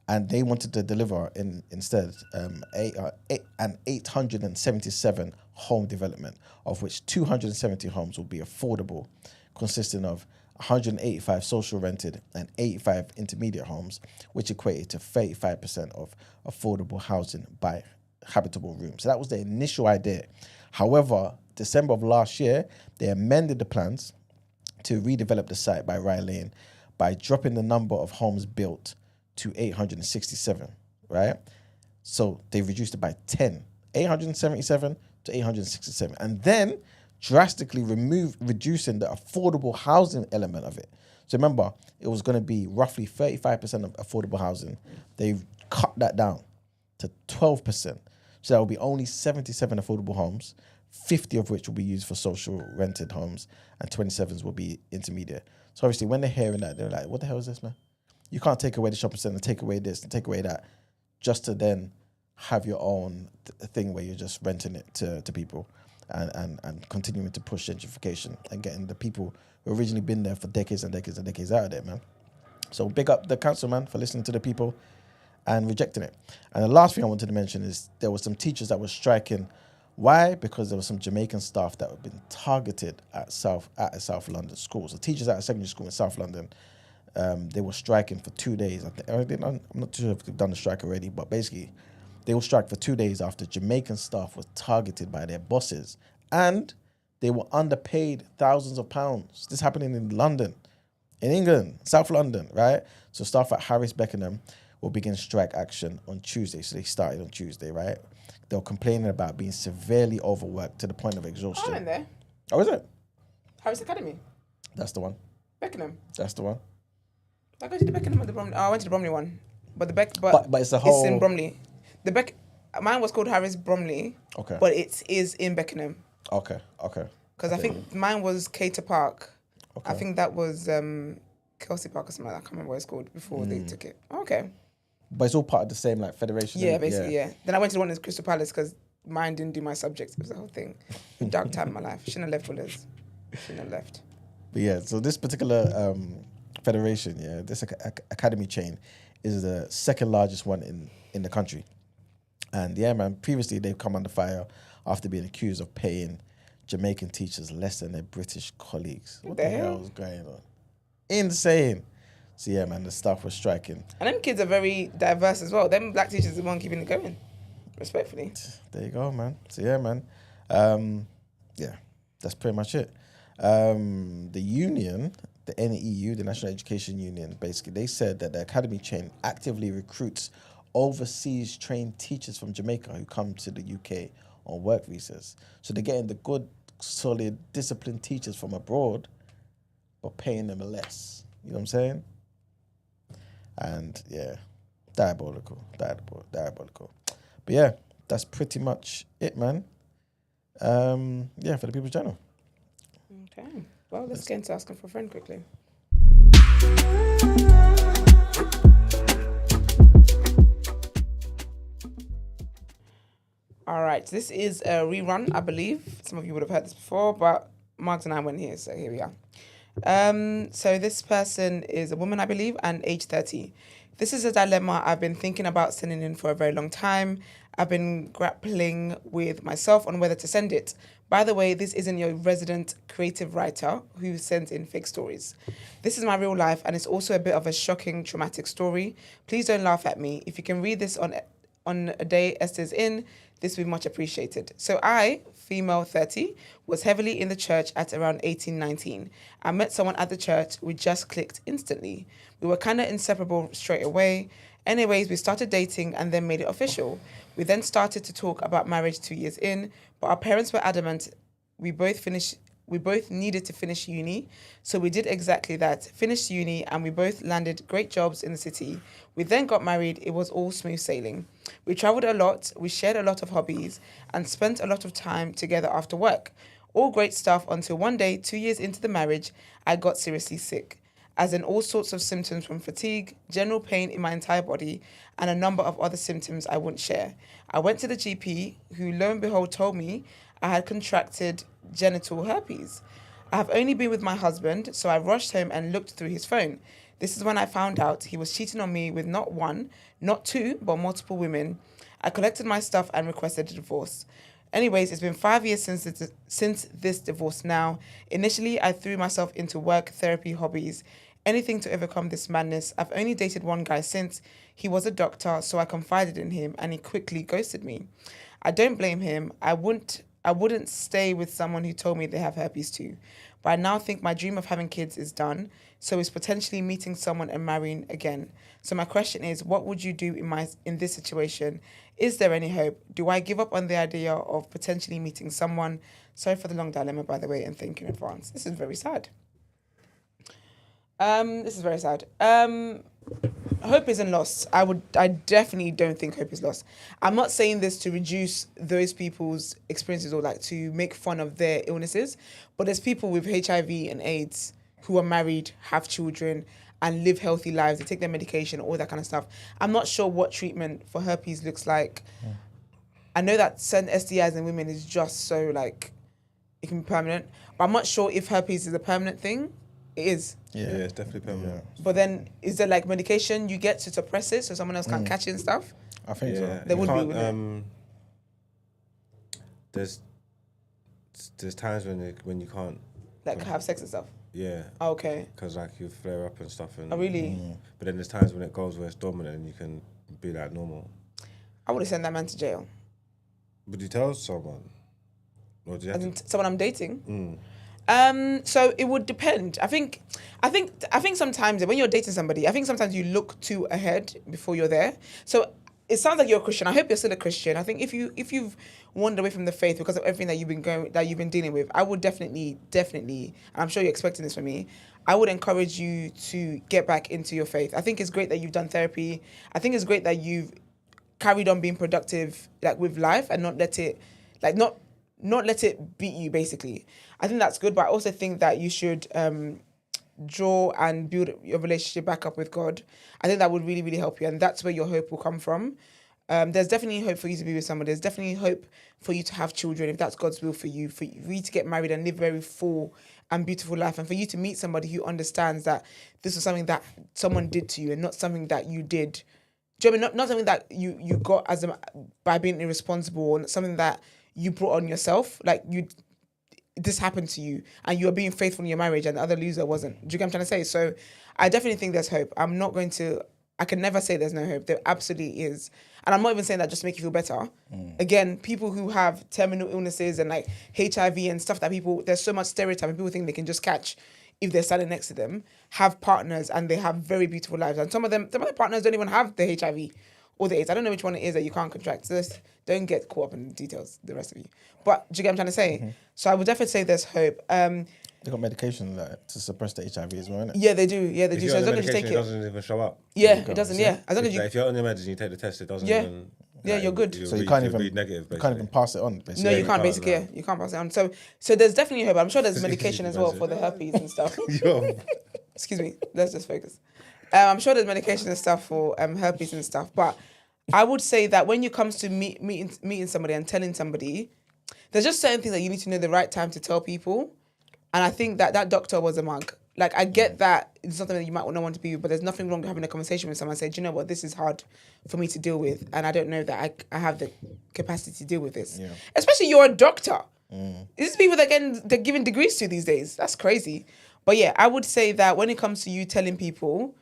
And they wanted to deliver instead an 877 home development, of which 270 homes will be affordable, consisting of 185 social rented and 85 intermediate homes, which equated to 35% of affordable housing by habitable rooms. So that was the initial idea. However, December of last year, they amended the plans to redevelop the site by Rye Lane by dropping the number of homes built to 867, right? So they reduced it by 10, 877 to 867, and then drastically reducing the affordable housing element of it. So remember, it was going to be roughly 35% of affordable housing. They've cut that down to 12%. So there will be only 77 affordable homes, 50 of which will be used for social rented homes, and 27s will be intermediate. So obviously, when they're hearing that, they're like, what the hell is this, man? You can't take away the shopping center, take away this, and take away that, just to then have your own thing where you're just renting it to people and continuing to push gentrification and getting the people who originally been there for decades and decades and decades out of there, man. So big up the council, man, for listening to the people and rejecting it. And the last thing I wanted to mention is there were some teachers that were striking. Why? Because there was some Jamaican staff that had been targeted at South London schools. The teachers at a secondary school in South London, they were striking for 2 days. I'm not too sure if they've done the strike already, but basically they will strike for 2 days after Jamaican staff was targeted by their bosses and they were underpaid thousands of pounds. This happening in London, in England, South London, right? So staff at Harris Beckenham will begin strike action on Tuesday. So they started on Tuesday, right? They were complaining about being severely overworked to the point of exhaustion. I went there. Oh, is it? Harris Academy. That's the one. Beckenham. That's the one. I go to the Beckenham or the Bromley. Oh, I went to the Bromley one, but but it's a whole. It's in Bromley. Mine was called Harris Bromley. Okay. But it is in Beckenham. Okay. Because I think mine was Cater Park. Okay. I think that was Kelsey Park or something like that. I can't remember what it's called before they took it. Okay. But it's all part of the same like federation. Yeah, basically, yeah. Then I went to the one in Crystal Palace because mine didn't do my subjects. It was the whole thing. Dark time in my life. Shouldn't have left Willers. Shouldn't have left. But yeah, so this particular federation, yeah, this academy chain is the second largest one in the country. And yeah, man, previously they've come under fire after being accused of paying Jamaican teachers less than their British colleagues. What the hell is going on? Insane. So yeah, man, the staff was striking. And them kids are very diverse as well. Them black teachers are the one keeping it going. Respectfully. There you go, man. So yeah, man. Yeah, that's pretty much it. The union, the NEU, the National Education Union, basically, they said that the academy chain actively recruits overseas trained teachers from Jamaica who come to the UK on work visas. So they're getting the good, solid, disciplined teachers from abroad, but paying them less. You know what I'm saying? And yeah, diabolical. But yeah, that's pretty much it, man. Yeah, for the People's Journal. Okay. Well, let's get into asking for a friend quickly. All right, this is a rerun, I believe. Some of you would have heard this before, but Marks and I weren't here, so here we are. So this person is a woman, I believe, and age 30. This is a dilemma I've been thinking about sending in for a very long time. I've been grappling with myself on whether to send it. By the way, this isn't your resident creative writer who sends in fake stories. This is my real life, and it's also a bit of a shocking, traumatic story. Please don't laugh at me. If you can read this on a day Esther's in, this would be much appreciated. So I, female 30, was heavily in the church at around 18, 19. I met someone at the church. We just clicked instantly. We were kind of inseparable straight away. Anyways, we started dating and then made it official. We then started to talk about marriage 2 years in, but our parents were adamant we both needed to finish uni. So we did exactly that, finished uni, and we both landed great jobs in the city. We then got married. It was all smooth sailing. We traveled a lot, we shared a lot of hobbies, and spent a lot of time together after work. All great stuff until one day, 2 years into the marriage, I got seriously sick, as in all sorts of symptoms from fatigue, general pain in my entire body, and a number of other symptoms I wouldn't share. I went to the GP, who lo and behold told me I had contracted genital herpes. I have only been with my husband, so I rushed home and looked through his phone. This is when I found out he was cheating on me with not one, not two, but multiple women. I collected my stuff and requested a divorce. Anyways, it's been 5 years since this divorce now. Initially, I threw myself into work, therapy, hobbies, anything to overcome this madness. I've only dated one guy since. He was a doctor, so I confided in him and he quickly ghosted me. I don't blame him. I wouldn't I wouldn't stay with someone who told me they have herpes too. But I now think my dream of having kids is done. So it's potentially meeting someone and marrying again. So my question is, what would you do in this situation? Is there any hope? Do I give up on the idea of potentially meeting someone? Sorry for the long dilemma, by the way, and thank you in advance. This is very sad. Hope isn't lost. I definitely don't think hope is lost. I'm not saying this to reduce those people's experiences or like to make fun of their illnesses, but there's people with HIV and AIDS who are married, have children, and live healthy lives. They take their medication, all that kind of stuff. I'm not sure what treatment for herpes looks like. I know that certain STIs in women is just so like, it can be permanent, but I'm not sure if herpes is a permanent thing. It is. Yeah, it's definitely permanent. But then, is there like medication you get to suppress it so someone else can't catch it and stuff? I think so. There would be, wouldn't There's times when you can't like have sex and stuff. Yeah. Oh, okay. Because like you flare up and stuff. And, Oh, really? But then there's times when it goes where it's dominant and you can be like normal. I would have sent that man to jail. Would you tell someone? Or do you have to... Someone I'm dating? So it would depend. I think sometimes when you're dating somebody, I think sometimes you look too ahead before you're there. So it sounds like you're a Christian. I hope you're still a Christian. I think if you've wandered away from the faith because of everything that you've been dealing with, I would definitely, and I'm sure you're expecting this from me, I would encourage you to get back into your faith. I think it's great that you've done therapy. I think it's great that you've carried on being productive like with life and not let it beat you, basically. I think that's good, but I also think that you should draw and build your relationship back up with God. I think that would really, really help you, and that's where your hope will come from. There's definitely hope for you to be with someone. There's definitely hope for you to have children, if that's God's will for you to get married and live a very full and beautiful life, and for you to meet somebody who understands that this was something that someone did to you and not something that you did. Do you know what I mean? Not something that you got by being irresponsible, or something that you brought on yourself. Like this happened to you and you were being faithful in your marriage and the other loser wasn't. Do you get what I'm trying to say? So I definitely think there's hope. I can never say there's no hope. There absolutely is. And I'm not even saying that just to make you feel better. Again, people who have terminal illnesses and like HIV and stuff that there's so much stereotype and people think they can just catch if they're standing next to them, have partners and they have very beautiful lives. And some of the partners don't even have the HIV or the AIDS. I don't know which one it is that you can't contract. So don't get caught up in the details, the rest of you. But do you get what I'm trying to say? So I would definitely say there's hope. They got medication to suppress the HIV as well, innit? Yeah, they do. Yeah, they if do. You're So on as the long as you take medication, it. it doesn't even show up. Yeah, it doesn't. Yeah, as long as you. If you're on your meds and you take the test, it doesn't even. Yeah, you're good. So you can't even read negative. Basically. You can't even pass it on. Basically. No, you can't. Basically, yeah, you can't pass it on. So there's definitely hope. I'm sure there's medication as well for the herpes and stuff. Excuse me. Let's just focus. I'm sure there's medication and stuff for herpes and stuff. But I would say that when it comes to meeting somebody and telling somebody, there's just certain things that you need to know the right time to tell people. And I think that doctor was a mug. Like, I get that it's something that you might not want to be with, but there's nothing wrong with having a conversation with someone and say, do you know what, this is hard for me to deal with. And I don't know that I have the capacity to deal with this. Yeah. Especially you're a doctor. These are people they're giving degrees to these days. That's crazy. But yeah, I would say that when it comes to you telling people,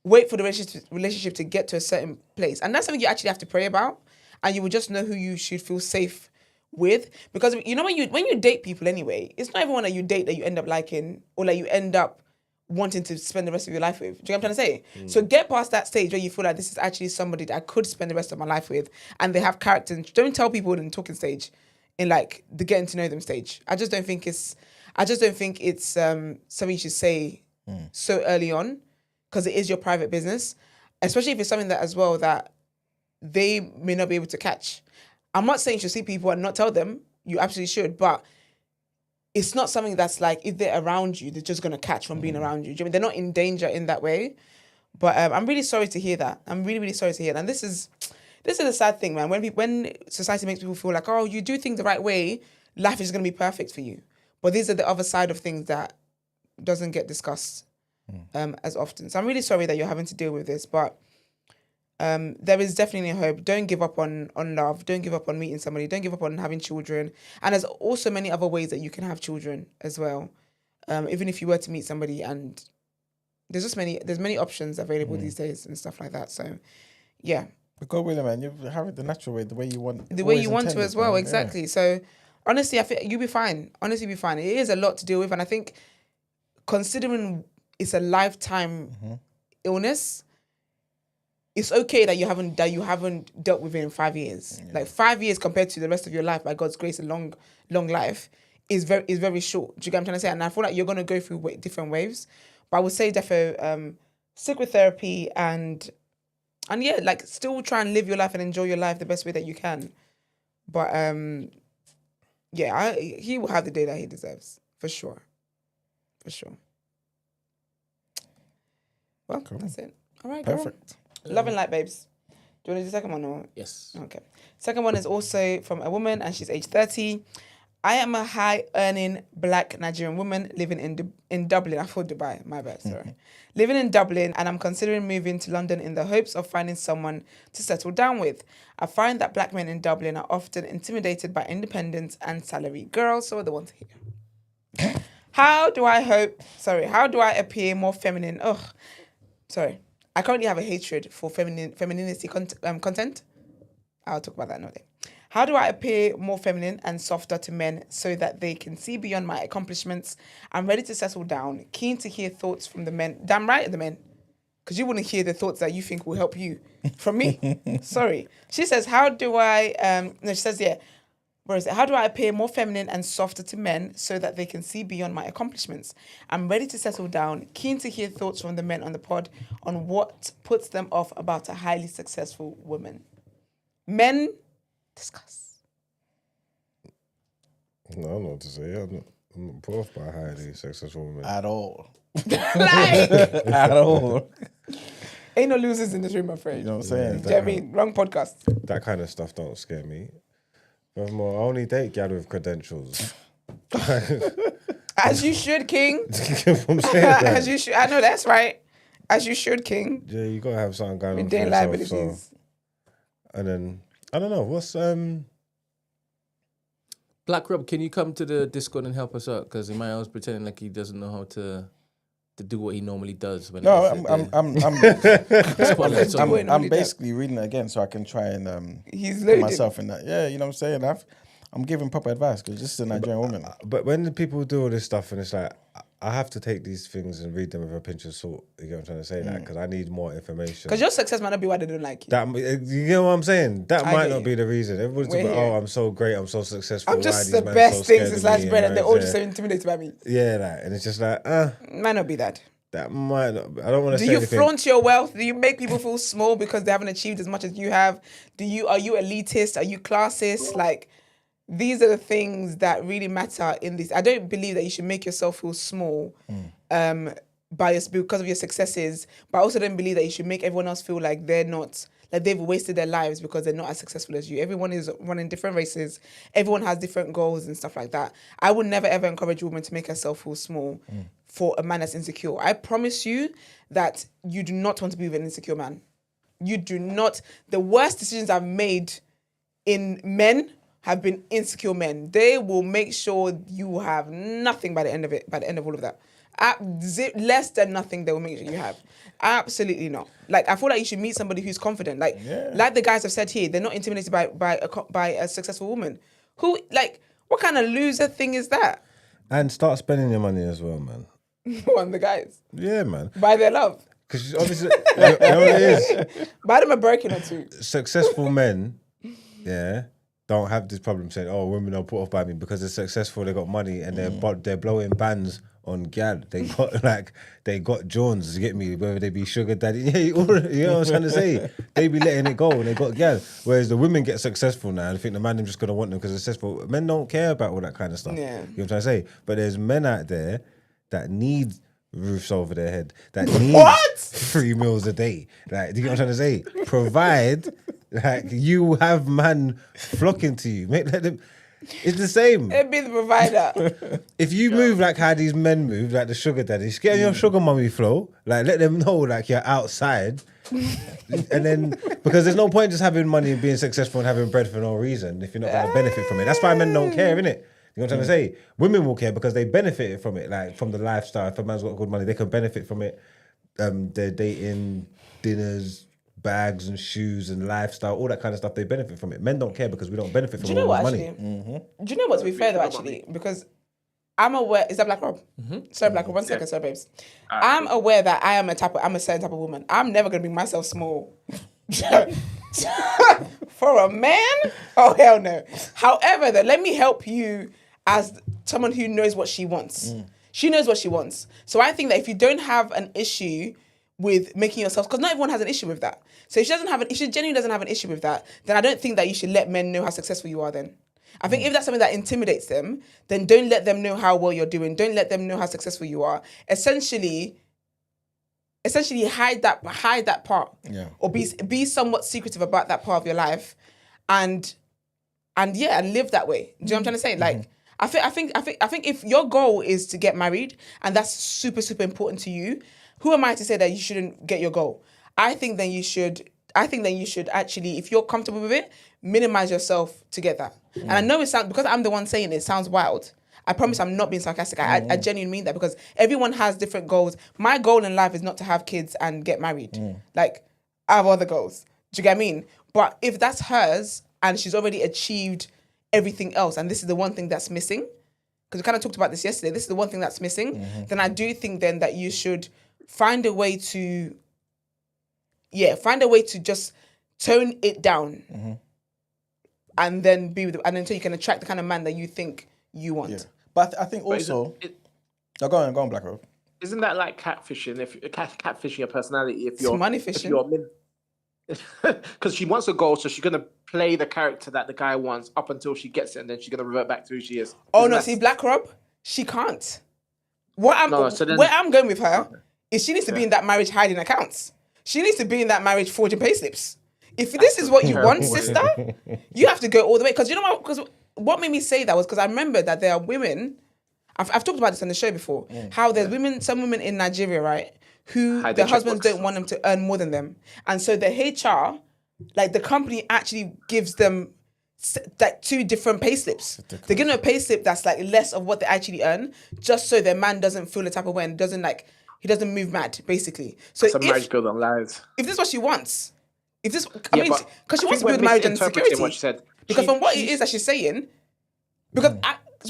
wait for the relationship to get to a certain place. And that's something you actually have to pray about. And you will just know who you should feel safe with. Because you know when you date people anyway, it's not everyone that you date that you end up liking or that you end up wanting to spend the rest of your life with. Do you know what I'm trying to say? So get past that stage where you feel like this is actually somebody that I could spend the rest of my life with and they have character. Don't tell people in the talking stage, in like the getting to know them stage. I just don't think it's something you should say so early on, because it is your private business, especially if it's something that as well that they may not be able to catch. I'm not saying you should see people and not tell them. You absolutely should, but it's not something that's like, if they're around you, they're just going to catch from being around you. Do you know what I mean? They're not in danger in that way. But I'm really sorry to hear that. I'm really, really sorry to hear that. And this is a sad thing, man. When society makes people feel like, oh, you do things the right way, life is going to be perfect for you. But these are the other side of things that doesn't get discussed as often. So I'm really sorry that you're having to deal with this, but there is definitely hope. Don't give up on love. Don't give up on meeting somebody. Don't give up on having children. And there's also many other ways that you can have children as well. Even if you were to meet somebody, and there's many options available these days and stuff like that. So, yeah. Go with it, man. You have it the natural way, the way you want. The way always you want to intended, as well, man. exactly. So honestly, I feel you'll be fine. Honestly, you'll be fine. It is a lot to deal with, and I think considering it's a lifetime illness, it's okay that you haven't dealt with it in 5 years. Like 5 years compared to the rest of your life, by God's grace, a long life is very short. Do you get what I'm trying to say? And I feel like you're gonna go through different waves, but I would say defo stick with therapy and yeah, like still try and live your life and enjoy your life the best way that you can. But yeah, he will have the day that he deserves for sure. Well, that's it. All right, Perfect. Love and light, babes. Do you want to do the second one or? Yes. Okay. Second one is also from a woman, and she's age 30. I am a high-earning black Nigerian woman living in Dublin. I thought Dubai. My bad. Sorry. Living in Dublin, and I'm considering moving to London in the hopes of finding someone to settle down with. I find that black men in Dublin are often intimidated by independence and salary. Girls, so are the ones here. How do I appear more feminine? I currently have a hatred for femininity content. I'll talk about that another day. How do I appear more feminine and softer to men so that they can see beyond my accomplishments? I'm ready to settle down, keen to hear thoughts from the men. Damn right, the men. Because you wouldn't hear the thoughts that you think will help you from me. Sorry. She says, how do I appear more feminine and softer to men so that they can see beyond my accomplishments? I'm ready to settle down, keen to hear thoughts from the men on the pod on what puts them off about a highly successful woman. Men, discuss. No, I don't know what to say. I'm not put off by a highly successful woman. At all. At all. Ain't no losers in this room, I'm afraid. You know what I'm saying? Do you know what I mean? Wrong podcast. That kind of stuff don't scare me. Furthermore, I only date gal with credentials. As you should, King. I'm saying that. As you should. I know that's right. As you should, King. Yeah, you gotta have something going on for Doing yourself. liabilities. So. And then I don't know what's Black Rob, can you come to the Discord and help us out? Because Emmanuel's pretending like he doesn't know how to do what he normally does. When I'm basically reading it again so I can try and He's put myself in that. Yeah, you know what I'm saying? I'm giving proper advice because this is a Nigerian woman. But when the people do all this stuff and it's like, I have to take these things and read them with a pinch of salt. You get what I'm trying to say? That because I need more information. Because your success might not be why they don't like you. You know what I'm saying? That I might get not you. be the reason. Everybody's We're talking here. about, I'm so great, I'm so successful. I'm just the best thing since sliced bread, and they're all just so intimidated by me. Yeah, that. And it's just like, Might not be that. that might not. I don't want to say Do you anything. flaunt your wealth? Do you make people feel small because they haven't achieved as much as you have? Are you elitist? Are you classist? Like, these are the things that really matter in this. I don't believe that you should make yourself feel small because of your successes, but I also don't believe that you should make everyone else feel like they're not, like they've wasted their lives because they're not as successful as you. Everyone is running different races. Everyone has different goals and stuff like that. I would never ever encourage a woman to make herself feel small for a man that's insecure. I promise you that you do not want to be with an insecure man. You do not. The worst decisions I've made in men have been insecure men. They will make sure you have nothing by the end of it, by the end of all of that. Less than nothing they will make sure you have. Absolutely not. Like, I feel like you should meet somebody who's confident. Like the guys have said here, they're not intimidated by a successful woman. Who, like, what kind of loser thing is that? And start spending your money as well, man. On the guys. Yeah, man. Buy their love. Because obviously, you know what it is? Buy them a Birkin or two. Successful men, don't have this problem saying, "Oh, women are put off by me," because they're successful, they got money, and they're blowing bands on gal. They got Jones. You get me? Whether they be sugar daddy, you know what I'm trying to say. They be letting it go, and they got gal. Whereas the women get successful now, and think the man them just gonna want them because they're successful. Men don't care about all that kind of stuff. Yeah. You know what I'm trying to say? But there's men out there that need roofs over their head, that need 3 meals a day. Like, do you know what I'm trying to say? Provide. Like, you have man flocking to you. Let them. It's the same. It'd be the provider. If you move like how these men move, like the sugar daddies, get on your sugar mummy flow. Like, let them know like you're outside. And then, because there's no point just having money and being successful and having bread for no reason if you're not going to benefit from it. That's why men don't care, innit? You know what I'm trying to say? Women will care because they benefited from it, like from the lifestyle. If a man's got good money, they can benefit from it. They're dating, dinners, bags and shoes and lifestyle, all that kind of stuff. They benefit from it. Men don't care because we don't benefit from Do you know all what, this money. actually? Do you know what, to be fair, though, actually? Because I'm aware... Is that Black Rob? Sorry, Black Rob. 1 second, sorry, babes. I'm aware that I'm a certain type of woman. I'm never going to bring myself small. For a man? Oh, hell no. However, though, let me help you as someone who knows what she wants. She knows what she wants. So I think that if you don't have an issue with making yourself, because not everyone has an issue with that. So if she genuinely doesn't have an issue with that, then I don't think that you should let men know how successful you are then. I think if that's something that intimidates them, then don't let them know how well you're doing. Don't let them know how successful you are. Essentially hide that part. Yeah. Or be somewhat secretive about that part of your life and live that way. Do you know what I'm trying to say? Like, I think if your goal is to get married and that's super, super important to you, who am I to say that you shouldn't get your goal? I think then you should actually, if you're comfortable with it, minimize yourself to get that. And I know it sounds, because I'm the one saying it sounds wild. I promise I'm not being sarcastic. I genuinely mean that because everyone has different goals. My goal in life is not to have kids and get married. Like, I have other goals. Do you get what I mean? But if that's hers and she's already achieved everything else and this is the one thing that's missing, because we kind of talked about this yesterday, this is the one thing that's missing, then I do think then that you should find a way to just tone it down and then be with, and until you can attract the kind of man that you think you want. Yeah. But I think also... go on, Black Rob. Isn't that like catfishing? If catfishing your personality, if you're money fishing. Because she wants a goal, so she's gonna play the character that the guy wants up until she gets it, and then she's gonna revert back to who she is. Oh no, see, Black Rob, she can't. Where I'm going with her is she needs to be in that marriage hiding accounts. She needs to be in that marriage forging payslips. If this is what you want, sister, you have to go all the way. Because you know what? Because what made me say that was because I remember that there are women. I've talked about this on the show before. How there's some women in Nigeria, right, who their husbands don't want them to earn more than them, and so the HR, like the company, actually gives them like 2 different payslips. They give them a payslip that's like less of what they actually earn, just so their man doesn't feel the type of way and he doesn't move mad, basically. So it's a marriage built on lies. If this is what she wants, because she wants to build marriage and security. What she said. Because from what it is that she's saying, because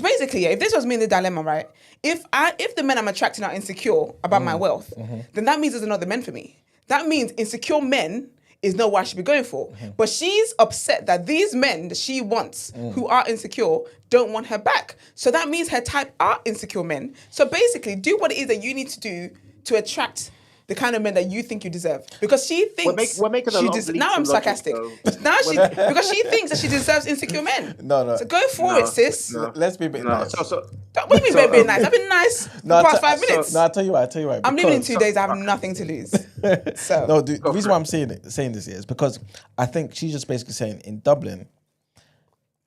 basically, if this was me in the dilemma, right? If the men I'm attracting are insecure about my wealth, then that means there's another men for me. That means insecure men is not what I should be going for. But she's upset that these men that she wants, who are insecure, don't want her back. So that means her type are insecure men. So basically, do what it is that you need to do to attract the kind of men that you think you deserve. Because she thinks we're making a lot of now I'm sarcastic. Now because she thinks that she deserves insecure men. No. So go for it, sis. Let's be a bit nice. What do you mean being nice? I've been nice for the past 5 minutes. I'll tell you why. I'm leaving in 2 days. I have nothing to lose. So no, the reason why I'm saying this is because I think she's just basically saying in Dublin,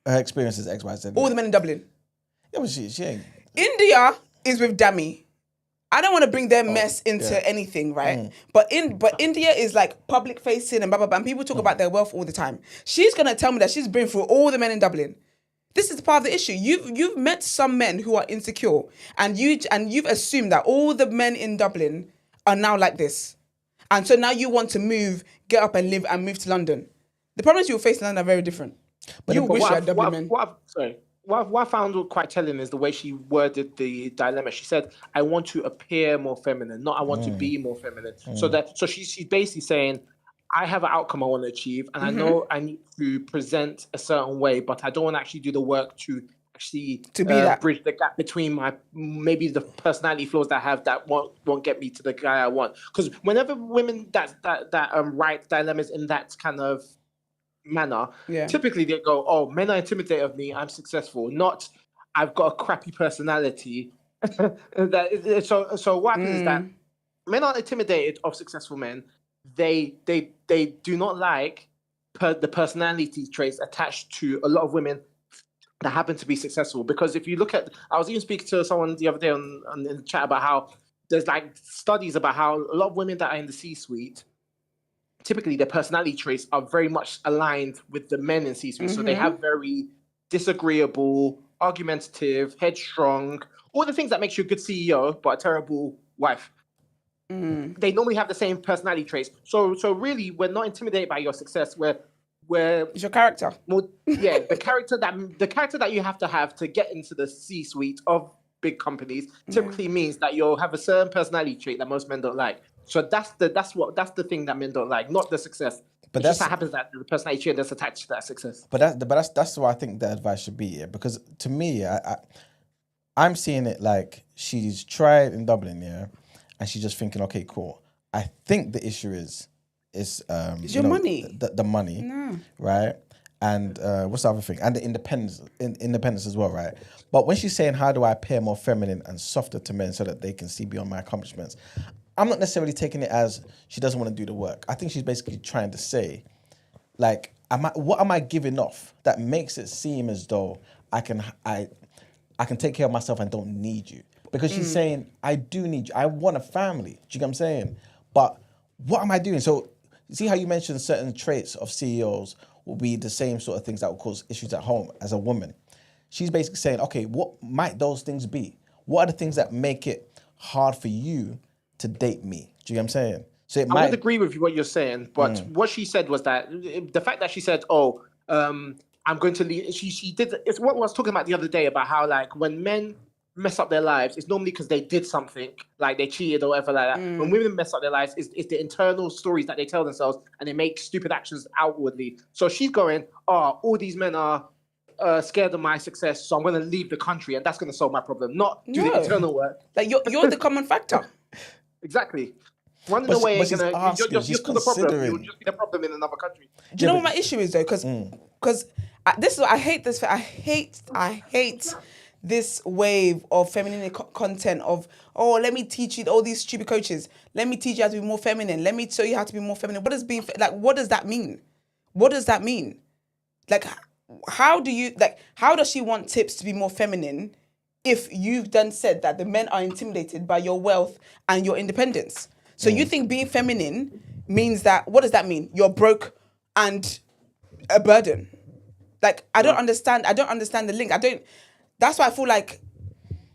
her experience is X, Y, Z. All the men in Dublin. Yeah, but she ain't. India is with Dami. I don't want to bring their mess into anything, right? But India is like public facing and blah blah blah. And people talk about their wealth all the time. She's gonna tell me that she's been through all the men in Dublin. This is part of the issue. You've met some men who are insecure, and you've assumed that all the men in Dublin are now like this, and so now you want to move, get up and live and move to London. The problems you'll face in London are very different. But you wish you had Dublin men. What I found quite telling is the way she worded the dilemma. She said, "I want to appear more feminine, not I want to be more feminine." So she's basically saying, "I have an outcome I want to achieve, and I know I need to present a certain way, but I don't want to actually do the work to actually bridge the gap between maybe the personality flaws that I have that won't get me to the guy I want." Because whenever women that write dilemmas in that kind of manner, typically they go, "Oh, men are intimidated of me. I'm successful. Not I've got a crappy personality." So what happens is that men are intimidated of successful men. They do not like the personality traits attached to a lot of women that happen to be successful. Because if you look at, I was even speaking to someone the other day in the chat about how there's like studies about how a lot of women that are in the C-suite, typically their personality traits are very much aligned with the men in C-suite. So they have very disagreeable, argumentative, headstrong, all the things that makes you a good CEO, but a terrible wife. they normally have the same personality traits. So really, we're not intimidated by your success. It's your character. The character that you have to get into the C-suite of big companies typically means that you'll have a certain personality trait that most men don't like. So that's the thing that men don't like, not the success. But it just so happens that the personality trait that's attached to that success. But that's why I think the advice should be, yeah. Because to me, I'm seeing it like she's tried in Dublin, yeah, and she's just thinking, okay, cool. I think the issue is it's your money. The money, No. right? And what's the other thing? And the independence as well, right? But when she's saying, how do I appear more feminine and softer to men so that they can see beyond my accomplishments? I'm not necessarily taking it as she doesn't want to do the work. I think she's basically trying to say, like, what am I giving off that makes it seem as though I can take care of myself and don't need you? Because she's saying, I do need you. I want a family. Do you get what I'm saying? But what am I doing? So see how you mentioned certain traits of CEOs will be the same sort of things that will cause issues at home as a woman. She's basically saying, okay, what might those things be? What are the things that make it hard for you to date me? Do you get what I'm saying? So I would agree with you what you're saying, but what she said was that the fact that she said, I'm going to leave, she did, it's what I was talking about the other day about how, like, when men mess up their lives, it's normally because they did something, like they cheated or whatever like that. When women mess up their lives, it's the internal stories that they tell themselves and they make stupid actions outwardly. So she's going, all these men are scared of my success, so I'm going to leave the country and that's going to solve my problem, not do the internal work. Like, you're the common factor. Exactly. Running away ain't gonna. You're still the problem. You'll just be the problem in another country. Do you know what my issue is though? Because this is I hate this. I hate this wave of feminine content of let me teach you all these stupid coaches. Let me teach you how to be more feminine. Let me show you how to be more feminine. What does being like? What does that mean? What does that mean? Like, how does she want tips to be more feminine if you've then said that the men are intimidated by your wealth and your independence? So you think being feminine means that, what does that mean? You're broke and a burden. Like, I don't understand the link. That's why I feel like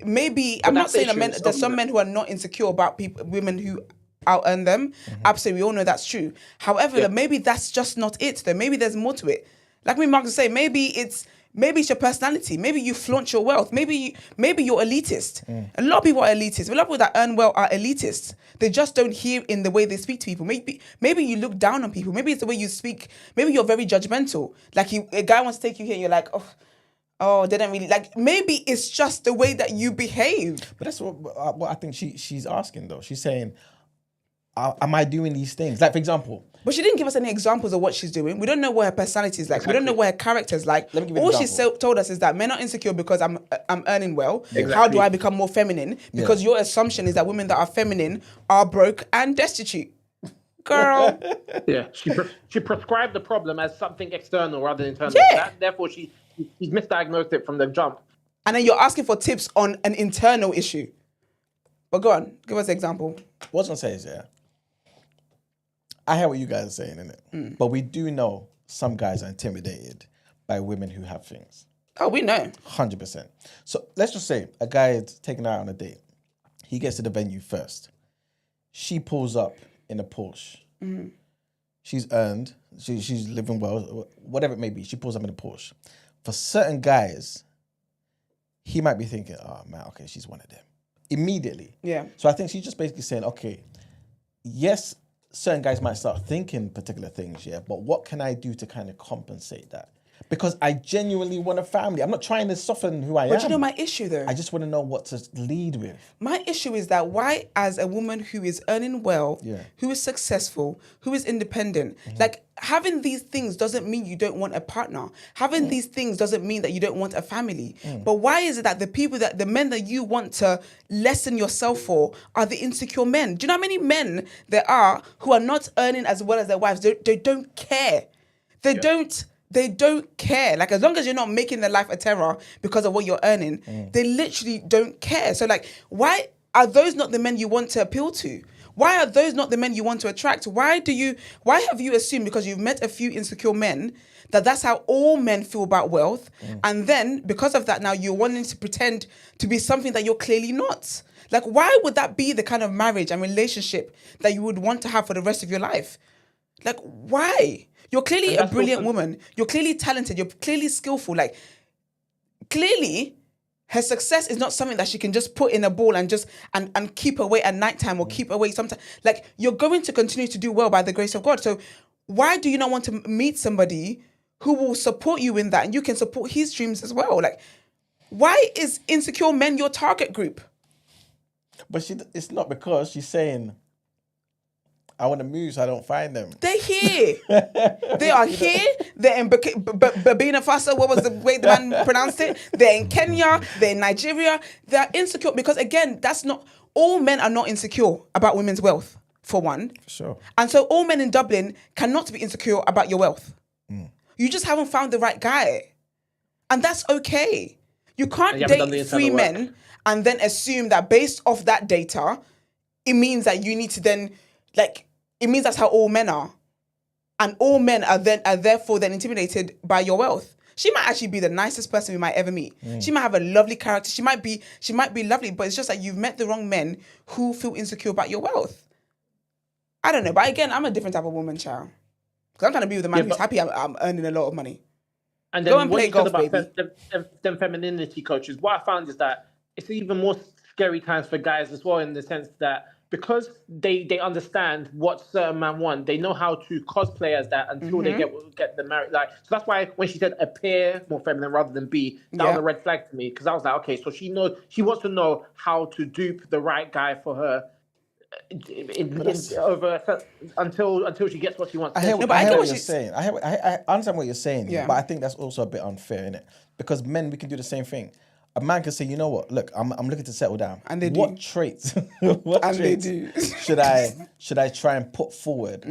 maybe, I'm not saying there's some men who are not insecure about women who out-earn them. Absolutely, we all know that's true. However, maybe that's just not it though. Maybe there's more to it. Like me, Mark was saying, maybe it's your personality. Maybe you flaunt your wealth. Maybe you're elitist. A lot of people are elitist. A lot of people that earn well are elitists. They just don't hear in the way they speak to people. Maybe you look down on people. Maybe it's the way you speak. Maybe you're very judgmental. Like a guy wants to take you here and you're like, oh, they don't really like. Maybe it's just the way that you behave. But that's what I think she's asking though. She's saying, am I doing these things? Like, for example. But she didn't give us any examples of what she's doing. We don't know what her personality is like. Exactly. We don't know what her character is like. All she told us is that men are insecure because I'm earning well. Exactly. How do I become more feminine? Because your assumption is that women that are feminine are broke and destitute. Girl. Yeah, she prescribed the problem as something external rather than internal. Yeah. Therefore, she's misdiagnosed it from the jump. And then you're asking for tips on an internal issue. But go on, give us an example. What I was going to say is, I hear what you guys are saying, innit? But we do know some guys are intimidated by women who have things. Oh, we know. 100%. So let's just say a guy is taking her out on a date. He gets to the venue first. She pulls up in a Porsche. She's earned. She's living well, whatever it may be. She pulls up in a Porsche. For certain guys, he might be thinking, oh man, okay, she's one of them. Immediately. Yeah. So I think she's just basically saying, okay, yes, certain guys might start thinking particular things, but what can I do to kind of compensate that? Because I genuinely want a family. I'm not trying to soften who I am. But you know my issue though? I just want to know what to lead with. My issue is that why, as a woman who is earning well, who is successful, who is independent, like having these things doesn't mean you don't want a partner. Having these things doesn't mean that you don't want a family. But why is it that the men that you want to lessen yourself for are the insecure men? Do you know how many men there are who are not earning as well as their wives? They don't care. They don't care. Like, as long as you're not making their life a terror because of what you're earning, they literally don't care. So, like, why are those not the men you want to appeal to? why are those not the men you want to attract? Why have you assumed because you've met a few insecure men that that's how all men feel about wealth, and then because of that now you're wanting to pretend to be something that you're clearly not? Like, why would that be the kind of marriage and relationship that you would want to have for the rest of your life? Like, why? You're clearly a brilliant woman. You're clearly talented. You're clearly skillful. Like, clearly, her success is not something that she can just put in a ball and just and keep away at nighttime or keep away sometime. Like, you're going to continue to do well by the grace of God. So why do you not want to meet somebody who will support you in that and you can support his dreams as well? Like, why is insecure men your target group? But it's not because she's saying, I want to move so I don't find them. They're here. They are here. They're in Burkina Faso. What was the way the man pronounced it? They're in Kenya. They're in Nigeria. They're insecure because, again, that's not... All men are not insecure about women's wealth, for one. For sure. And so all men in Dublin cannot be insecure about your wealth. You just haven't found the right guy. And that's okay. You can't date 3 men and then assume that based off that data, it means that you need to then... Like, it means that's how all men are. And all men are therefore then intimidated by your wealth. She might actually be the nicest person we might ever meet. She might have a lovely character. She might be lovely, but it's just like you've met the wrong men who feel insecure about your wealth. I don't know. But again, I'm a different type of woman, child. Because I'm trying to be with a man who's happy I'm earning a lot of money. And then go and what play you said golf, about baby. them femininity coaches, what I found is that it's even more scary times for guys as well, in the sense that because they understand what certain men want, they know how to cosplay as that until they get the marriage. Like, so that's why when she said appear more feminine rather than be, that was a red flag to me, because I was like, okay, so she wants to know how to dupe the right guy for her until she gets what she wants. I hear what you're saying. I understand what you're saying, but I think that's also a bit unfair, innit? Because men, we can do the same thing. A man can say, you know what? Look, I'm looking to settle down. And they do. What traits? should I try and put forward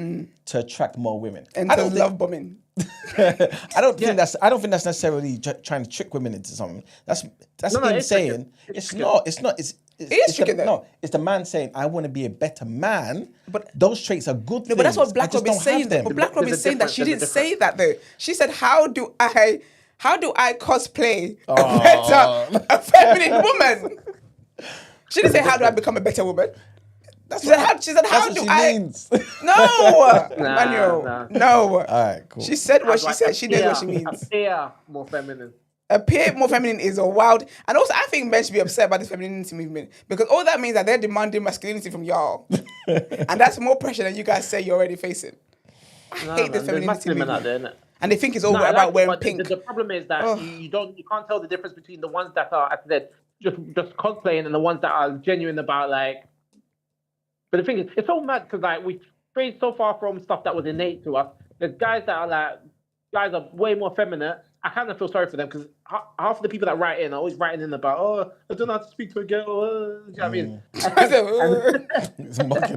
to attract more women? And to love bombing. I don't think that's necessarily trying to trick women into something. That's insane. It's not. It's tricking them. No, it's the man saying, I want to be a better man. But those traits are good things. But that's what Black Rob is saying. But Black Rob is saying that she didn't say that though. She said, how do I cosplay a feminine woman? She didn't say, how do I become a better woman? She said, how do I... Means. No, Manuel. No. All right, cool. She said what she said. She knows what she means. Appear more feminine. Appear more feminine is a wild... And also, I think men should be upset by this femininity movement, because all that means that they're demanding masculinity from y'all. And that's more pressure than you guys say you're already facing. I hate this femininity movement. Out there, and they think it's all about wearing pink. The problem is that you can't tell the difference between the ones that are, as I said, just cosplaying and the ones that are genuine about, like... But the thing is, it's so mad because, like, we strayed so far from stuff that was innate to us. There's guys that are way more feminine. I kind of feel sorry for them, because half of the people that write in are always writing in about, I don't know how to speak to a girl. Do you know what I mean?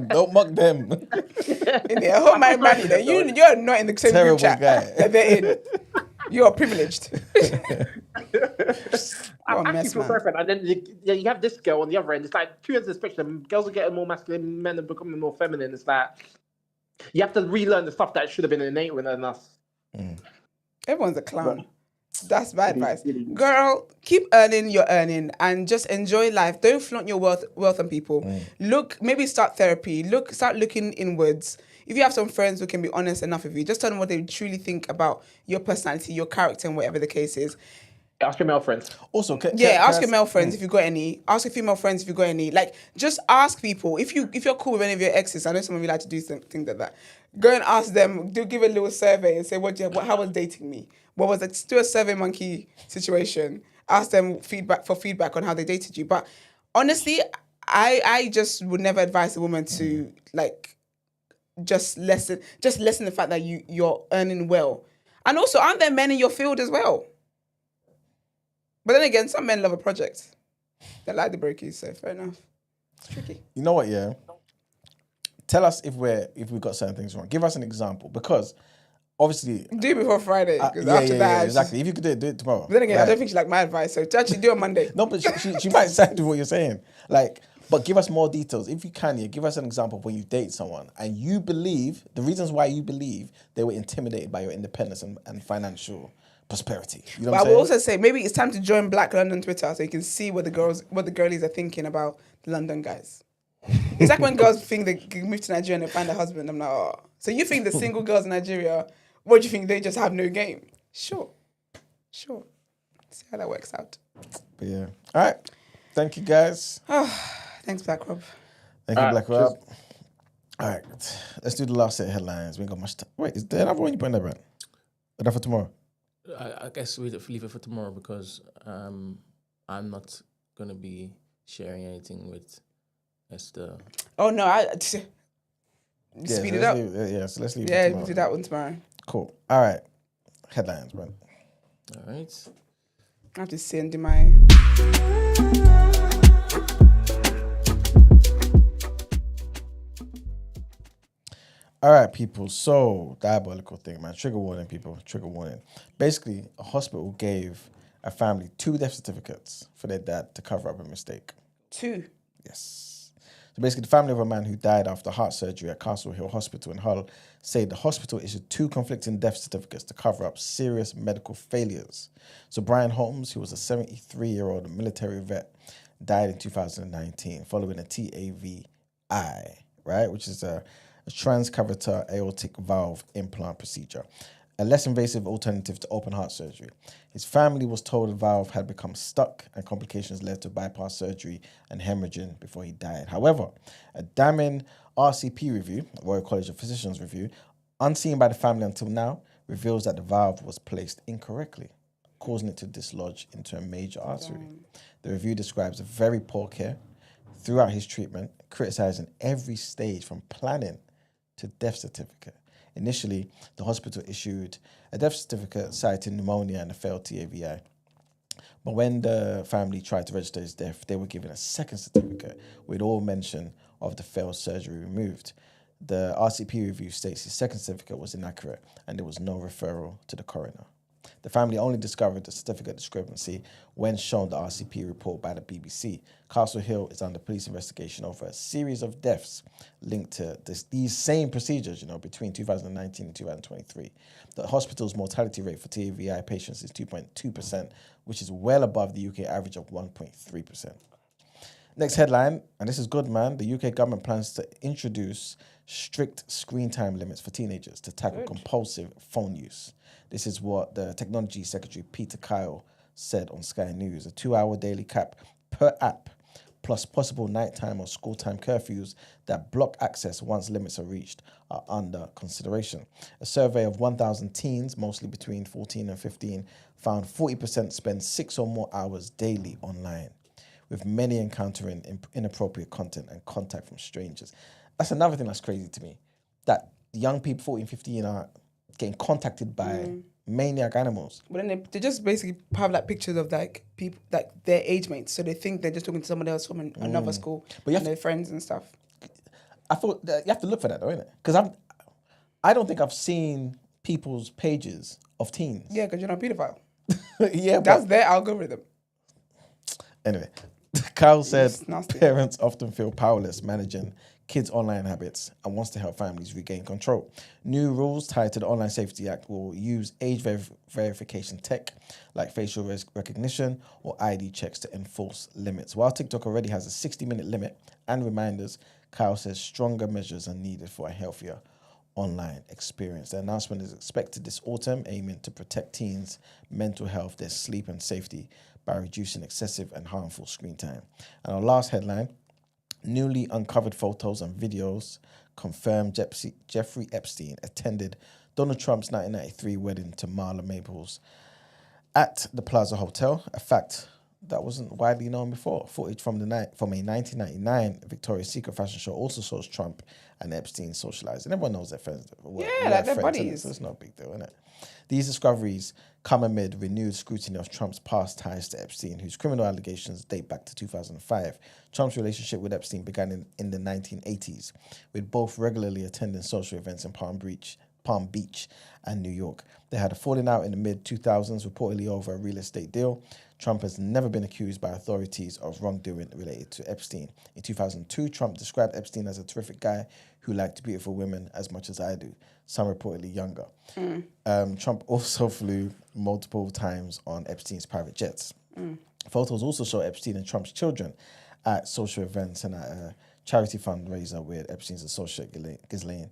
Don't mock them. Yeah, hold my money. You're not in the same Terrible group chat that they're in. You are privileged. I actually feel sorry for them. And then you have this girl on the other end. It's like two ends of the spectrum. Girls are getting more masculine, men are becoming more feminine. It's like you have to relearn the stuff that should have been innate within us. Everyone's a clown. That's my advice. Girl, keep earning your earning and just enjoy life. Don't flaunt your wealth on people. Maybe start therapy. Start looking inwards. If you have some friends who can be honest enough with you, just tell them what they truly think about your personality, your character, and whatever the case is. Ask your male friends. Also, ask your male friends if you've got any. Ask your female friends if you've got any. Like, just ask people. If you're cool with any of your exes, I know some of you like to do things like that. Go and ask them. Give a little survey and say, how was dating me? What was it? Do a Survey Monkey situation. Ask them feedback on how they dated you. But honestly, I just would never advise a woman to just lessen the fact that you're earning well. And also, aren't there men in your field as well? But then again, some men love a project. They like the breakies, so fair enough. It's tricky. You know what, yeah? Tell us if we've got certain things wrong. Give us an example, because obviously... Do it before Friday, because after that... exactly. If you could do it tomorrow. But then again, I don't think she like my advice, so actually do it on Monday. No, but she might side with what you're saying. But But give us more details. If you can, give us an example of when you date someone and you believe, the reasons why you believe they were intimidated by your independence and financial prosperity. You know But what I I'm will saying? also say maybe it's time to join Black London Twitter so you can see what the girlies are thinking about the London guys. It's like when girls think they can move to Nigeria and they find a husband. I'm like, oh. So you think the single girls in Nigeria, what do you think? They just have no game? Sure. See how that works out. But yeah. All right. Thank you, guys. Thanks, Black Rob. Thank you, All Black right, Rob. All right. Let's do the last set of headlines. We ain't got much time. Wait, is there another one you put in there, Brent? Or that for tomorrow? I guess we leave it for tomorrow because I'm not going to be sharing anything with Esther. Oh, no. Speed it up. So let's leave it Yeah, tomorrow. we'll do that one tomorrow. Cool. All right. Headlines, Brent. All right. I have to send my... All right, people. So, diabolical thing, man. Trigger warning, people. Trigger warning. Basically, a hospital gave a family 2 death certificates for their dad to cover up a mistake. 2? Yes. So basically, the family of a man who died after heart surgery at Castle Hill Hospital in Hull said the hospital issued 2 conflicting death certificates to cover up serious medical failures. So Brian Holmes, who was a 73-year-old military vet, died in 2019 following a TAVI, right, which is a transcatheter aortic valve implant procedure, a less invasive alternative to open heart surgery. His family was told the valve had become stuck and complications led to bypass surgery and hemorrhaging before he died. However, a damning RCP review, Royal College of Physicians review, unseen by the family until now, reveals that the valve was placed incorrectly, causing it to dislodge into a major artery. The review describes a very poor care throughout his treatment, criticizing every stage from planning to death certificate. Initially, the hospital issued a death certificate citing pneumonia and a failed TAVI. But when the family tried to register his death, they were given a second certificate with all mention of the failed surgery removed. The RCP review states his second certificate was inaccurate and there was no referral to the coroner. The family only discovered the certificate discrepancy when shown the RCP report by the BBC. Castle Hill is under police investigation over a series of deaths linked to these same procedures, between 2019 and 2023. The hospital's mortality rate for TAVI patients is 2.2%, which is well above the UK average of 1.3%. Next headline, and this is good, man. The UK government plans to introduce strict screen time limits for teenagers to tackle compulsive phone use. This is what the Technology Secretary Peter Kyle said on Sky News. A 2-hour daily cap per app, plus possible nighttime or school time curfews that block access once limits are reached, are under consideration. A survey of 1,000 teens, mostly between 14 and 15, found 40% spend 6 or more hours daily online, with many encountering inappropriate content and contact from strangers. That's another thing that's crazy to me, that young people, 14, 15, are getting contacted by maniac animals. But then they just basically have like pictures of like people, like their age mates. So they think they're just talking to someone else from another school, but their friends and stuff. I thought that you have to look for that, though, innit? Because I don't think I've seen people's pages of teens. Yeah, because you're not a pedophile. Yeah, that's their algorithm. Anyway, Kyle said parents often feel powerless managing kids' online habits and wants to help families regain control. New rules tied to the Online Safety Act will use age verification tech like facial recognition or ID checks to enforce limits. While TikTok already has a 60-minute limit and reminders, Kyle says stronger measures are needed for a healthier online experience. The announcement is expected this autumn, aiming to protect teens' mental health, their sleep and safety by reducing excessive and harmful screen time. And our last headline, newly uncovered photos and videos confirm Jeffrey Epstein attended Donald Trump's 1993 wedding to Marla Maples at the Plaza Hotel, a fact that wasn't widely known before. Footage from a 1999 Victoria's Secret fashion show also shows Trump and Epstein socializing. Everyone knows their friends. Yeah, like they're buddies. So it's no big deal, isn't it? These discoveries come amid renewed scrutiny of Trump's past ties to Epstein, whose criminal allegations date back to 2005. Trump's relationship with Epstein began in the 1980s, with both regularly attending social events in Palm Beach and New York. They had a falling out in the mid-2000s, reportedly over a real estate deal. Trump has never been accused by authorities of wrongdoing related to Epstein. In 2002, Trump described Epstein as a terrific guy who liked beautiful women as much as I do, some reportedly younger. Trump also flew multiple times on Epstein's private jets. Photos also show Epstein and Trump's children at social events and at a charity fundraiser with Epstein's associate Ghislaine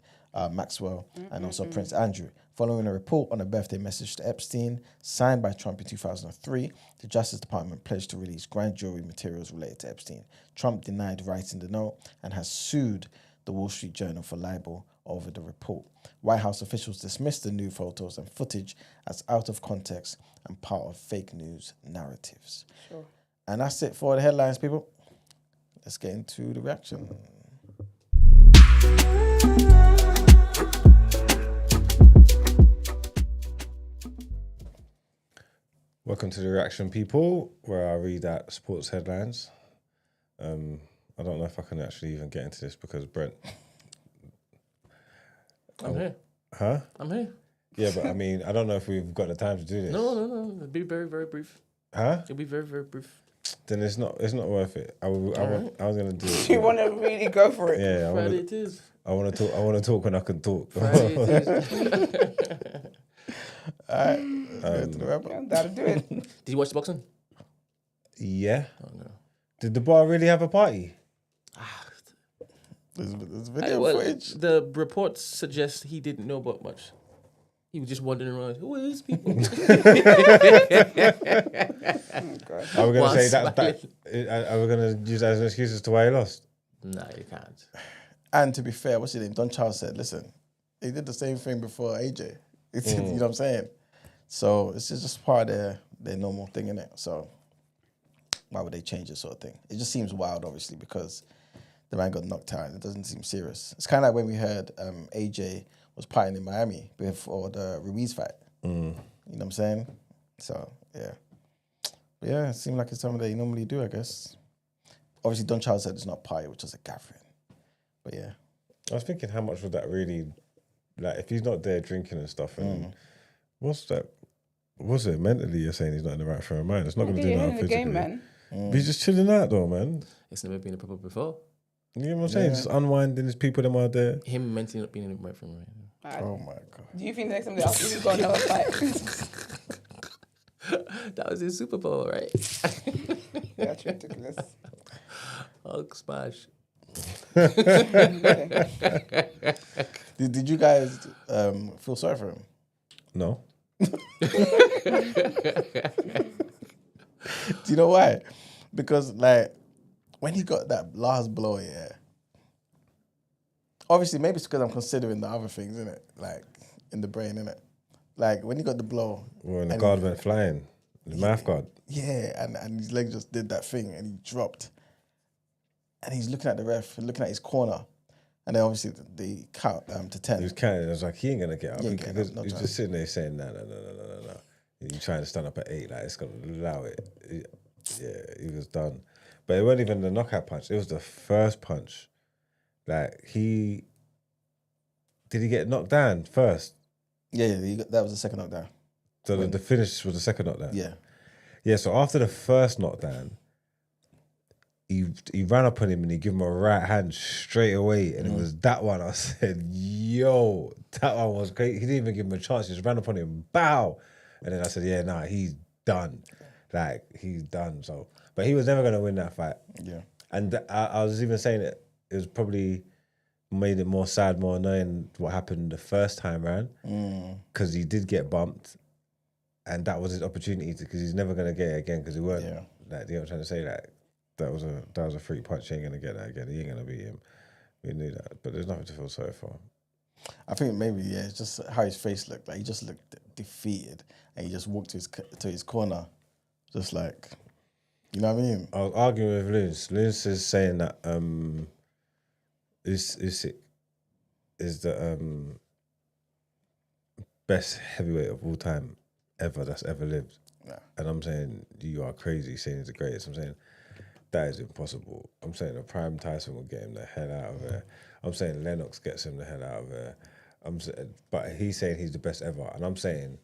Maxwell and also Prince Andrew. Following a report on a birthday message to Epstein, signed by Trump in 2003, the Justice Department pledged to release grand jury materials related to Epstein. Trump denied writing the note and has sued the Wall Street Journal for libel over the report. White House officials dismissed the new photos and footage as out of context and part of fake news narratives. Sure. And that's it for the headlines, people. Let's get into the reaction. Welcome to the reaction, people, where I read out sports headlines. I don't know if I can actually even get into this because Brent. I'm here. Huh? I'm here. Yeah, but I mean, I don't know if we've got the time to do this. No. It'll be very, very brief. Huh? It'll be very, very brief. Then it's not worth it. I was gonna do it. You want to really go for it? Yeah, Friday it is. I want to talk. I want to talk when I can talk. Friday it is. Alright, Yeah, that'll do it. Did you watch the boxing? Yeah. Oh, no. Did the bar really have a party? There's video footage. The reports suggest he didn't know about much. He was just wandering around. Who are these people? Are we gonna say that? Are we gonna use that as an excuse as to why he lost? No, you can't. And to be fair, what's his name? Don Charles said, listen, they did the same thing before AJ. You know what I'm saying? So it's just part of their normal thing, innit? So why would they change it, sort of thing? It just seems wild, obviously, because the man got knocked out and it doesn't seem serious. It's kind of like when we heard AJ was partying in Miami before the Ruiz fight. You know what I'm saying? So, yeah. But yeah, it seemed like it's something they normally do, I guess. Obviously, Don Charles said it's not a party, which is a gathering. But yeah. I was thinking, how much would that really, like, if he's not there drinking and stuff, and what's that? What's it mentally? You're saying he's not in the right frame of mind. It's not going to do nothing physically. Game, man. But he's just chilling out, though, man. It's never been a problem before. You know what I'm saying? Just unwinding. There's people them out there. Him mentally not being in the right frame. Oh my God. Do you think the next time they ask you, he's got another fight? That was his Super Bowl, right? That's ridiculous. Hulk smash. Did you guys feel sorry for him? No. Do you know why? Because, like, when he got that last blow, yeah. Obviously, maybe it's because I'm considering the other things, innit? Like, in the brain, innit? Like, when he got the blow. Well, and the guard went flying. The mouth guard. Yeah, and his leg just did that thing and he dropped. And he's looking at the ref, looking at his corner. And then obviously they count to 10. He was counting. I was like, he ain't going to get up. He ain't getting up, He no was chance. just sitting there saying, no. You're trying to stand up at 8. Like, it's going to allow it. Yeah, he was done. But it wasn't even the knockout punch. It was the first punch. Like, did he get knocked down first? Yeah, that was the second knockdown. So the finish was the second knockdown? Yeah. Yeah, so after the first knockdown, he ran up on him and he gave him a right hand straight away. And it was that one. I said, yo, that one was great. He didn't even give him a chance. He just ran up on him, bow. And then I said, yeah, nah, he's done. Like, he's done. So, but he was never going to win that fight. Yeah. And I was even saying it was probably made it more sad, more annoying what happened the first time round. Because he did get bumped. And that was his opportunity because he's never going to get it again because he weren't. Like, you know what I'm trying to say? Like, that was a free punch. He ain't going to get that again. He ain't going to beat him. We knew that. But there's nothing to feel sorry for him. I think maybe, yeah, it's just how his face looked. Like, he just looked defeated. And he just walked to his corner. Just like, you know what I mean? I was arguing with Lunes. Lunes is saying that Usyk is the best heavyweight of all time ever that's ever lived. Yeah. And I'm saying, you are crazy saying he's the greatest. I'm saying, that is impossible. I'm saying a prime Tyson will get him the hell out of there. I'm saying Lennox gets him the hell out of there. But he's saying he's the best ever. And I'm saying,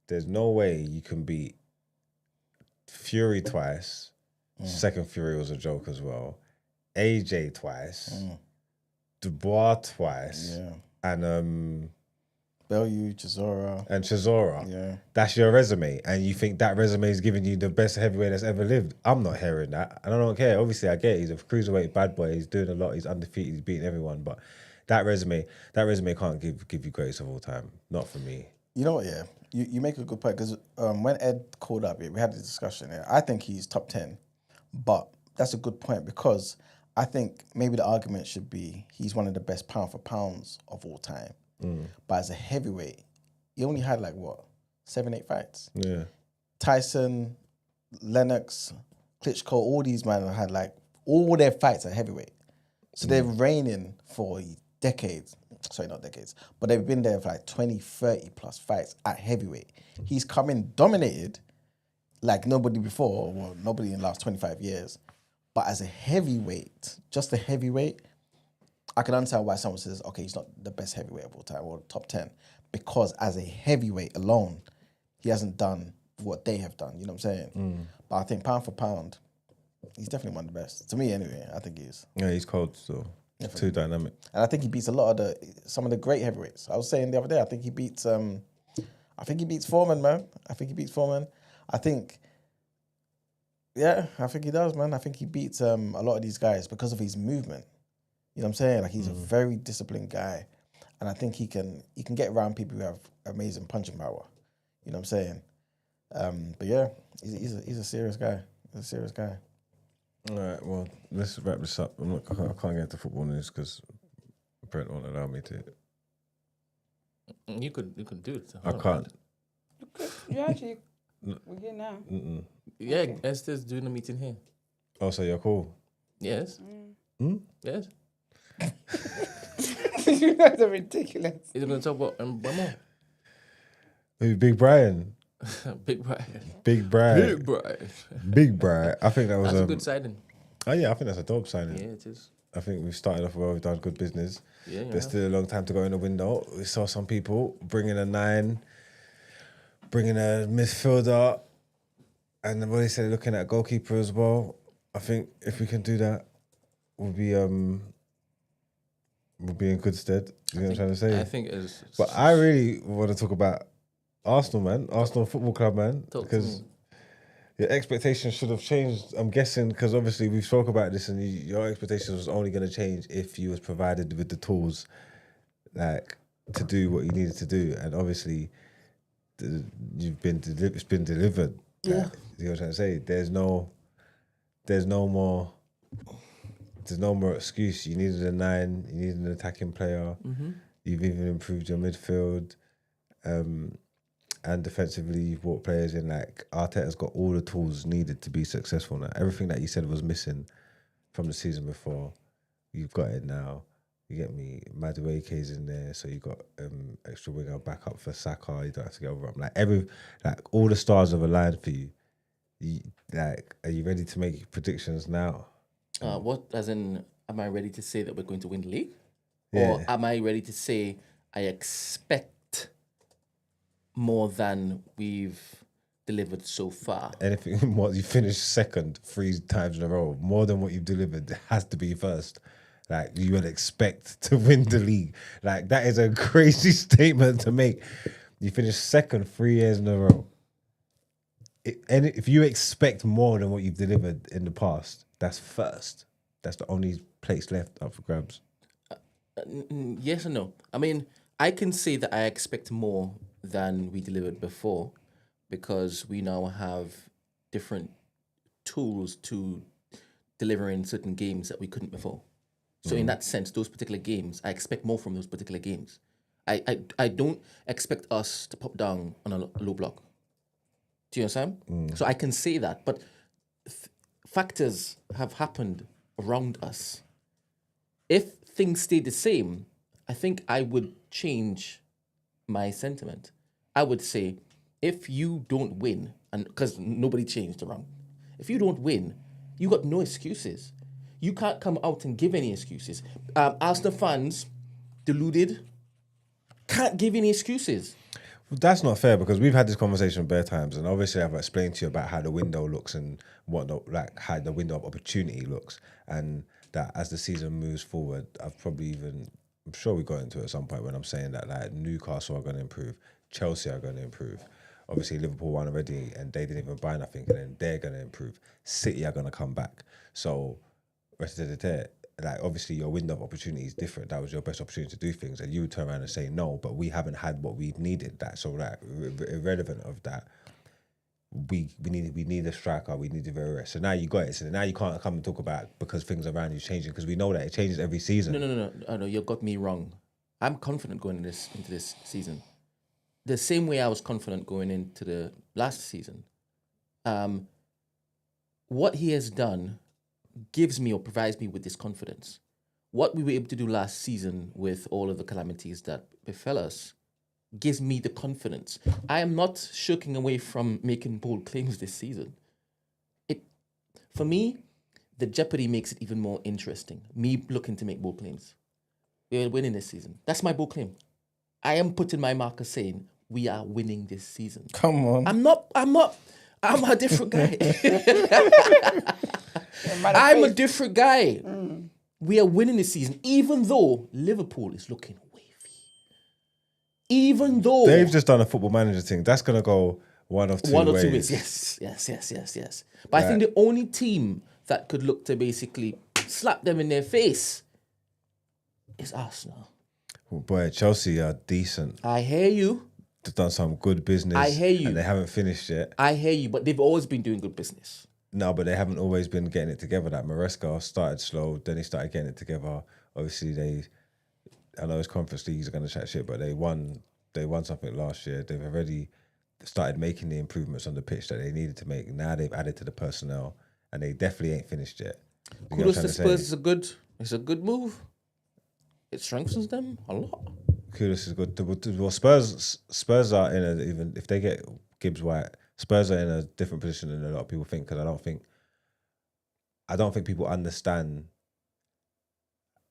there's no way you can beat Fury twice. Second Fury was a joke as well. AJ twice. Dubois twice. Yeah. And Bellew, Chisora. And Chisora. Yeah. That's your resume. And you think that resume is giving you the best heavyweight that's ever lived. I'm not hearing that. And I don't care. Obviously, I get it. He's a cruiserweight bad boy. He's doing a lot. He's undefeated. He's beating everyone. But that resume can't give you greatest of all time. Not for me. You know what, yeah? You make a good point, because when Ed called up, we had a discussion here. I think he's top 10. But that's a good point, because I think maybe the argument should be he's one of the best pound for pounds of all time. But as a heavyweight, he only had 7, 8 fights. Yeah. Tyson, Lennox, Klitschko, all these men had all their fights at heavyweight. So they're reigning for decades. Sorry, not decades. But they've been there for 20, 30 plus fights at heavyweight. He's come in dominated like nobody before, well, nobody in the last 25 years. But as a heavyweight, just a heavyweight, I can understand why someone says, okay, he's not the best heavyweight of all time or top 10. Because as a heavyweight alone, he hasn't done what they have done. You know what I'm saying? But I think pound for pound, he's definitely one of the best. To me, anyway, I think he is. Yeah, he's cold still. Definitely. Too dynamic. And I think he beats a lot of some of the great heavyweights. I was saying the other day, I think he beats Foreman, man. I think he beats Foreman. I think he does, man. I think he beats a lot of these guys because of his movement. You know what I'm saying? He's a very disciplined guy. And I think he can get around people who have amazing punching power. You know what I'm saying? But yeah, he's a serious guy. He's a serious guy. All right, well, let's wrap this up. I can't get into football news because Brent won't allow me to. You could do it. I can't. You actually, we're here now. Yeah, okay. Esther's doing a meeting here. Oh, so you're cool? Yes. Yes. You guys are ridiculous. He's going to talk about one more. Who, Big Brian? Big Brian. Big Brian. Big Brian. Big Brian. I think that was That's a good signing. Oh yeah, I think that's a dope signing. Yeah, it is. I think we've started off well. We've done good business. Yeah, There's still a long time to go in the window. We saw some people bringing a 9, bringing a midfielder, and what they said, looking at goalkeeper as well. I think if we can do that, we'll be in good stead. You know what I'm trying to say? I think it's. But I really want to talk about Arsenal, man. Arsenal Football Club, man. Because your expectations should have changed, I'm guessing, because obviously we've spoke about this and your expectations was only going to change if you was provided with the tools to do what you needed to do. And obviously it's been delivered. Yeah. You know what I'm trying to say? There's no more excuse. You needed a 9, you needed an attacking player. You've even improved your midfield. And defensively, you've brought players in. Arteta's got all the tools needed to be successful now. Everything that you said was missing from the season before, you've got it now. You get me? Madueke's in there, so you got extra winger backup for Saka. You don't have to get over him. All the stars have aligned for you. Are you ready to make predictions now? Am I ready to say that we're going to win the league? Yeah. Or am I ready to say I expect more than we've delivered so far? Anything more, you finished second 3 times in a row. More than what you've delivered has to be first. You would expect to win the league. That is a crazy statement to make. You finished second 3 years in a row. And if you expect more than what you've delivered in the past, that's first. That's the only place left up for grabs. Yes or no? I mean, I can say that I expect more than we delivered before because we now have different tools to deliver in certain games that we couldn't before. So in that sense, those particular games, I expect more from those particular games. I don't expect us to pop down on a low block. Do you understand? So I can say that, but factors have happened around us. If things stay the same, I think I would change my sentiment. I would say, if you don't win, and because nobody changed around, if you don't win, you got no excuses. You can't come out and give any excuses. Arsenal fans, deluded, can't give any excuses. That's not fair because we've had this conversation bare times, and obviously I've explained to you about how the window looks and whatnot, like how the window of opportunity looks, and that as the season moves forward, I'm sure we got into it at some point when I'm saying that like Newcastle are going to improve, Chelsea are going to improve. Obviously Liverpool won already and they didn't even buy nothing, and then they're going to improve. City are going to come back. So, like obviously your window of opportunity is different. That was your best opportunity to do things, and you would turn around and say no, but we haven't had what we needed. That so that irrelevant of that, we need a striker. We need a very rest. So now you got it. So now you can't come and talk about because things around you changing, because we know that it changes every season. No, you got me wrong. I'm confident going into this season. The same way I was confident going into the last season. What he has done gives me or provides me with this confidence. What we were able to do last season with all of the calamities that befell us gives me the confidence. I am not shirking away from making bold claims this season. For me, the jeopardy makes it even more interesting. Me looking to make bold claims. We're winning this season. That's my bold claim. I am putting my marker saying we are winning this season. Come on. I'm a different guy. I'm a different guy. We are winning this season, even though Liverpool is looking wavy. Even though They've just done a football manager thing. That's going to go one of two ways. Yes. But I think the only team that could look to basically slap them in their face is Arsenal. Well, boy, Chelsea are decent. I hear you. They've done some good business. I hear you. And they haven't finished yet. I hear you, but they've always been doing good business. No, but they haven't always been getting it together. That Maresca started slow, then he started getting it together. Obviously, I know his conference leagues are going to chat shit, but they won something last year. They've already started making the improvements on the pitch that they needed to make. Now they've added to the personnel, and they definitely ain't finished yet. Kudos to Spurs. It's a good move. It strengthens them a lot. Kudos is good. Well, Spurs are in a, even if they get Gibbs White, Spurs are in a different position than a lot of people think, because I don't think people understand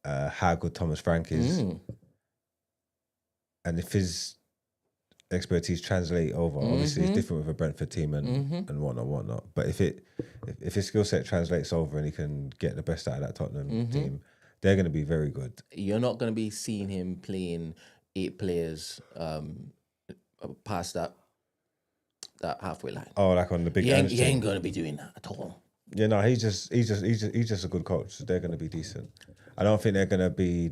how good Thomas Frank is, and if his expertise translate over. Obviously, it's different with a Brentford team and whatnot. But if his skill set translates over and he can get the best out of that Tottenham team, they're going to be very good. You're not going to be seeing him playing 8 players past that halfway line. Oh, like on the big. He ain't going to be doing that at all. Yeah, no, he's just a good coach. So they're going to be decent. I don't think they're going to be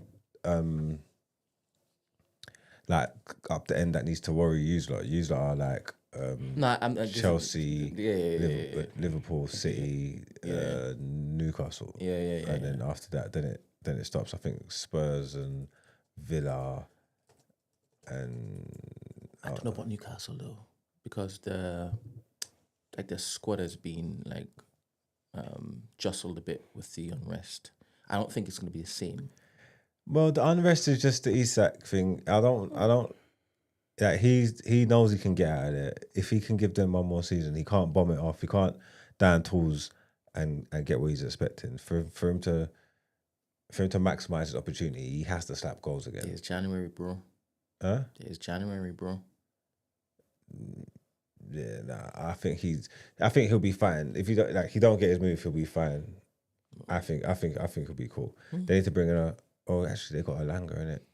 like up the end that needs to worry you lot. You lot are like Chelsea, Liverpool, City, Newcastle. And then after that, then it stops. I think Spurs and Villa, and I don't know about Newcastle though, because the squad has been jostled a bit with the unrest. I don't think it's going to be the same. Well, the unrest is just the Isak thing. I don't. Yeah, he knows he can get out of there. If he can give them one more season, he can't bomb it off. He can't down tools and get what he's expecting. For him to maximize his opportunity, he has to slap goals again. It's January, bro. Huh? It's January, bro. Yeah, nah. I think he'll be fine. If he don't get his move, he'll be fine. I think he'll be cool. They need to bring in actually they got Elanga in it.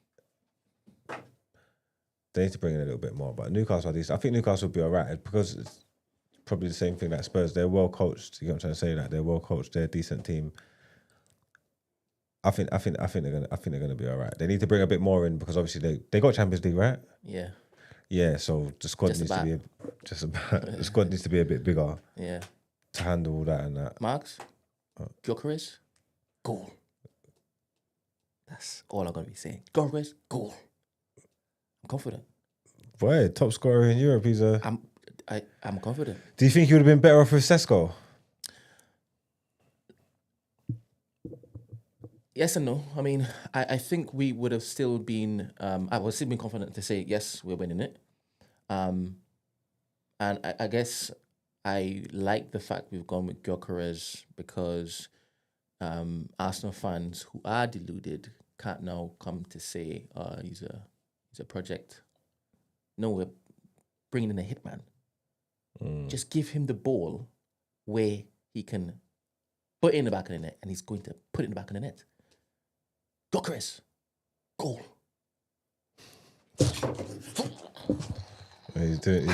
They need to bring in a little bit more. But Newcastle are decent. I think Newcastle will be alright because it's probably the same thing that Spurs. They're well coached. You know what I'm trying to say? That they're well coached. They're a decent team. I think they're gonna be alright. They need to bring a bit more in because obviously they got Champions League, right? Yeah. Yeah, so the squad needs to be a bit bigger. Yeah. To handle all that and that. Marks, Gyökeres, goal. That's all I'm gonna be saying. Gyökeres, goal. I'm confident. Boy, top scorer in Europe. I'm confident. Do you think he would have been better off with Sesko? Yes and no. I mean, I think we would have still been. I was still been confident to say yes, we're winning it. And I guess I like the fact we've gone with Gyökeres because Arsenal fans who are deluded can't now come to say he's a project. No, bringing in a hitman. Just give him the ball where he can put it in the back of the net, and he's going to put it in the back of the net. Gyökeres, goal. He's doing the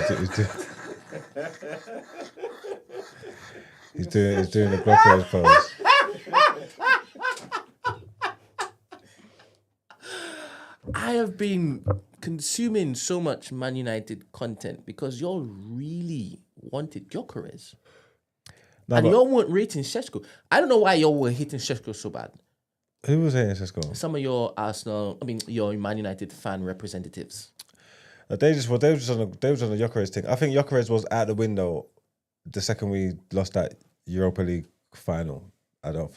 Gyökeres pose. I have been consuming so much Man United content because y'all really wanted Gyökeres. No, And but- y'all weren't rating Šeško. I don't know why y'all were hitting Šeško so bad. Who was hating Šeško? Some of your your Man United fan representatives. They were just on the Gyökeres thing. I think Gyökeres was out the window the second we lost that Europa League final. I just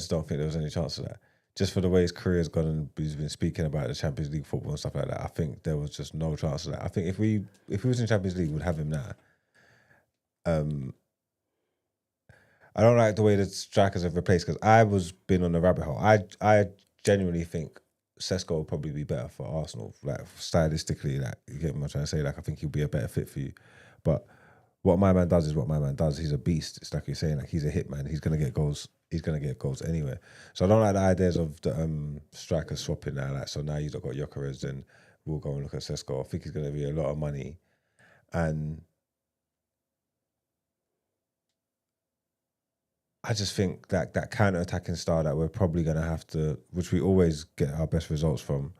don't think there was any chance of that. Just for the way his career's gone and he's been speaking about the Champions League football and stuff like that, I think there was just no chance of that. I think if we was in Champions League, we'd have him now. I don't like the way the strikers have replaced because I was been on the rabbit hole. I genuinely think Šeško will probably be better for Arsenal, like stylistically. Like you get what I'm trying to say. Like I think he'll be a better fit for you. But what my man does is what my man does. He's a beast. It's like you're saying. Like he's a hitman. He's gonna get goals. He's gonna get goals anyway. So I don't like the ideas of the strikers swapping now. Like so now you've got Gyökeres, then we'll go and look at Šeško. I think he's gonna be a lot of money, and I just think that counter-attacking style that we're probably going to have to, which we always get our best results from,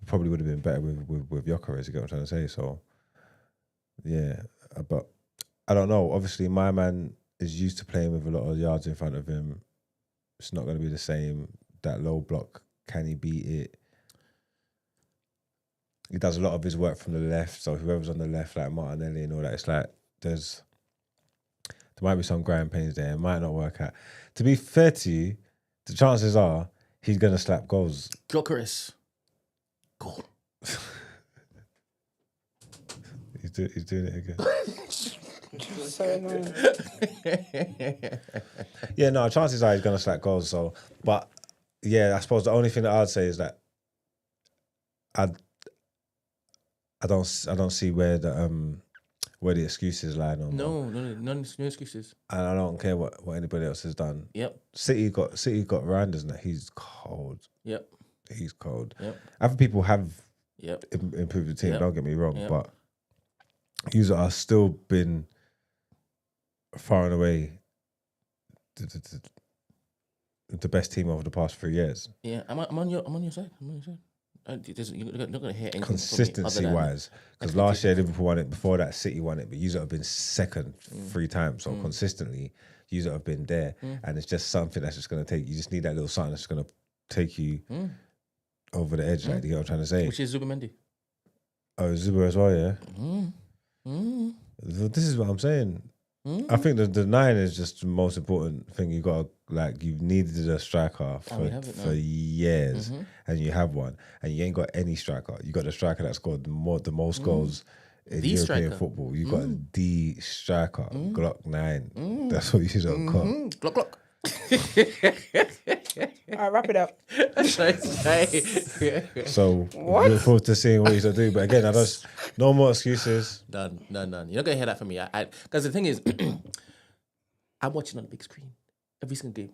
probably would have been better with Gyökeres, you get what I'm trying to say? So, yeah. But I don't know. Obviously, my man is used to playing with a lot of yards in front of him. It's not going to be the same. That low block, can he beat it? He does a lot of his work from the left, so whoever's on the left, like Martinelli and all that, it's like there might be some growing pains there. It might not work out. To be fair to you, the chances are he's going to slap goals. Gyökeres, goal. He's doing it again. So annoying. Yeah, no, chances are he's going to slap goals. So, but yeah, I suppose the only thing that I'd say is that I don't see where the excuses lie no more. No excuses. And I don't care what anybody else has done. Yep. City got Randers and that. He's cold. Yep. He's cold. Yep. Other people have Yep. improved the team, Yep. don't get me wrong, Yep. but you are still been far and away the best team over the past 3 years. Yeah, I'm on your side. You're not going to hear anything Consistency from me other wise, because last year Liverpool won it, before that City won it, but you have been second 3 times. So consistently, you have been there, and it's just something that's just going to take. You just need that little something that's going to take you over the edge. Like you know what I'm trying to say? Which is Zubimendi. Oh, Zuba as well, yeah. This is what I'm saying. I think the 9 is just the most important thing. You got you've needed a striker for years, and you have one, and you ain't got any striker. You got the striker that scored the most goals in The European striker. football. You got the striker, Glock 9. That's what you don't got. Glock. All right, wrap it up. So What? look forward to seeing what he's gonna do. But again, no more excuses. None. You're not going to hear that from me. Because the thing is, I'm watching on the big screen every single game.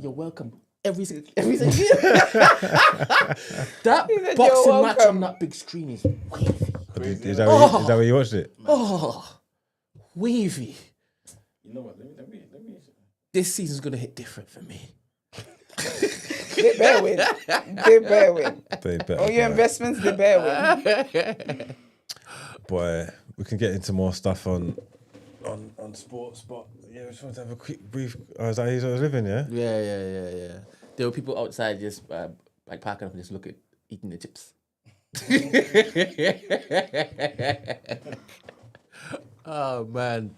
You're welcome. Every single game. That said, boxing "You're match welcome." on that big screen is wavy. Is that where you watched it? Oh, wavy. You know what? Let me. This season's going to hit different for me. They bear win. They bear win. They better, All your boy. investments, they bear win. Boy, we can get into more stuff on sports, but yeah, we just want to have a quick brief. Oh, is that he's living, yeah? Yeah. There were people outside just parking up and just eating the chips. Oh man.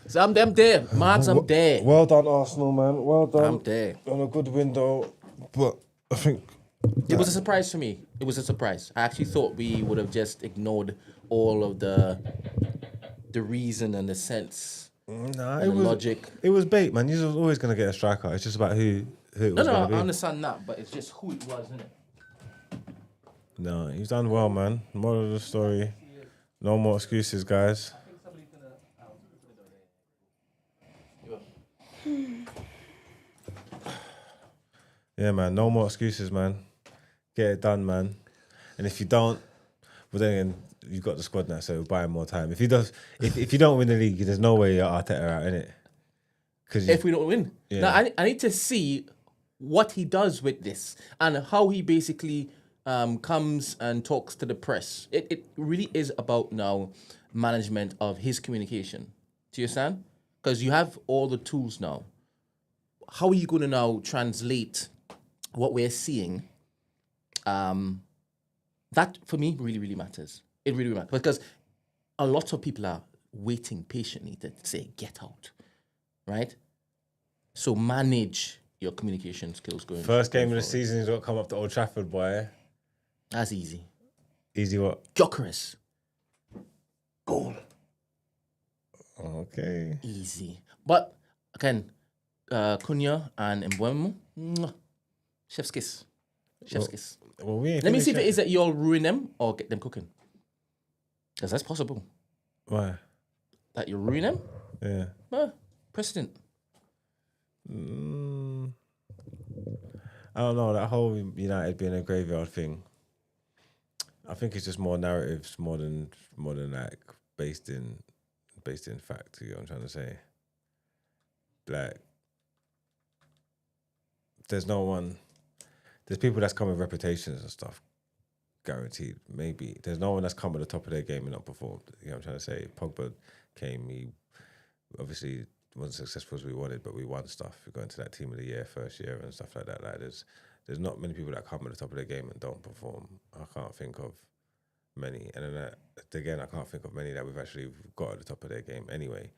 So I'm there. Marks, I'm there. Well done, Arsenal, man. Well done. I'm there. On a good window, but I think It was a surprise for me. It was a surprise. I actually thought we would have just ignored all of the reason and the sense nah, and the logic. It was bait, man. You're always gonna get a striker. It's just about who it was No, gonna be. I understand that, but it's just who it was, isn't it? No, he's done well, man. Moral of the story. No more excuses, guys. Yeah, man. No more excuses, man. Get it done, man. And if you don't, well, then again, you've got the squad now, so buy him more time. If you don't win the league, there's no way you're Arteta out, innit? If we don't win, Yeah. now I need to see what he does with this and how he basically comes and talks to the press. It really is about now management of his communication. Do you understand? Because you have all the tools now. How are you going to now translate what we're seeing? That for me really, really matters. It really matters because a lot of people are waiting patiently to say, get out, right? So manage your communication skills going First game of the forward. season, he's got to come up to Old Trafford, boy. That's easy. Easy what? Jokeris. Goal. Okay. Easy. But again, Cunha and Mbeumo, chef's kiss. Chef's kiss. Well, we ain't Let me see if it finished is that you all ruin them or get them cooking. Because that's possible. yet. Why? That you ruin them? Yeah. Precedent. I don't know, that whole United being a graveyard thing. I think it's just more narratives more than like based in fact, you know what I'm trying to say. Like there's people that's come with reputations and stuff, guaranteed, maybe. There's no one that's come at the top of their game and not performed. You know what I'm trying to say? Pogba came, he obviously wasn't successful as we wanted, but we won stuff. We got into that team of the year, first year and stuff like that. Like there's not many people that come at the top of their game and don't perform. I can't think of many. And then again, I can't think of many that we've actually got at the top of their game anyway.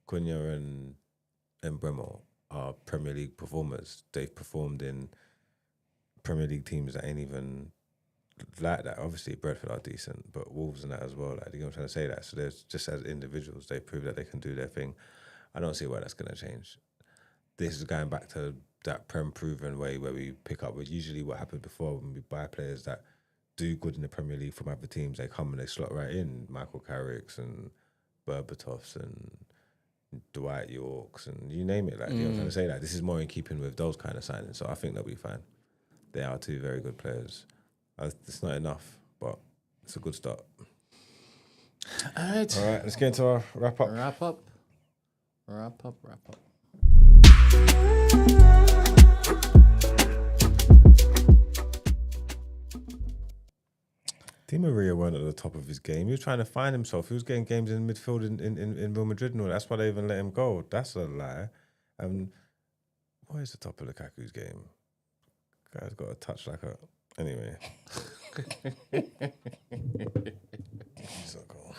Cunha and Bremo are Premier League performers. They've performed in Premier League teams that ain't even like that. Obviously, Brentford are decent, but Wolves and that as well. Like, you know what I'm trying to say? That. So there's just as individuals, they prove that they can do their thing. I don't see why that's going to change. This is going back to that proven way where we pick up with usually what happened before when we buy players that do good in the Premier League from other teams. They come and they slot right in. Michael Carrick's and Berbatovs and Dwight Yorks and you name it. Like, you know what I'm trying to say? Like, this is more in keeping with those kind of signings. So I think they'll be fine. They are two very good players. It's not enough, but it's a good start. All right. All right, let's get into our wrap up. Wrap up. Di Maria weren't at the top of his game. He was trying to find himself. He was getting games in midfield in Real Madrid and all. That's why they even let him go. That's a lie. What is the top of Lukaku's game? Guy's got a touch like a... Anyway. So cool.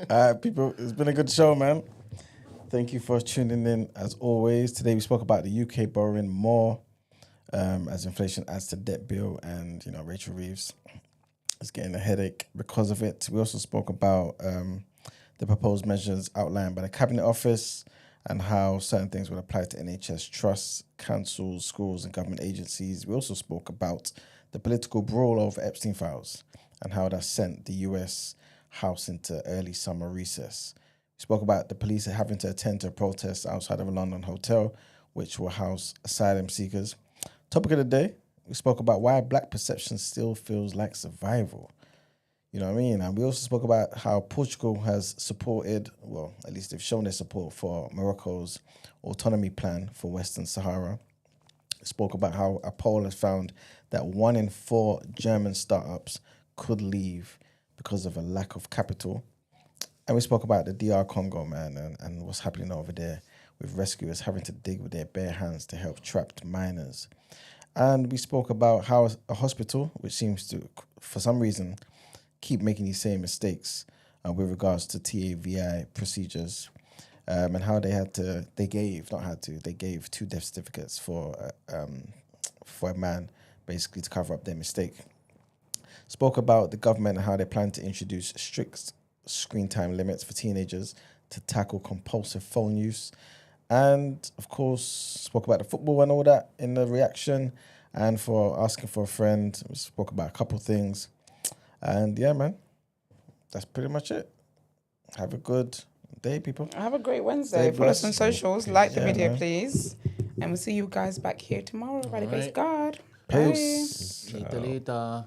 All right, people, it's been a good show, man. Thank you for tuning in as always. Today we spoke about the UK borrowing more as inflation adds to debt bill, and Rachel Reeves is getting a headache because of it. We also spoke about the proposed measures outlined by the Cabinet Office and how certain things will apply to NHS trusts, councils, schools and government agencies. We also spoke about the political brawl over Epstein files and how that sent the US House into early summer recess. We spoke about the police having to attend to a protest outside of a London hotel, which will house asylum seekers. Topic of the day, we spoke about why black perception still feels like survival. You know what I mean? And we also spoke about how Portugal has supported, well, at least they've shown their support for Morocco's autonomy plan for Western Sahara. We spoke about how a poll has found that 1 in 4 German startups could leave because of a lack of capital. And we spoke about the DR Congo, man, and what's happening over there with rescuers having to dig with their bare hands to help trapped miners. And we spoke about how a hospital, which seems to, for some reason, keep making these same mistakes with regards to TAVI procedures, and how they gave 2 death certificates for a man, basically to cover up their mistake. Spoke about the government and how they plan to introduce strict screen time limits for teenagers to tackle compulsive phone use. And, of course, spoke about the football and all that in the reaction, and for asking for a friend. We spoke about a couple things. And, yeah, man, that's pretty much it. Have a good day, people. Have a great Wednesday. Stay Follow us on blessed. socials. Like the Yeah, video, man. please. And we'll see you guys back here tomorrow. By the grace of Alright. God. Peace. Later.